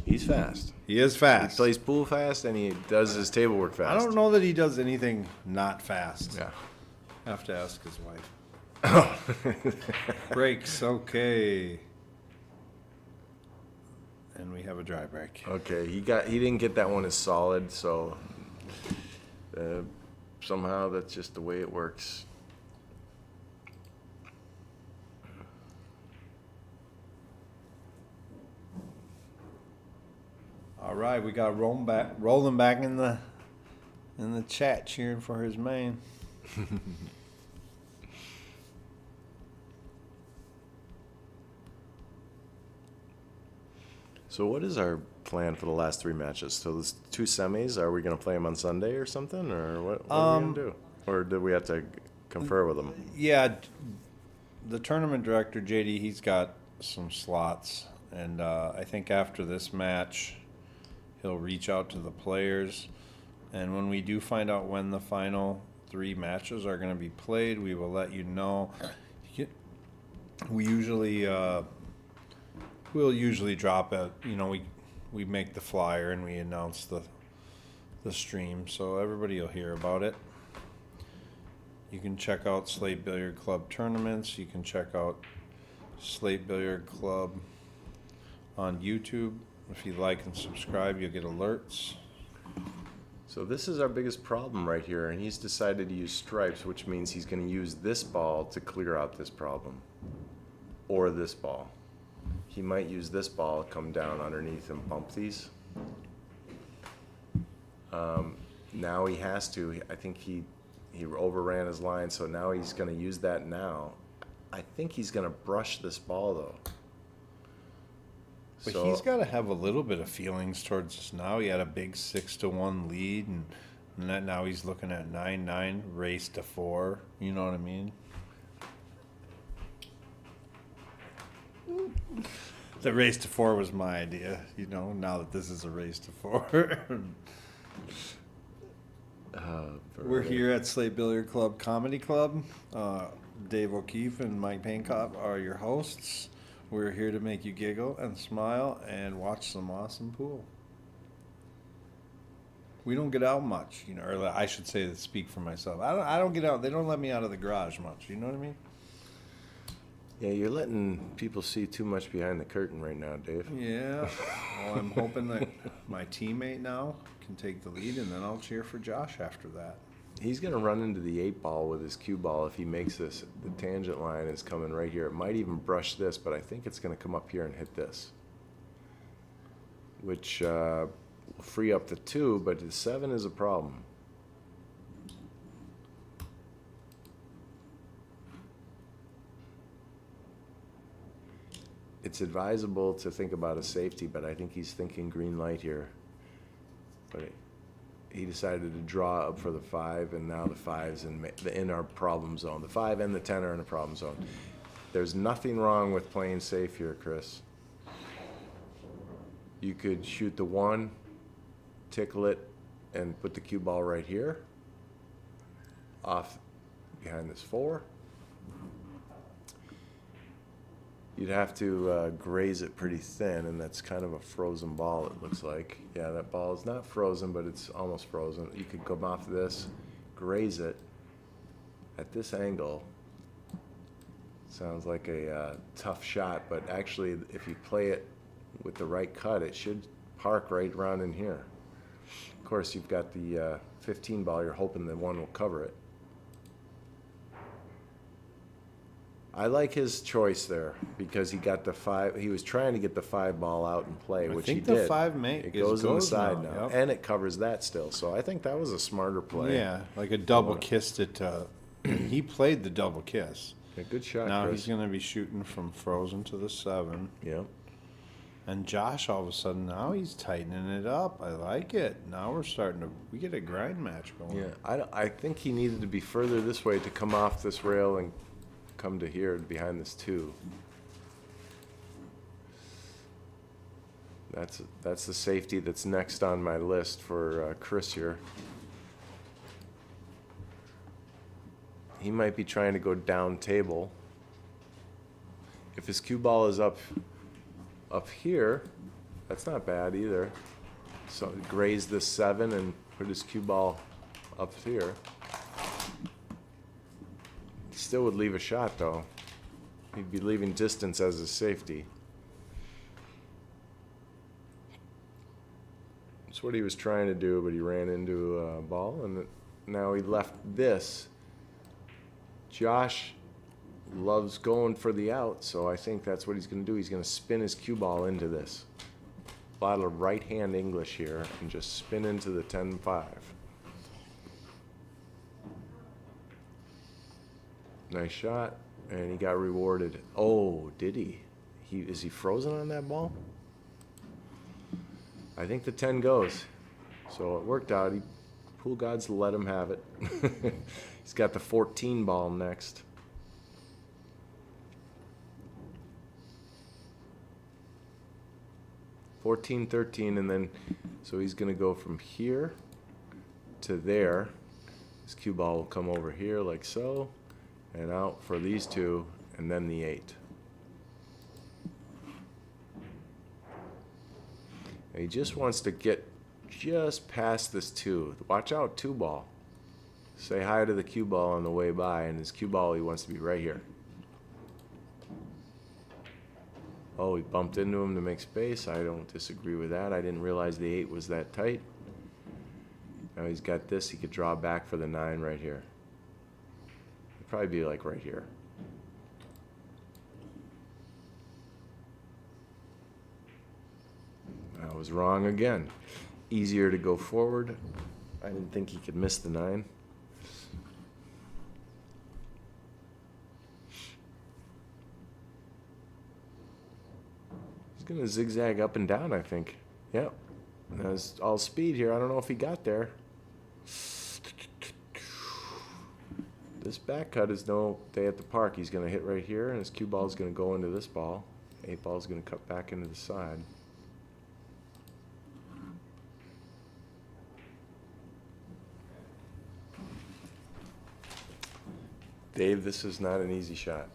Speaker 2: He's fast.
Speaker 3: He is
Speaker 2: He
Speaker 3: fast.
Speaker 2: plays pool fast, and he does his table work fast.
Speaker 3: I don't know that he does anything not fast.
Speaker 2: Yeah.
Speaker 3: Have to ask his wife. Brakes, okay. And we have a dry brake.
Speaker 2: Okay, he didn't get that one as solid, so somehow that's just the way it works.
Speaker 3: All right, we got rolling back in the chat, cheering for his main.
Speaker 2: So what is our plan for the last 3 matches? So there's 2 semis. Are we going to play them on Sunday or something, or what are we going to do? Or do we have to confer with them?
Speaker 3: Yeah, the tournament director, JD, he's got some slots. And I think after this match, he'll reach out to the players. And when we do find out when the final 3 matches are going to be played, we will let you know. We usually... we'll usually drop it, we make the flyer and we announce the stream, so everybody will hear about it. You can check out Slate Billiard Club tournaments. You can check out Slate Billiard Club on YouTube. If you like and subscribe, you'll get alerts.
Speaker 2: So this is our biggest problem right here, and he's decided to use stripes, which means he's going to use this ball to clear out this problem, or this ball. He might use this ball, come down underneath and bump these. Now he has to. I think he overran his line, so now he's going to use that now. I think he's gonna brush this ball though.
Speaker 3: But
Speaker 2: So-
Speaker 3: he's got to have a little bit of feelings towards us now. He had a big 6-1 lead, and now he's looking at 9-9, race to 4. You know what I mean? The race to 4 was my idea. You know, now that this is a race to 4. We're here at Slate Billiard Club Comedy Club. Dave O'Keefe and Mike Pankop are your hosts. We're here to make you giggle and smile and watch some awesome pool. We don't get out much, you know, or I should say that speak for myself. I don't get out. They don't let me out of the garage much. You know what I mean?
Speaker 2: Yeah, you're letting people see too much behind the curtain right now, Dave.
Speaker 3: Yeah. Well, I'm hoping that my teammate now can take the lead, and then I'll cheer for Josh after that.
Speaker 2: He's going to run into the 8-ball with his cue ball if he makes this. The tangent line is coming right here. It might even brush this, but I think it's going to come up here and hit this, which will free up the 2, but the 7 is a problem. It's advisable to think about a safety, but I think he's thinking green light here. But he decided to draw up for the 5, and now the 5's in our problem zone. The 5 and the 10 are in a problem zone. There's nothing wrong with playing safe here, Chris. You could shoot the 1, tickle it, and put the cue ball right here, off behind this 4. You'd have to graze it pretty thin, and that's kind of a frozen ball, it looks like. Yeah, that ball is not frozen, but it's almost frozen. You could come off this, graze it at this angle. Sounds like a tough shot, but actually, if you play it with the right cut, it should park right around in here. Of course, you've got the 15 ball. You're hoping the 1 will cover it. I like his choice there because he got the 5. He was trying to get the 5 ball out and play, which he did.
Speaker 3: I think the 5
Speaker 2: It goes on the side now,
Speaker 3: yep.
Speaker 2: and it covers that still. So I think that was a smarter play.
Speaker 3: Yeah, like a double kissed it. He played the double kiss.
Speaker 2: A good shot.
Speaker 3: Now
Speaker 2: Chris.
Speaker 3: he's going to be shooting from frozen to the 7.
Speaker 2: Yeah.
Speaker 3: And Josh, all of a sudden, now he's tightening it up. I like it. Now we get a grind match going.
Speaker 2: Yeah. I think he needed to be further this way to come off this rail and come to here behind this 2. That's the safety that's next on my list for Chris here. He might be trying to go down table. If his cue ball is up here, that's not bad either. So graze this 7 and put his cue ball up here. He still would leave a shot though. He'd be leaving distance as his safety. That's what he was trying to do, but he ran into a ball, and now he left this. Josh loves going for the out, so I think that's what he's going to do. He's going to spin his cue ball into this. A lot of right-hand English here, and just spin into the 10-5. Nice shot, and he got rewarded. Oh, did he? Is he frozen on that ball? I think the 10 goes. So it worked out. Pool gods let him have it. He's got the 14 ball next. $14, $13, and then so he's going to go from here to there. His cue ball will come over here like so, and out for these 2, and then the 8. And he just wants to get just past this 2. Watch out, 2 ball. Say hi to the cue ball on the way by, and his cue ball, he wants to be right here. Oh, he bumped into him to make space. I don't disagree with that. I didn't realize the 8 was that tight. Now he's got this. He could draw back for the 9 right here. It'd probably be like right here. I was wrong again. Easier to go forward. I didn't think he could miss the 9. going to zigzag up and down, I think. Yep. That's all speed here. I don't know if he got there. This back cut is no day at the park. He's going to hit right here, and his cue ball is going to go into this ball. 8 ball is going to cut back into the side. Dave, this is not an easy shot.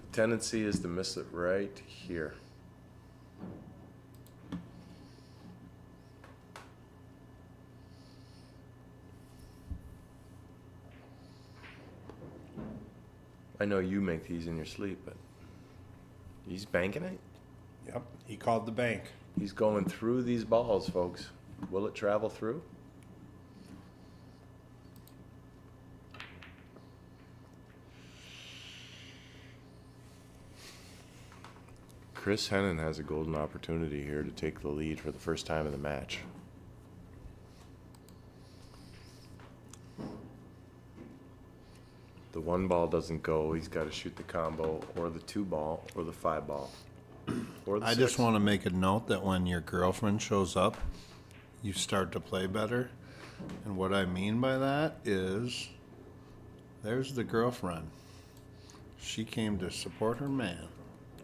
Speaker 2: The tendency is to miss it right here. I know you make these in your sleep, but he's banking it.
Speaker 3: Yep, he called the bank.
Speaker 2: He's going through these balls, folks. Will it travel through? Chris Hennen has a golden opportunity here to take the lead for the first time in the match. The 1 ball doesn't go. He's got to shoot the combo or the 2 ball or the 5 ball. Or the
Speaker 3: I
Speaker 2: 6.
Speaker 3: just want to make a note that when your girlfriend shows up, you start to play better. And what I mean by that is, there's the girlfriend. She came to support her man.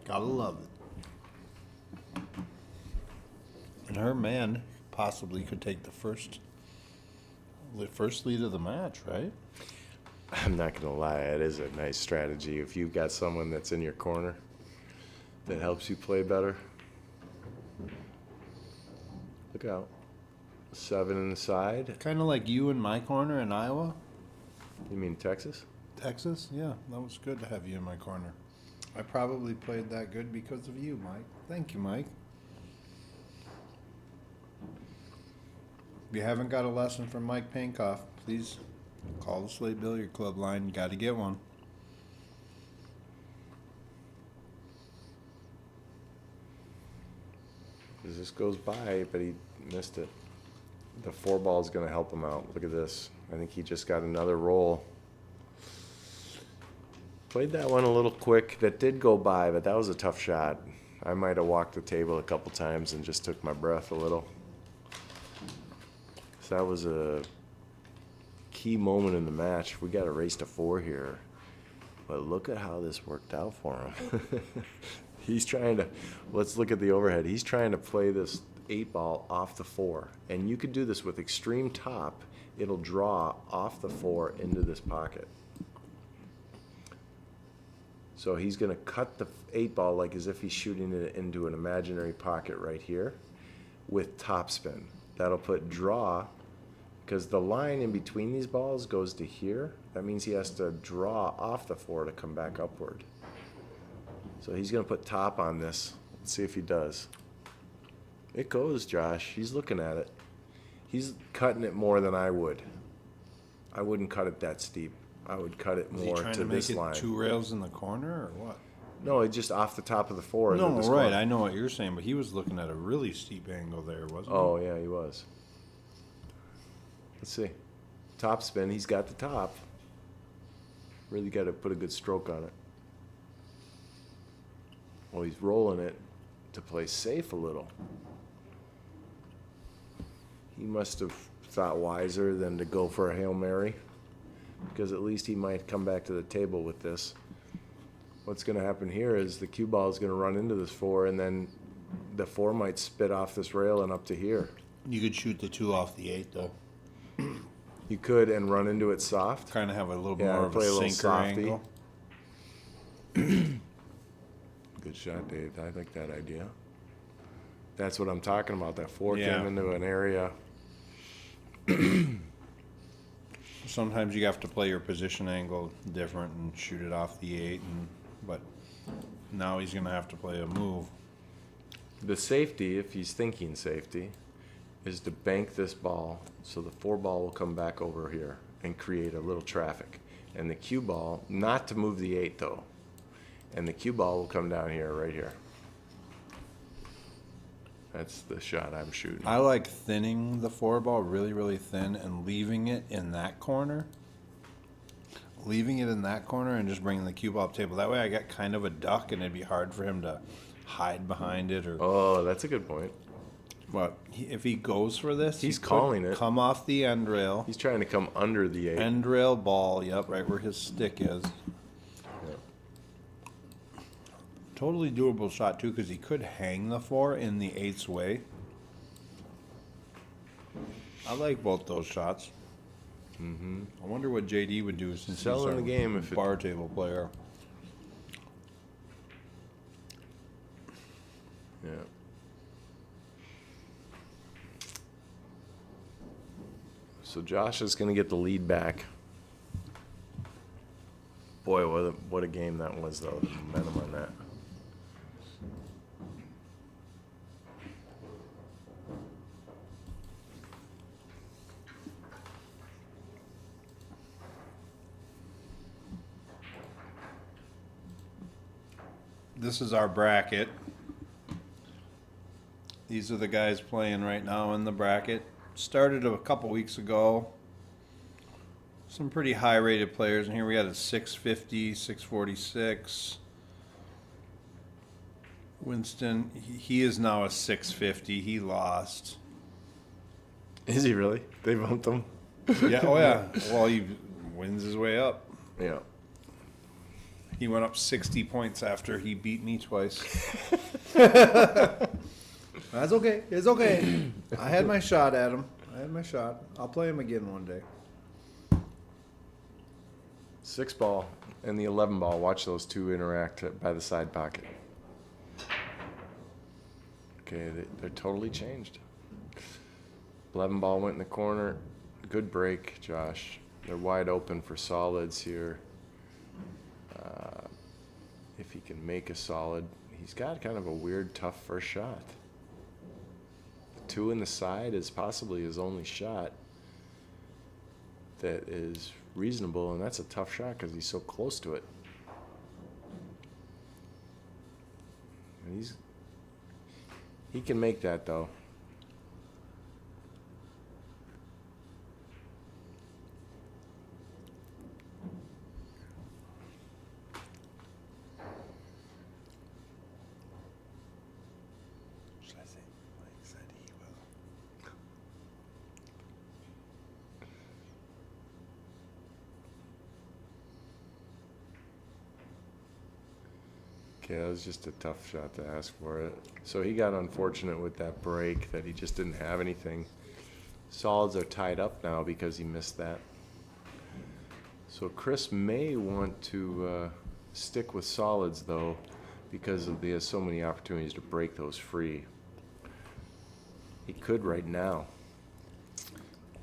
Speaker 3: Gotta love it. And her man possibly could take the first lead of the match, right?
Speaker 2: I'm not going to lie, it is a nice strategy. If you've got someone that's in your corner that helps you play better. Look out. 7 in the side.
Speaker 3: Kind of like you in my corner in Iowa.
Speaker 2: You mean Texas?
Speaker 3: Texas? Yeah, that was good to have you in my corner. I probably played that good because of you, Mike. Thank you, Mike. If you haven't got a lesson from Mike Pankoff, please call the Slate Billiard Club line. You got to get one.
Speaker 2: This goes by, but he missed it. The 4 ball is going to help him out. Look at this. I think he just got another roll. Played that one a little quick. That did go by, but that was a tough shot. I might have walked the table a couple times and just took my breath a little. So that was a key moment in the match. We got a race to 4 here. But look at how this worked out for him. He's trying to, let's look at the overhead. He's trying to play this 8 ball off the 4. And you could do this with extreme top. It'll draw off the 4 into this pocket. So he's going to cut the 8 ball like as if he's shooting it into an imaginary pocket right here with topspin. That'll put draw, because the line in between these balls goes to here. That means he has to draw off the 4 to come back upward. So he's going to put top on this. Let's see if he does. It goes, Josh. He's looking at it. He's cutting it more than I would. I wouldn't cut it that steep. I would cut it more to this line.
Speaker 3: Is he trying to make it 2 rails in the corner or what?
Speaker 2: No, it's just off the top of the 4.
Speaker 3: No,
Speaker 2: into this
Speaker 3: right.
Speaker 2: corner.
Speaker 3: I know what you're saying, but he was looking at a really steep angle there, wasn't he?
Speaker 2: Oh, yeah, he was. Let's see. Top spin. He's got the top. Really got to put a good stroke on it. Well, he's rolling it to play safe a little. He must have thought wiser than to go for a Hail Mary, because at least he might come back to the table with this. What's going to happen here is the cue ball is going to run into this 4, and then the 4 might spit off this rail and up to here.
Speaker 3: You could shoot the 2 off the 8, though.
Speaker 2: You could, and run into it soft.
Speaker 3: Kind of have a little
Speaker 2: Yeah,
Speaker 3: more of
Speaker 2: play a
Speaker 3: a
Speaker 2: little
Speaker 3: sinker
Speaker 2: softy.
Speaker 3: angle.
Speaker 2: Good shot, Dave. I like that idea. That's what I'm talking about. That 4
Speaker 3: Yeah.
Speaker 2: came into an area.
Speaker 3: Sometimes you have to play your position angle different and shoot it off the 8, but now he's going to have to play a move.
Speaker 2: The safety, if he's thinking safety, is to bank this ball so the 4 ball will come back over here and create a little traffic. And the cue ball, not to move the 8 though, and the cue ball will come down here, right here. That's the shot I'm shooting.
Speaker 3: I like thinning the 4 ball really, really thin and leaving it in that corner. Leaving it in that corner and just bringing the cue ball up table. That way I got kind of a duck, and it'd be hard for him to hide behind it or.
Speaker 2: Oh, that's a good point.
Speaker 3: But if he goes for this,
Speaker 2: He's
Speaker 3: he could
Speaker 2: calling it.
Speaker 3: Come off the end rail.
Speaker 2: He's trying to come under the 8.
Speaker 3: End rail ball. Yep, right where his stick is.
Speaker 2: Yeah.
Speaker 3: Totally doable shot too, because he could hang the 4 in the 8's way. I like both those shots.
Speaker 2: Mm-hmm.
Speaker 3: I wonder what JD would do since
Speaker 2: Selling
Speaker 3: he's
Speaker 2: the
Speaker 3: a
Speaker 2: game if it-
Speaker 3: bar table player.
Speaker 2: Yeah. So Josh is going to get the lead back. Boy, what a game that was, though. The momentum on that.
Speaker 3: This is our bracket. These are the guys playing right now in the bracket. Started a couple weeks ago. Some pretty high rated players. And here we had a 650, 646. Winston, he is now a 650. He lost.
Speaker 2: Is he really? They bumped him?
Speaker 3: Yeah, oh yeah. Well, he wins his way up.
Speaker 2: Yeah.
Speaker 3: He went up 60 points after he beat me twice. That's okay. It's okay. I had my shot at him. I had my shot. I'll play him again one day.
Speaker 2: 6 ball and the 11 ball. Watch those two interact by the side pocket. Okay, they're totally changed. 11 ball went in the corner. Good break, Josh. They're wide open for solids here. If he can make a solid, he's got kind of a weird, tough first shot. The 2 in the side is possibly his only shot that is reasonable, and that's a tough shot because he's so close to it. And he can make that, though.
Speaker 3: Should I say, Mike said he will.
Speaker 2: Okay, that was just a tough shot to ask for it. So he got unfortunate with that break that he just didn't have anything. Solids are tied up now because he missed that. So Chris may want to stick with solids, though, because he has so many opportunities to break those free. He could right now.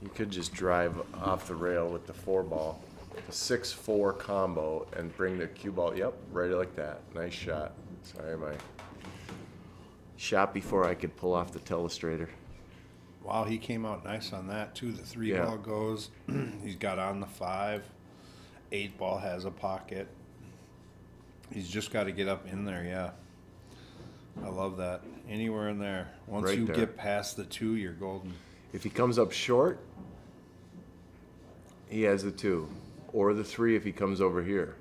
Speaker 2: He could just drive off the rail with the 4 ball. A 6-4 combo and bring the cue ball. Yep, right like that. Nice shot. Sorry, my shot before I could pull off the telestrator.
Speaker 3: Wow, he came out nice on that too. The 3
Speaker 2: Yeah.
Speaker 3: ball goes. He's got on the 5. 8 ball has a pocket. He's just got to get up in there. Yeah, I love that. Anywhere in there. Once
Speaker 2: Right
Speaker 3: you
Speaker 2: there.
Speaker 3: get past the 2, you're golden.
Speaker 2: If he comes up short, he has the 2. Or the 3 if he comes over here.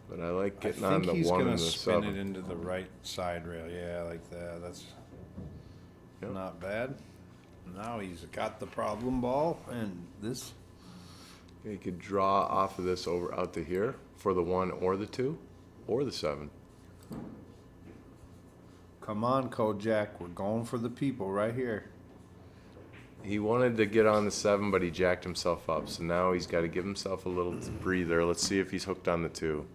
Speaker 2: But I like
Speaker 3: I
Speaker 2: getting on
Speaker 3: think
Speaker 2: the
Speaker 3: he's
Speaker 2: 1
Speaker 3: gonna
Speaker 2: and the
Speaker 3: spin
Speaker 2: 7.
Speaker 3: it into the right side rail. Yeah, like that. That's
Speaker 2: Yep.
Speaker 3: not bad. Now he's got the problem ball, and this.
Speaker 2: He could draw off of this over out to here for the 1 or the 2 or the 7.
Speaker 3: Come on, Kojak. We're going for the people right here.
Speaker 2: He wanted to get on the 7, but he jacked himself up. So now he's got to give himself a little breather. Let's see if he's hooked on the 2.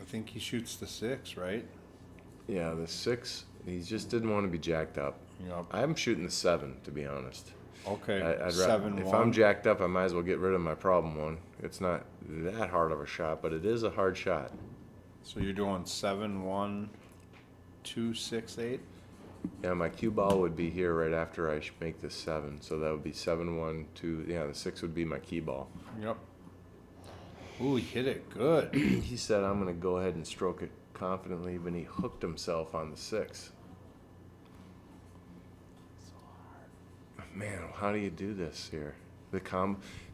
Speaker 3: I think he shoots the 6, right?
Speaker 2: Yeah, the 6, he just didn't want to be jacked up.
Speaker 3: Yep.
Speaker 2: I'm shooting the 7, to be honest.
Speaker 3: Okay.
Speaker 2: I'd
Speaker 3: 7-1.
Speaker 2: if I'm jacked up, I might as well get rid of my problem 1. It's not that hard of a shot, but it is a hard shot.
Speaker 3: So you're doing 7-1, 2, 6, 8.
Speaker 2: Yeah, my cue ball would be here right after I make this 7. So that would be 7-1, 2. Yeah, the 6 would be my key ball.
Speaker 3: Yep. Ooh, he hit it good.
Speaker 2: He said, I'm going to go ahead and stroke it confidently, but he hooked himself on the 6. Man, how do you do this here?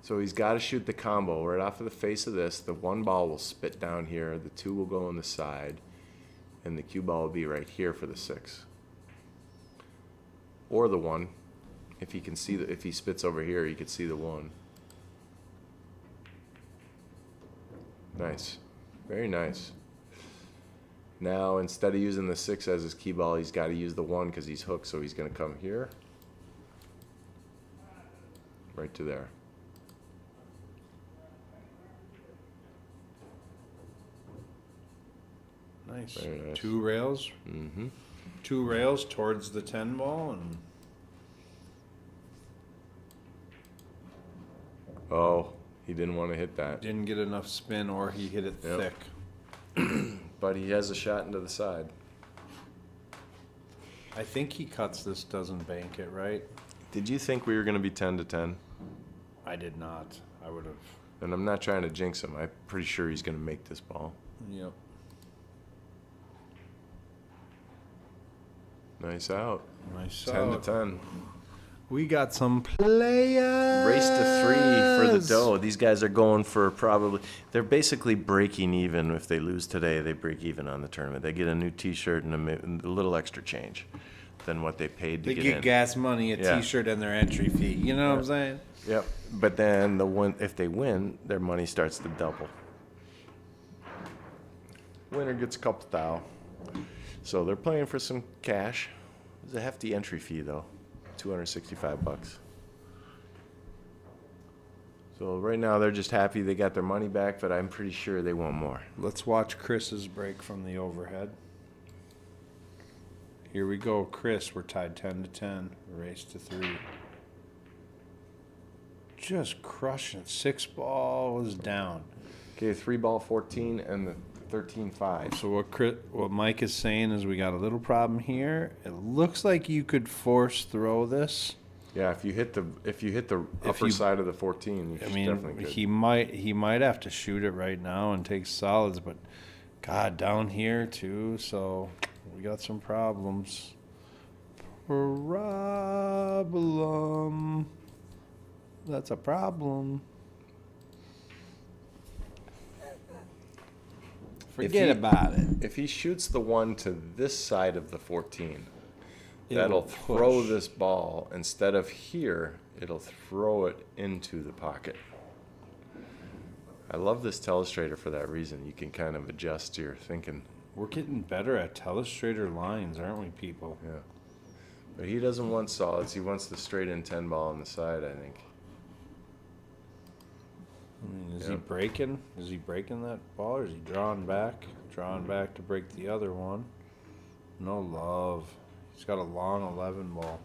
Speaker 2: So he's got to shoot the combo right off of the face of this. The 1 ball will spit down here. The 2 will go on the side. and the cue ball will be right here for the 6. Or the 1. If he can see if he spits over here, he could see the 1. Nice. Very nice. Now, instead of using the 6 as his cue ball, he's got to use the 1 because he's hooked, so he's going to come here. Right to there.
Speaker 3: Nice.
Speaker 2: Very nice.
Speaker 3: 2 rails.
Speaker 2: Mm-hmm.
Speaker 3: 2 rails towards the 10 ball, and
Speaker 2: Oh, he didn't want to hit that.
Speaker 3: didn't get enough spin, or he hit it
Speaker 2: Yep.
Speaker 3: thick.
Speaker 2: But he has a shot into the side.
Speaker 3: I think he cuts this, doesn't bank it, right?
Speaker 2: Did you think we were going to be 10 to 10?
Speaker 3: I did not. I would have.
Speaker 2: And I'm not trying to jinx him. I'm pretty sure he's going to make this ball.
Speaker 3: Yep.
Speaker 2: Nice out.
Speaker 3: Nice
Speaker 2: 10 to 10.
Speaker 3: We got some players.
Speaker 2: Race to 3 for the dough. These guys are going for they're basically breaking even. If they lose today, they break even on the tournament. They get a new T-shirt and a little extra change than what they paid to
Speaker 3: They
Speaker 2: get
Speaker 3: get
Speaker 2: in.
Speaker 3: gas money, a
Speaker 2: Yeah.
Speaker 3: T-shirt, and their entry fee. You know what I'm saying?
Speaker 2: Yep. But then if they win, their money starts to double. Winner gets a couple thou. So they're playing for some cash. It's a hefty entry fee though, $265. So right now they're just happy they got their money back, but I'm pretty sure they want more.
Speaker 3: Let's watch Chris's break from the overhead. Here we go, Chris. We're tied 10 to 10. Race to 3. Just crushing it. 6 ball was down.
Speaker 2: Okay, 3 ball 14 and the 13-5.
Speaker 3: So what Mike is saying is we got a little problem here. It looks like you could force throw this.
Speaker 2: Yeah, if you hit the upper side of the 14, you definitely could.
Speaker 3: he might have to shoot it right now and take solids, but God, down here too. So we got some problems. Problem. That's a problem. Forget about it.
Speaker 2: If he shoots the 1 to this side of the 14,
Speaker 3: It
Speaker 2: that'll
Speaker 3: will
Speaker 2: throw
Speaker 3: push.
Speaker 2: this ball. Instead of here, it'll throw it into the pocket. I love this telestrator for that reason. You can kind of adjust your thinking.
Speaker 3: We're getting better at telestrator lines, aren't we, people?
Speaker 2: Yeah. But he doesn't want solids. He wants the straight in 10 ball on the side, I think.
Speaker 3: I mean, is he
Speaker 2: Yeah.
Speaker 3: breaking? Is he breaking that ball, or is he drawing back? Drawing back to break the other one. No love. He's got a long 11 ball.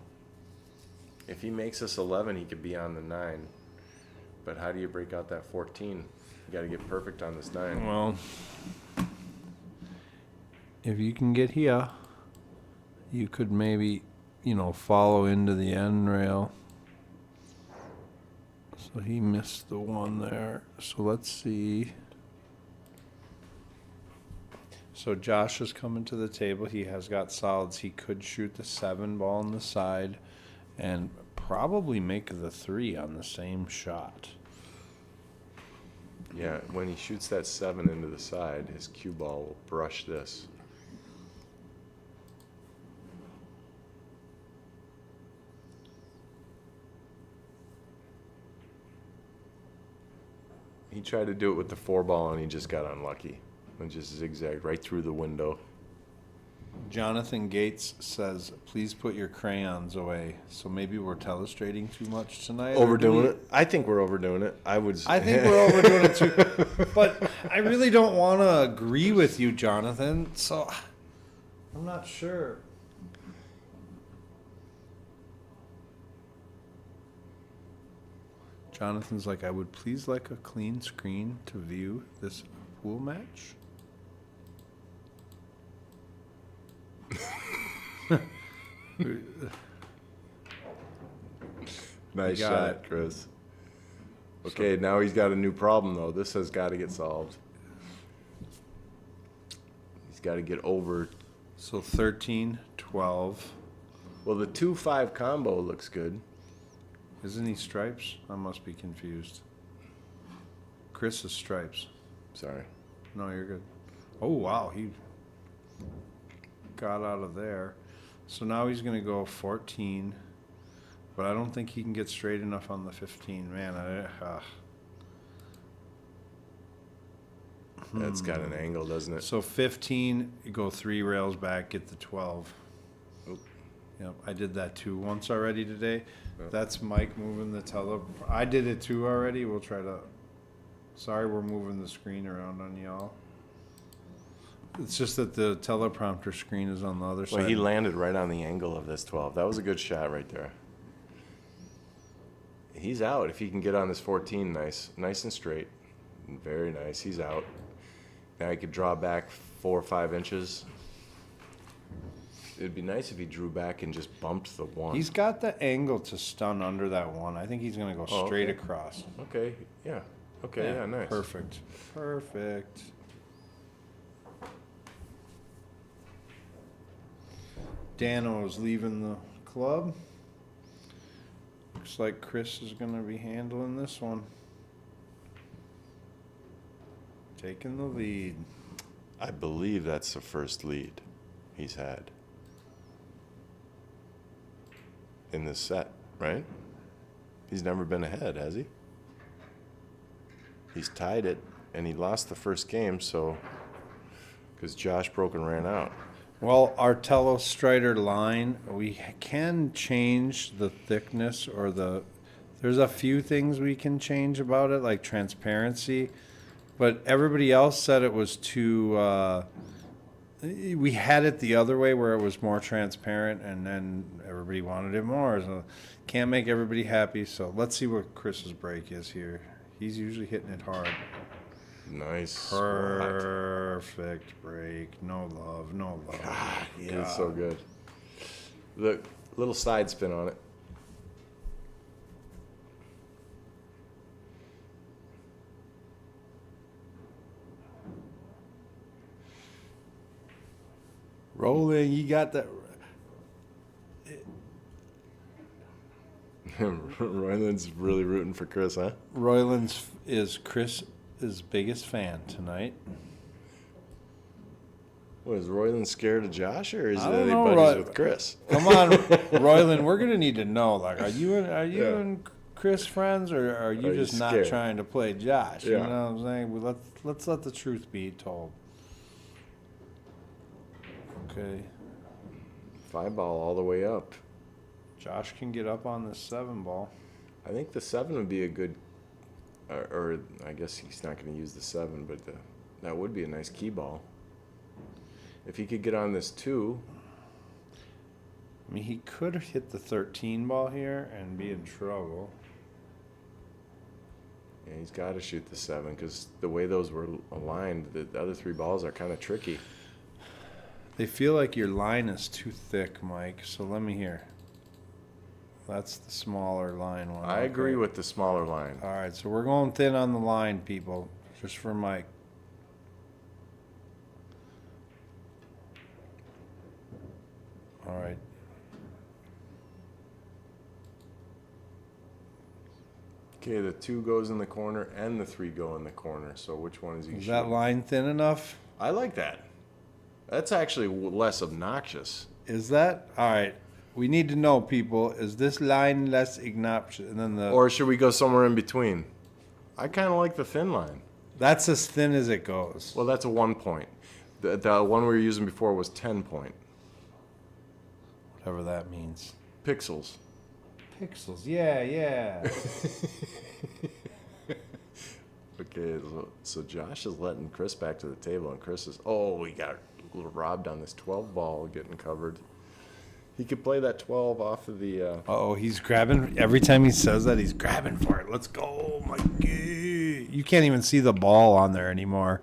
Speaker 2: If he makes us 11, he could be on the 9. But how do you break out that 14? You got to get perfect on this 9.
Speaker 3: Well, if you can get here, you could maybe, follow into the end rail. So he missed the one there. So let's see. So Josh is coming to the table. He has got solids. He could shoot the 7 ball on the side and probably make the 3 on the same shot.
Speaker 2: Yeah, when he shoots that 7 into the side, his cue ball will brush this. He tried to do it with the 4 ball and he just got unlucky. And just zigzagged right through the window.
Speaker 3: Jonathan Gates says, please put your crayons away. So maybe we're telestrating too much tonight.
Speaker 2: Overdoing it? I think we're overdoing it. I
Speaker 3: think we're overdoing it too. But I really don't want to agree with you, Jonathan. So I'm not sure. Jonathan's like, I would please like a clean screen to view this pool match.
Speaker 2: Nice
Speaker 3: got
Speaker 2: shot,
Speaker 3: it.
Speaker 2: Chris. Okay, now he's got a new problem, though. This has got to get solved. He's got to get over.
Speaker 3: So 13, 12.
Speaker 2: Well, the 2-5 combo looks good.
Speaker 3: Isn't he stripes? I must be confused. Chris is stripes.
Speaker 2: Sorry.
Speaker 3: No, you're good. Oh, wow.
Speaker 1: got out of there. So now he's going to go 14. But I don't think he can get straight enough on the 15. Man,
Speaker 2: That's got an angle, doesn't it?
Speaker 1: So 15, you go 3 rails back, get the 12.
Speaker 2: Oop.
Speaker 1: Yep, I did that too once already today.
Speaker 2: Yep.
Speaker 1: That's Mike moving the I did it too already. We'll try to. Sorry, we're moving the screen around on y'all. It's just that the teleprompter screen is on the other side.
Speaker 2: Well, he landed right on the angle of this 12. That was a good shot right there. He's out if he can get on this 14 nice and straight. Very nice. He's out. Now he could draw back 4 or 5 inches. It'd be nice if he drew back and just bumped the 1.
Speaker 1: He's got the angle to stun under that 1. I think he's going to go straight across.
Speaker 2: Okay. Yeah. Okay. Yeah. Nice.
Speaker 1: Perfect. Perfect. Dano's leaving the club. Looks like Chris is going to be handling this one. Taking the lead.
Speaker 2: I believe that's the first lead he's had in this set, right? He's never been ahead, has he? He's tied it, and he lost the first game, so because Josh broke and ran out.
Speaker 1: Well, our telestrider line, we can change the thickness or there's a few things we can change about it, like transparency, but everybody else said it was too, we had it the other way where it was more transparent and then everybody wanted it more, so can't make everybody happy, so let's see what Chris's break is here. He's usually hitting it hard.
Speaker 2: Nice.
Speaker 1: Perfect break. No love.
Speaker 2: God, he is so good. Look, little side spin on it.
Speaker 1: Rolling, you got that.
Speaker 2: Royland's really rooting for Chris, huh?
Speaker 1: Royland's is Chris's biggest fan tonight.
Speaker 2: What, is Royland scared of Josh, or is
Speaker 1: I
Speaker 2: they
Speaker 1: don't know,
Speaker 2: buddies with Chris?
Speaker 1: Come on, Royland, we're gonna need to know. Like, are you and Chris friends, or are you just not
Speaker 2: scared?
Speaker 1: trying to play Josh? You
Speaker 2: Yeah.
Speaker 1: know what I'm saying? Well, let's let the truth be told. Okay,
Speaker 2: 5-ball all the way up.
Speaker 1: Josh can get up on this 7-ball.
Speaker 2: I think the 7 would be a good, or I guess he's not going to use the 7, but that would be a nice key ball. If he could get on this 2.
Speaker 1: I mean, he could hit the 13 ball here and be in trouble.
Speaker 2: Yeah, he's got to shoot the 7 because the way those were aligned, the other 3 balls are kind of tricky.
Speaker 1: They feel like your line is too thick, Mike, so let me hear. That's the smaller line one.
Speaker 2: I agree with the smaller line.
Speaker 1: All right, so we're going thin on the line, people, just for Mike. All right.
Speaker 2: Okay, the 2 goes in the corner and the 3 go in the corner. So which one is he
Speaker 1: Is
Speaker 2: shooting?
Speaker 1: that line thin enough?
Speaker 2: I like that. That's actually less obnoxious.
Speaker 1: Is that? All right. We need to know, people, is this line less obnoxious? And then
Speaker 2: Or should we go somewhere in between? I kind of like the thin line.
Speaker 1: that's as thin as it goes.
Speaker 2: Well, that's a 1 point. The one we were using before was 10 point.
Speaker 1: Whatever that means.
Speaker 2: Pixels.
Speaker 1: Pixels, yeah.
Speaker 2: Okay, so Josh is letting Chris back to the table, and Chris is, we got a little robbed on this 12 ball getting covered. He could play that 12 off of the...
Speaker 1: He's grabbing. Every time he says that, he's grabbing for it. Let's go, Mikey. You can't even see the ball on there anymore.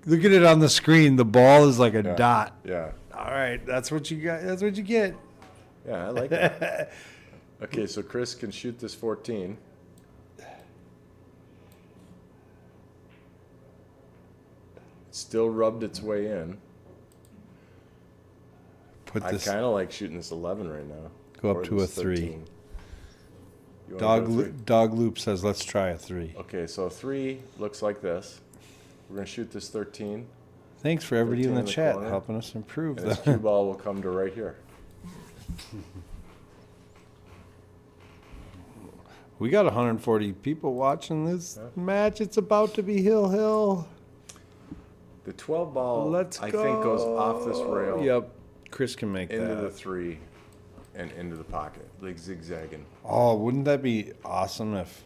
Speaker 1: Look at it on the screen. The ball is like a dot.
Speaker 2: Yeah.
Speaker 1: All right, that's what you got. That's what you get.
Speaker 2: Yeah, I like that. Okay, so Chris can shoot this 14. Still rubbed its way in. I kind of like shooting this 11 right now.
Speaker 1: Go up
Speaker 2: Or
Speaker 1: to a
Speaker 2: this
Speaker 1: 3.
Speaker 2: 13. You wanna go 3?
Speaker 1: Dog Loop says, let's try a 3.
Speaker 2: Okay, so 3 looks like this. We're going to shoot this 13.
Speaker 1: Thanks for everybody in
Speaker 2: 13
Speaker 1: the
Speaker 2: in the
Speaker 1: chat
Speaker 2: corner.
Speaker 1: helping us improve
Speaker 2: And his
Speaker 1: that.
Speaker 2: cue ball will come to right here.
Speaker 1: We got 140 people watching this
Speaker 2: Yeah.
Speaker 1: match. It's about to be hill.
Speaker 2: The 12 ball,
Speaker 1: Let's
Speaker 2: I
Speaker 1: go.
Speaker 2: think, goes off this rail
Speaker 1: Yep. Chris can make
Speaker 2: into
Speaker 1: that.
Speaker 2: the 3 and into the pocket, like zigzagging.
Speaker 1: Oh, wouldn't that be awesome if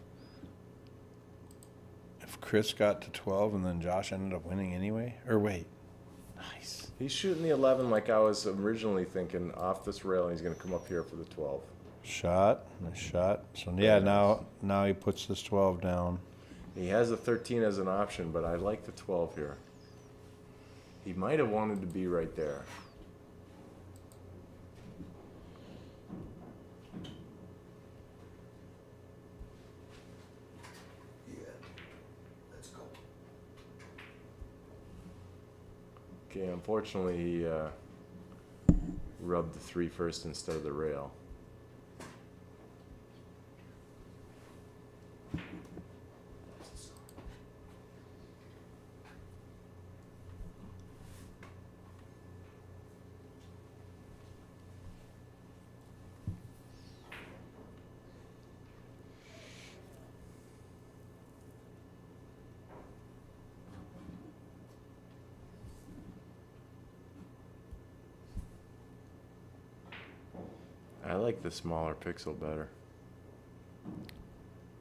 Speaker 1: Chris got to 12 and then Josh ended up winning anyway? Or wait. Nice.
Speaker 2: He's shooting the 11 like I was originally thinking, off this rail, and he's going to come up here for the 12.
Speaker 1: Shot. Nice shot. So yeah, now he puts this 12 down.
Speaker 2: He has a 13 as an option, but I like the 12 here. He might have wanted to be right there. Okay, unfortunately, he rubbed the 3 first instead of the rail. I like the smaller pixel better.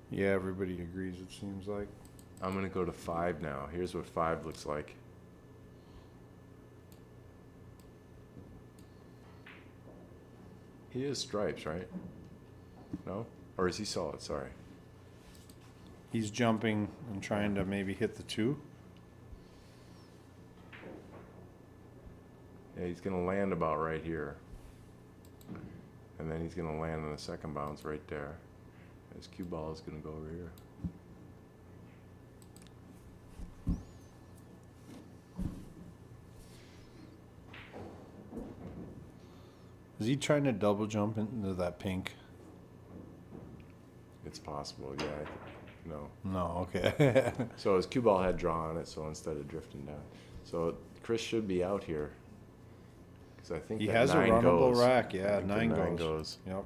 Speaker 1: Yeah, everybody agrees, it seems like.
Speaker 2: I'm going to go to 5 now. Here's what 5 looks like. He is stripes, right? No? Or is he solid? Sorry.
Speaker 1: He's jumping and trying to maybe hit the 2.
Speaker 2: Yeah, he's going to land about right here. And then he's going to land on the second bounce right there. His cue ball is going to go over here.
Speaker 1: Is he trying to double jump into that pink?
Speaker 2: It's possible, yeah. No.
Speaker 1: No, okay.
Speaker 2: So his cue ball had draw on it, so instead of drifting down. So Chris should be out here. Because I think
Speaker 1: He
Speaker 2: that
Speaker 1: has a
Speaker 2: 9
Speaker 1: runnable
Speaker 2: goes.
Speaker 1: rack,
Speaker 2: I
Speaker 1: yeah,
Speaker 2: think the
Speaker 1: 9 goes.
Speaker 2: goes.
Speaker 1: Yep.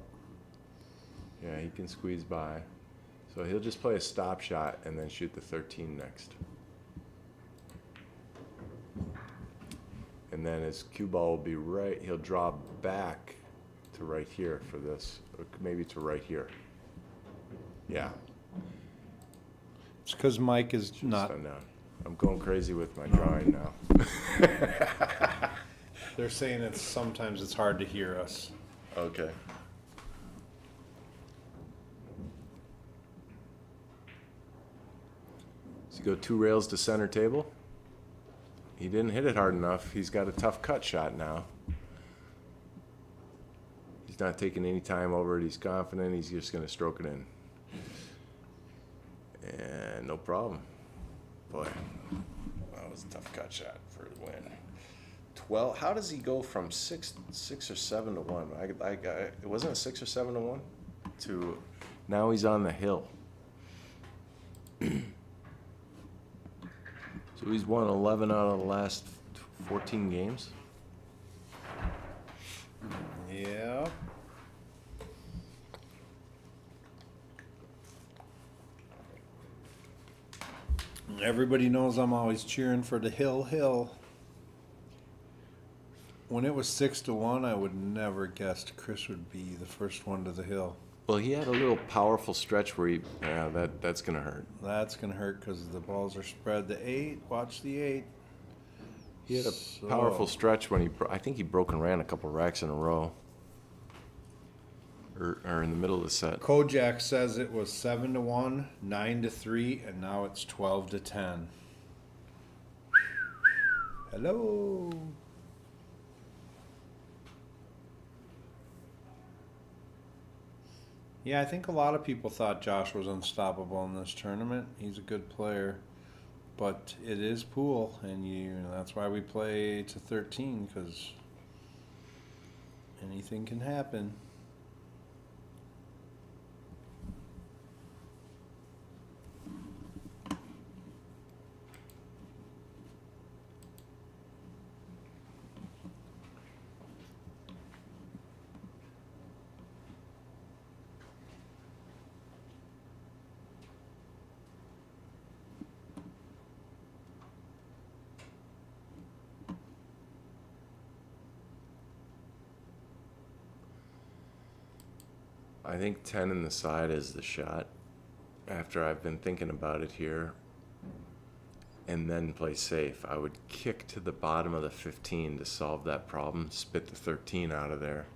Speaker 2: Yeah, he can squeeze by. So he'll just play a stop shot and then shoot the 13 next. And then his cue ball will be right, he'll draw back to right here for this, or maybe to right here. Yeah.
Speaker 1: It's because Mike is not.
Speaker 2: Stand down. I'm going crazy with my drawing now.
Speaker 1: They're saying sometimes it's hard to hear us.
Speaker 2: Okay. So you go 2 rails to center table. He didn't hit it hard enough. He's got a tough cut shot now. He's not taking any time over it. He's confident. He's just going to stroke it in. And no problem. Boy, that was a tough cut shot for the win. 12. How does he go from 6 or 7 to 1? It wasn't a 6 or 7 to 1 to now he's on the hill. So he's won 11 out of the last 14 games.
Speaker 1: Yeah. Everybody knows I'm always cheering for the hill. When it was 6 to 1, I would never guessed Chris would be the first one to the hill.
Speaker 2: Well, he had a little powerful stretch where that's gonna hurt.
Speaker 1: That's gonna hurt because the balls are spread. The 8, watch the 8.
Speaker 2: He had a powerful stretch when I think he broke and ran a couple racks in a row. Or in the middle of the set.
Speaker 1: Kojak says it was 7 to 1, 9 to 3, and now it's 12 to 10. Hello. Yeah, I think a lot of people thought Josh was unstoppable in this tournament. He's a good player, but it is pool, and that's why we play to 13, because anything can happen.
Speaker 2: I think 10 in the side is the shot. After I've been thinking about it here, and then play safe, I would kick to the bottom of the 15 to solve that problem, spit the 13 out of there.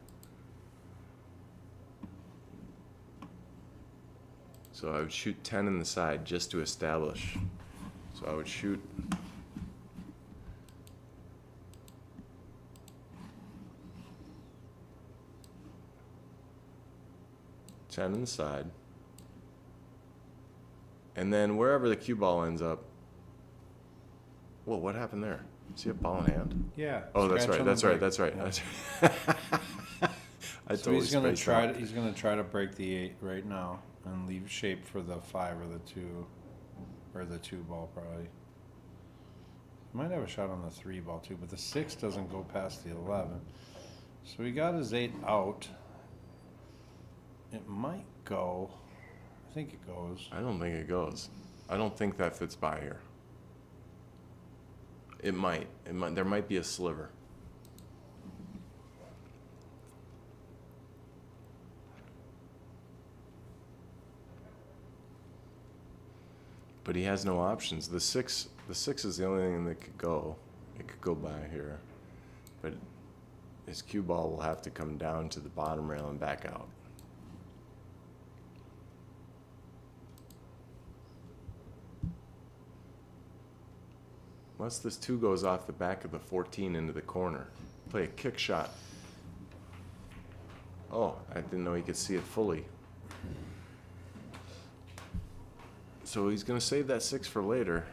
Speaker 2: So I would shoot 10 in the side just to establish. So I would shoot ten in the side. And then wherever the cue ball ends up. Whoa, what happened there? Is he a ball in hand?
Speaker 3: Yeah.
Speaker 2: Oh, that's
Speaker 3: scratch
Speaker 2: right,
Speaker 3: on
Speaker 2: that's
Speaker 3: the
Speaker 2: right,
Speaker 3: break.
Speaker 2: that's right.
Speaker 3: Yeah.
Speaker 2: That's right. I
Speaker 3: So
Speaker 2: totally
Speaker 3: he's gonna
Speaker 2: spaced
Speaker 3: try.
Speaker 2: out.
Speaker 3: He's gonna try to break the 8 right now and leave shape for the 5 or the 2, or the 2 ball probably. Might have a shot on the 3 ball too, but the 6 doesn't go past the 11. So he got his 8 out. It might go. I think it goes.
Speaker 2: I don't think it goes. I don't think that fits by here. It might. It might. There might be a sliver. But he has no options. The six is the only thing that could go. It could go by here, but his cue ball will have to come down to the bottom rail and back out. Unless this 2 goes off the back of the 14 into the corner. Play a kick shot. Oh, I didn't know he could see it fully. So he's going to save that 6 for later.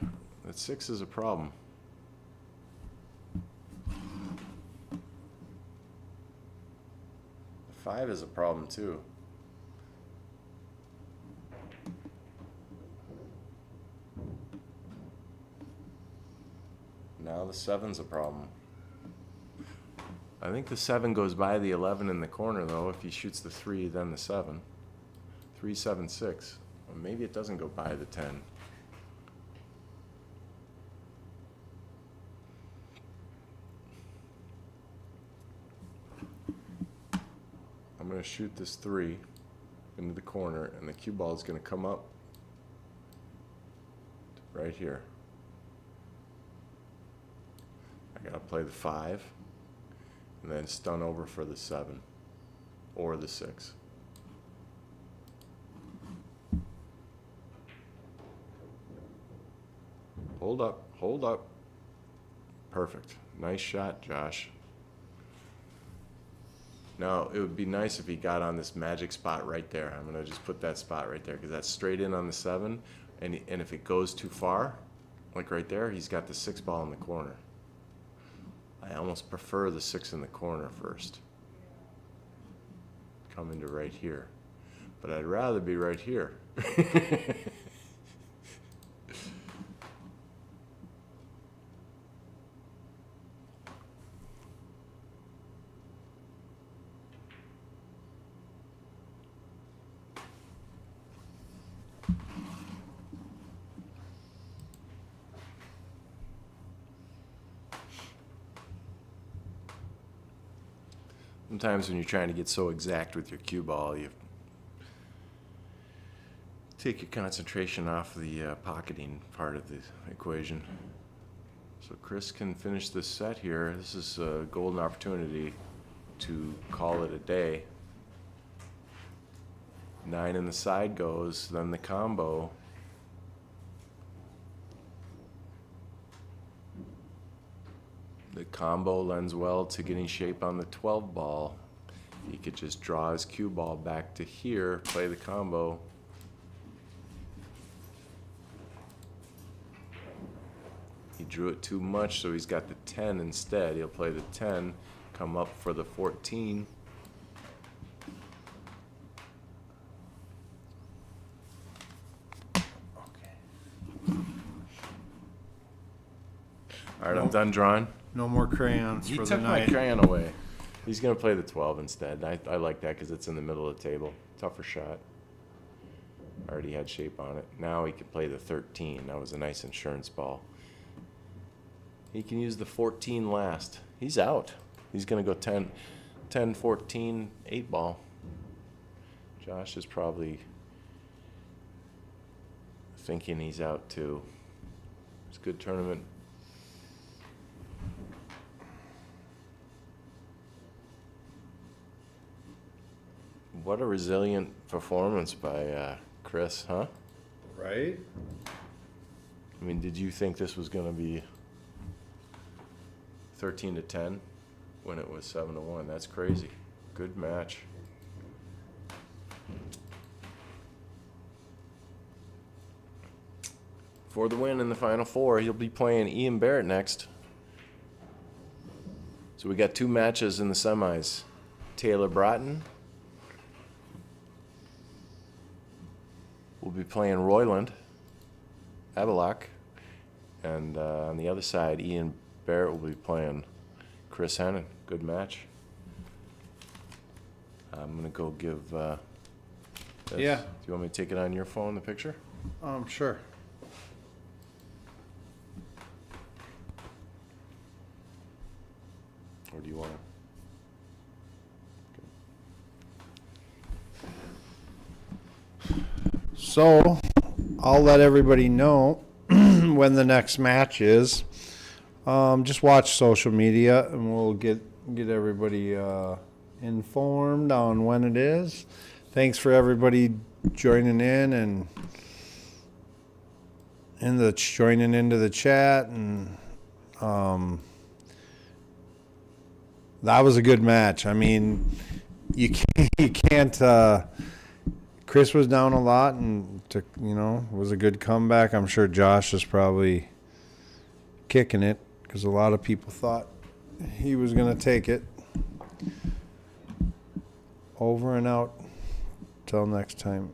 Speaker 2: That 6 is a problem. The 5 is a problem too. Now the 7's a problem. I think the 7 goes by the 11 in the corner though. If he shoots the 3, then the 7. 3, 7, 6. Or maybe it doesn't go by the 10. I'm going to shoot this 3 into the corner, and the cue ball is going to come up right here. I got to play the 5 and then stun over for the 7 or the 6. Hold up, hold up. Perfect. Nice shot, Josh. Now, it would be nice if he got on this magic spot right there. I'm going to just put that spot right there because that's straight in on the 7. And if it goes too far, like right there, he's got the 6 ball in the corner. I almost prefer the 6 in the corner first. Come into right here. But I'd rather be right here. Sometimes when you're trying to get so exact with your cue ball, you take your concentration off the pocketing part of the equation. So Chris can finish this set here. This is a golden opportunity to call it a day. 9 in the side goes, then the combo. The combo lends well to getting shape on the 12 ball. He could just draw his cue ball back to here, play the combo. He drew it too much, so he's got the 10 instead. He'll play the 10, come up for the 14. All right, I'm done drawing.
Speaker 3: No more crayons
Speaker 2: He
Speaker 3: for the
Speaker 2: took my
Speaker 3: night.
Speaker 2: crayon away. He's going to play the 12 instead. I like that because it's in the middle of the table. Tougher shot. Already had shape on it. Now he can play the 13. That was a nice insurance ball. He can use the 14 last. He's out. He's going to go 10, 14, 8 ball. Josh is probably thinking he's out too. It's a good tournament. What a resilient performance by Chris, huh?
Speaker 1: Right?
Speaker 2: I mean, did you think this was going to be 13-10 when it was 7-1? That's crazy. Good match. For the win in the Final Four, he'll be playing Ian Barrett next. So we got 2 matches in the semis. Taylor Broughton will be playing Royland Abelak. And on the other side, Ian Barrett will be playing Chris Hennen. Good match. I'm going to go give this.
Speaker 1: Yeah.
Speaker 2: Do you want me to take it on your phone, the picture?
Speaker 1: Sure.
Speaker 2: Or do you want to?
Speaker 1: So, I'll let everybody know when the next match is. Just watch social media, and we'll get everybody informed on when it is. Thanks for everybody joining in and joining into the chat, and that was a good match. I mean, you can't. Chris was down a lot and took, was a good comeback. I'm sure Josh is probably kicking it because a lot of people thought he was going to take it. Over and out. Till next time.